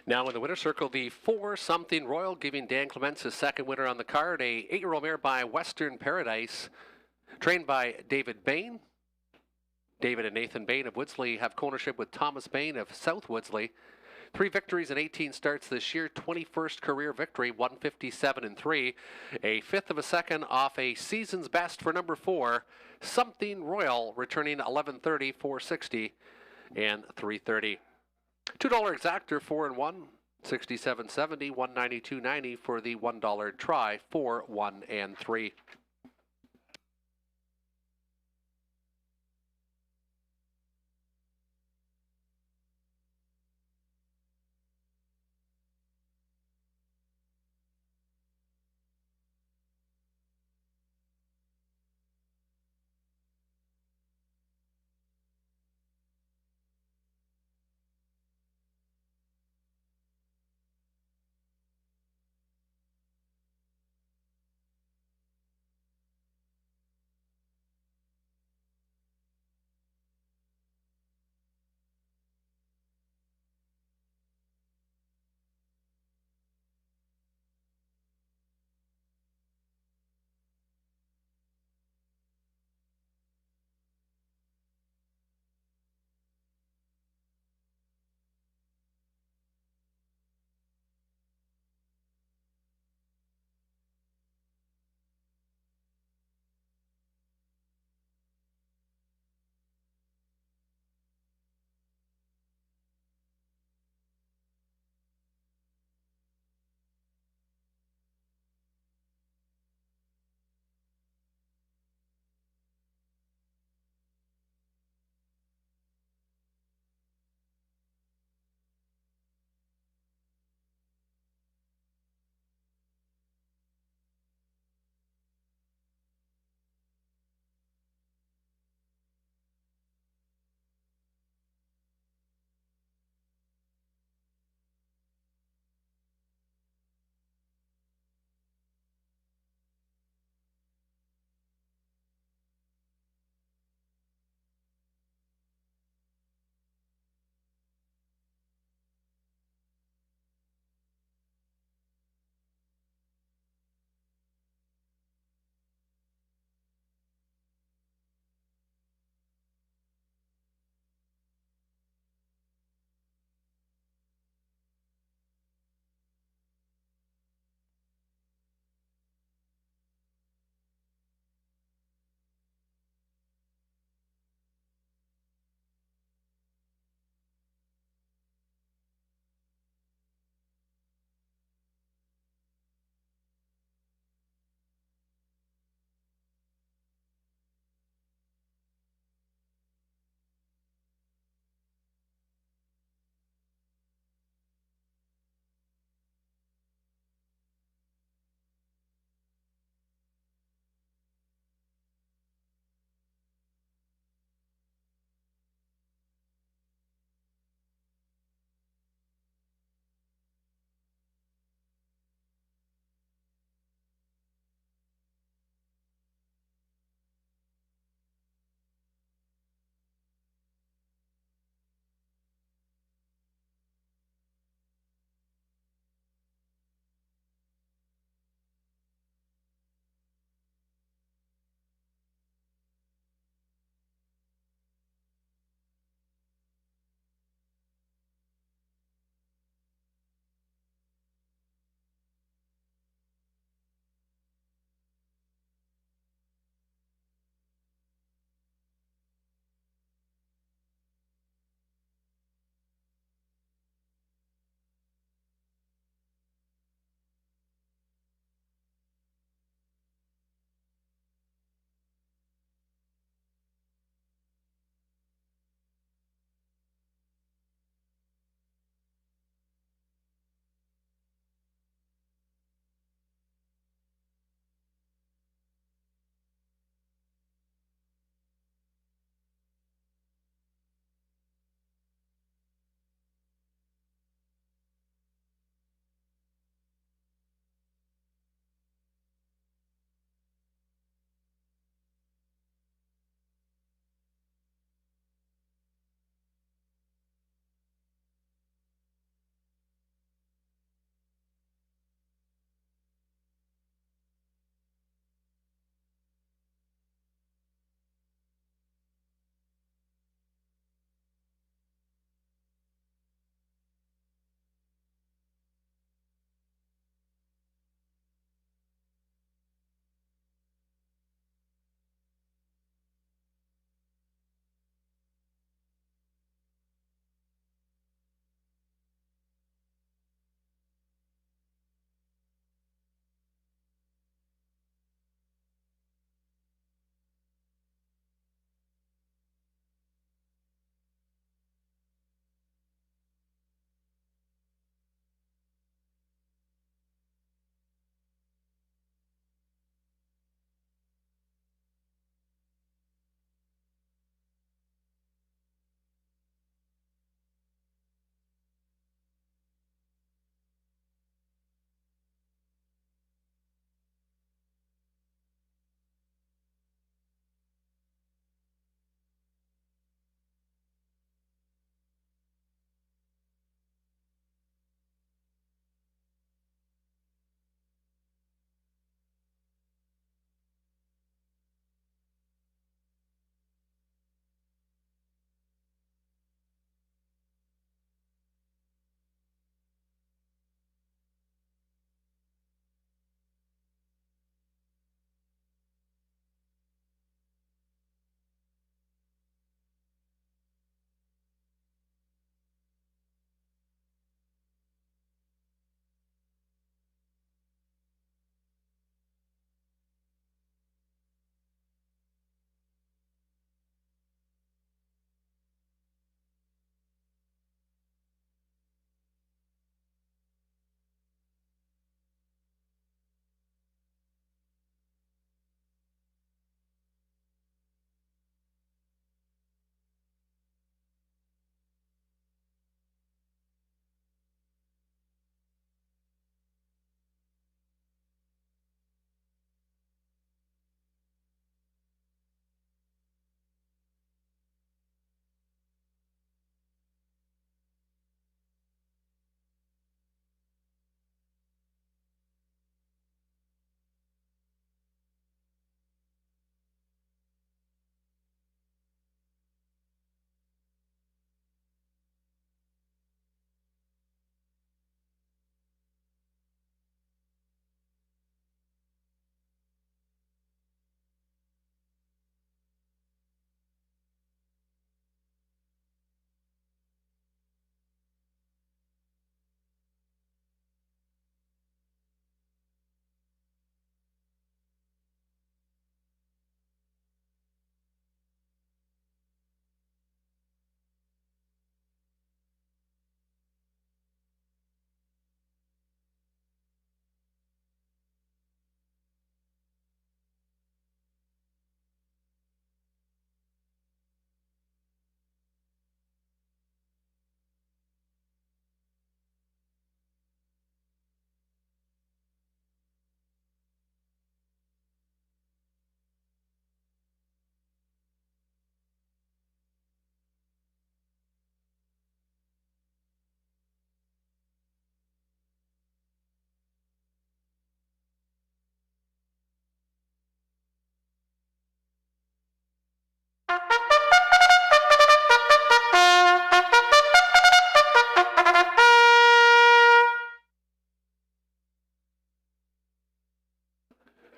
Now in the winner's circle, the 4, Something Royal, giving Dan Clements his second winner on the card. A 8-year-old mare by Western Paradise, trained by David Bain. David and Nathan Bain of Woodsley have co-ownership with Thomas Bain of South Woodsley. 3 victories in 18 starts this year, 21st career victory, 157 3. A 1/5 of a second off a season's best for number 4, Something Royal, returning 11:30, 4:60, and 3:30. $2 exactor 4 and 1. 67.70, 192.90 for the $1 try 4, 1 and 3.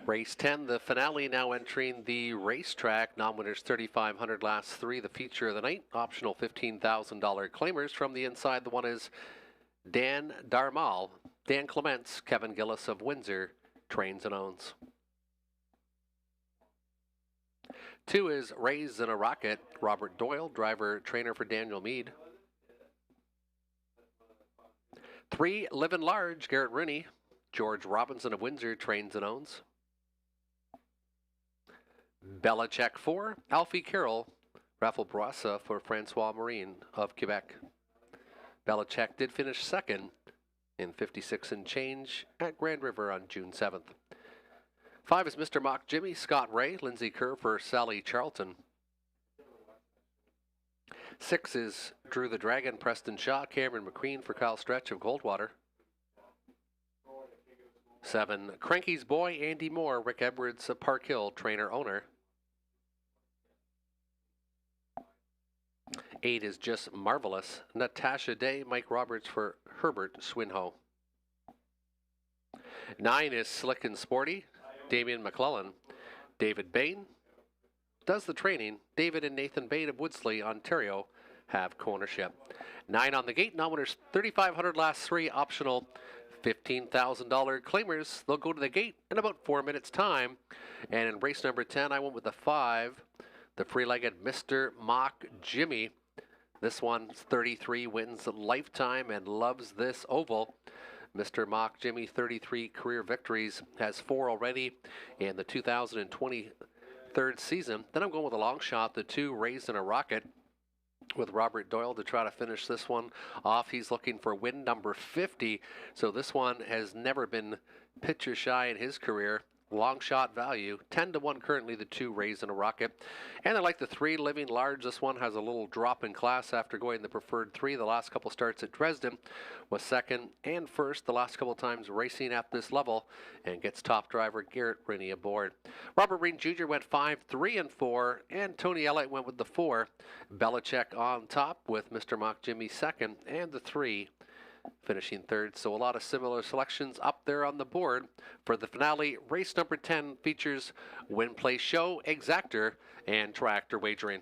Race 10, the finale, now entering the racetrack. Non-winners 3,500, last three. The feature of the night, optional $15,000 claimers. From the inside, the one is Dan Darmal, Dan Clements, Kevin Gillis of Windsor, trains and owns. 2 is Raised in a Rocket, Robert Doyle, driver, trainer for Daniel Meade. 3, Livin' Large, Garrett Rooney, George Robinson of Windsor, trains and owns. Belichick 4, Alfie Carroll, Raffle Bourassa for Francois Marine of Quebec. Belichick did finish second in 56 and change at Grand River on June 7th. 5 is Mr. Mock Jimmy, Scott Ray, Lindsay Kerr for Sally Charlton. 6 is Drew the Dragon, Preston Shaw, Cameron McQueen for Kyle Stretch of Goldwater. 7, Cranky's Boy, Andy Moore, Rick Edwards of Park Hill, trainer owner. 8 is Just Marvelous, Natasha Day, Mike Roberts for Herbert Swinhoe. 9 is Slick and Sporty, Damian McClellan. David Bain does the training. David and Nathan Bain of Woodsley, Ontario, have co-ownership. 9 on the gate, non-winners 3,500, last three, optional $15,000 claimers. They'll go to the gate in about 4 minutes time. And in race number 10, I went with the 5, the free-legged Mr. Mock Jimmy. This one's 33, wins lifetime and loves this oval. Mr. Mock Jimmy, 33 career victories, has 4 already in the 2023 season. Then I'm going with a long shot, the 2, Raised in a Rocket, with Robert Doyle to try to finish this one off. He's looking for win number 50, so this one has never been picture shy in his career. Long shot value, 10-1 currently, the 2, Raised in a Rocket. And I like the 3, Living Large. This one has a little drop in class after going the preferred 3. The last couple starts at Dresden was second and first the last couple times racing at this level, and gets top driver Garrett Rooney aboard. Robert Reed Jr. went 5, 3, and 4, and Tony Elliott went with the 4. Belichick on top with Mr. Mock Jimmy second, and the 3 finishing third. So a lot of similar selections up there on the board for the finale. Race number 10 features Win Play Show, Exactor, and Tractor Wagering.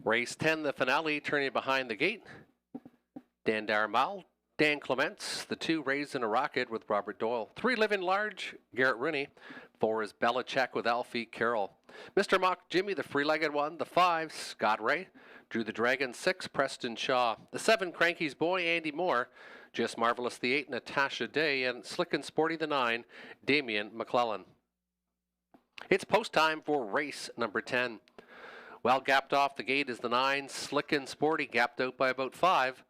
Race 10, the finale, turning behind the gate. Dan Darmal, Dan Clements, the 2 Raised in a Rocket with Robert Doyle. 3 Living Large, Garrett Rooney. 4 is Belichick with Alfie Carroll. Mr. Mock Jimmy, the free-legged one. The 5, Scott Ray. Drew the Dragon, 6, Preston Shaw. The 7, Cranky's Boy, Andy Moore. Just Marvelous, the 8, Natasha Day. And Slick and Sporty, the 9, Damian McClellan. It's post time for race number 10. Well gapped off the gate is the 9, Slick and Sporty, gapped out by about 5.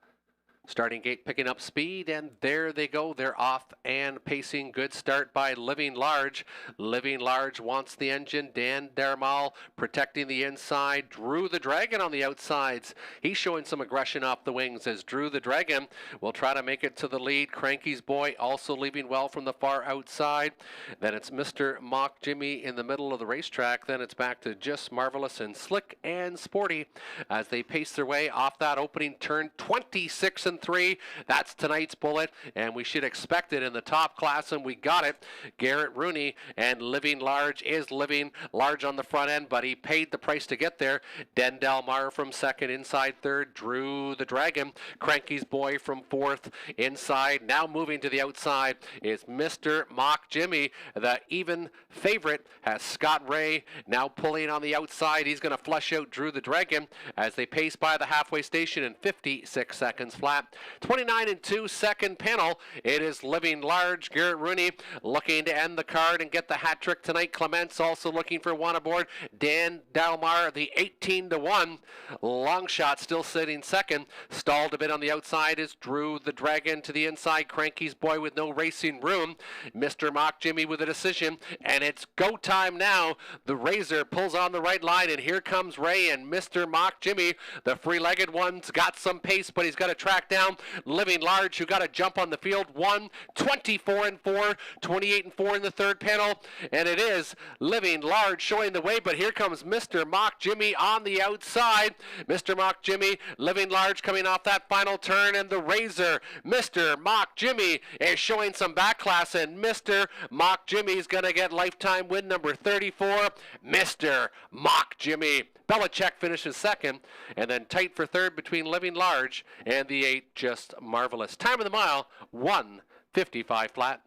Starting gate picking up speed, and there they go. They're off and pacing. Good start by Living Large. Living Large wants the engine. Dan Darmal protecting the inside. Drew the Dragon on the outsides. He's showing some aggression off the wings as Drew the Dragon will try to make it to the lead. Cranky's Boy also leaving well from the far outside. Then it's Mr. Mock Jimmy in the middle of the racetrack. Then it's back to Just Marvelous and Slick and Sporty as they pace their way off that opening turn. 26 and 3. That's tonight's bullet, and we should expect it in the top class, and we got it. Garrett Rooney and Living Large is Living Large on the front end, but he paid the price to get there. Den Delmar from second, inside third. Drew the Dragon. Cranky's Boy from fourth, inside. Now moving to the outside is Mr. Mock Jimmy. The even favorite has Scott Ray now pulling on the outside. He's going to flush out Drew the Dragon as they pace by the halfway station in 56 seconds flat. 29 and 2, second panel. It is Living Large. Garrett Rooney looking to end the card and get the hat trick tonight. Clements also looking for one aboard. Dan Dalmar, the 18 to 1. Long shot still sitting second. Stalled a bit on the outside is Drew the Dragon to the inside. Cranky's Boy with no racing room. Mr. Mock Jimmy with a decision, and it's go time now. The Razor pulls on the right line, and here comes Ray and Mr. Mock Jimmy. The free-legged one's got some pace, but he's got to track down Living Large, who got a jump on the field. 24 and 4, 28 and 4 in the third panel, and it is Living Large showing the way, but here comes Mr. Mock Jimmy on the outside. Mr. Mock Jimmy, Living Large coming off that final turn, and the Razor, Mr. Mock Jimmy, is showing some back class, and Mr. Mock Jimmy is going to get lifetime win number 34. Mr. Mock Jimmy. Belichick finishes second, and then tight for third between Living Large and the 8, Just Marvelous. Time of the mile, 1:55 flat.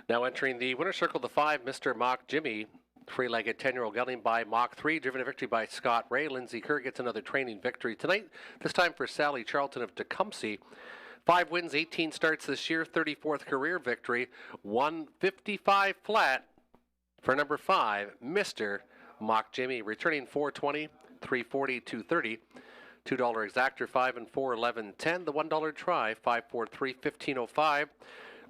Now entering the winner's circle, the 5, Mr. Mock Jimmy. Three-legged 10-year-old gelding by Mach 3, driven to victory by Scott Ray. Lindsay Kerr gets another training victory tonight, this time for Sally Charlton of Tecumseh. 5 wins, 18 starts this year, 34th career victory, 155 flat. For number 5, Mr. Mock Jimmy, returning 420, 340, 230. $2 exactor, 5 and 4, 11, 10. The $1 try, 5, 4, 3, 1505.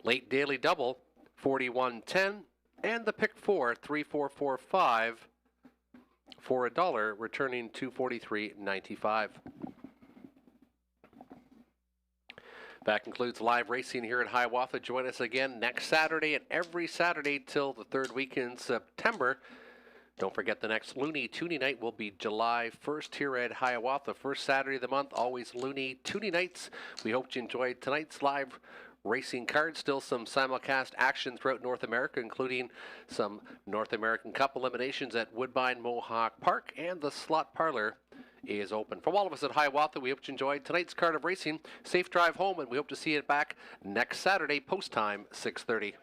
Late daily double, 41, 10. And the pick 4, 3, 4, 4, 5 for $1, returning 243.95. That concludes live racing here at Hiawatha. Join us again next Saturday and every Saturday till the third week in September. Don't forget the next Looney Toonie night will be July 1st here at Hiawatha. First Saturday of the month, always Looney Toonie nights. We hope you enjoyed tonight's live racing cards. Still some simulcast action throughout North America, including some North American Cup eliminations at Woodbine Mohawk Park, and the slot parlor is open. From all of us at Hiawatha, we hope you enjoyed tonight's card of racing. Safe drive home, and we hope to see you back next Saturday, post time, 6:30.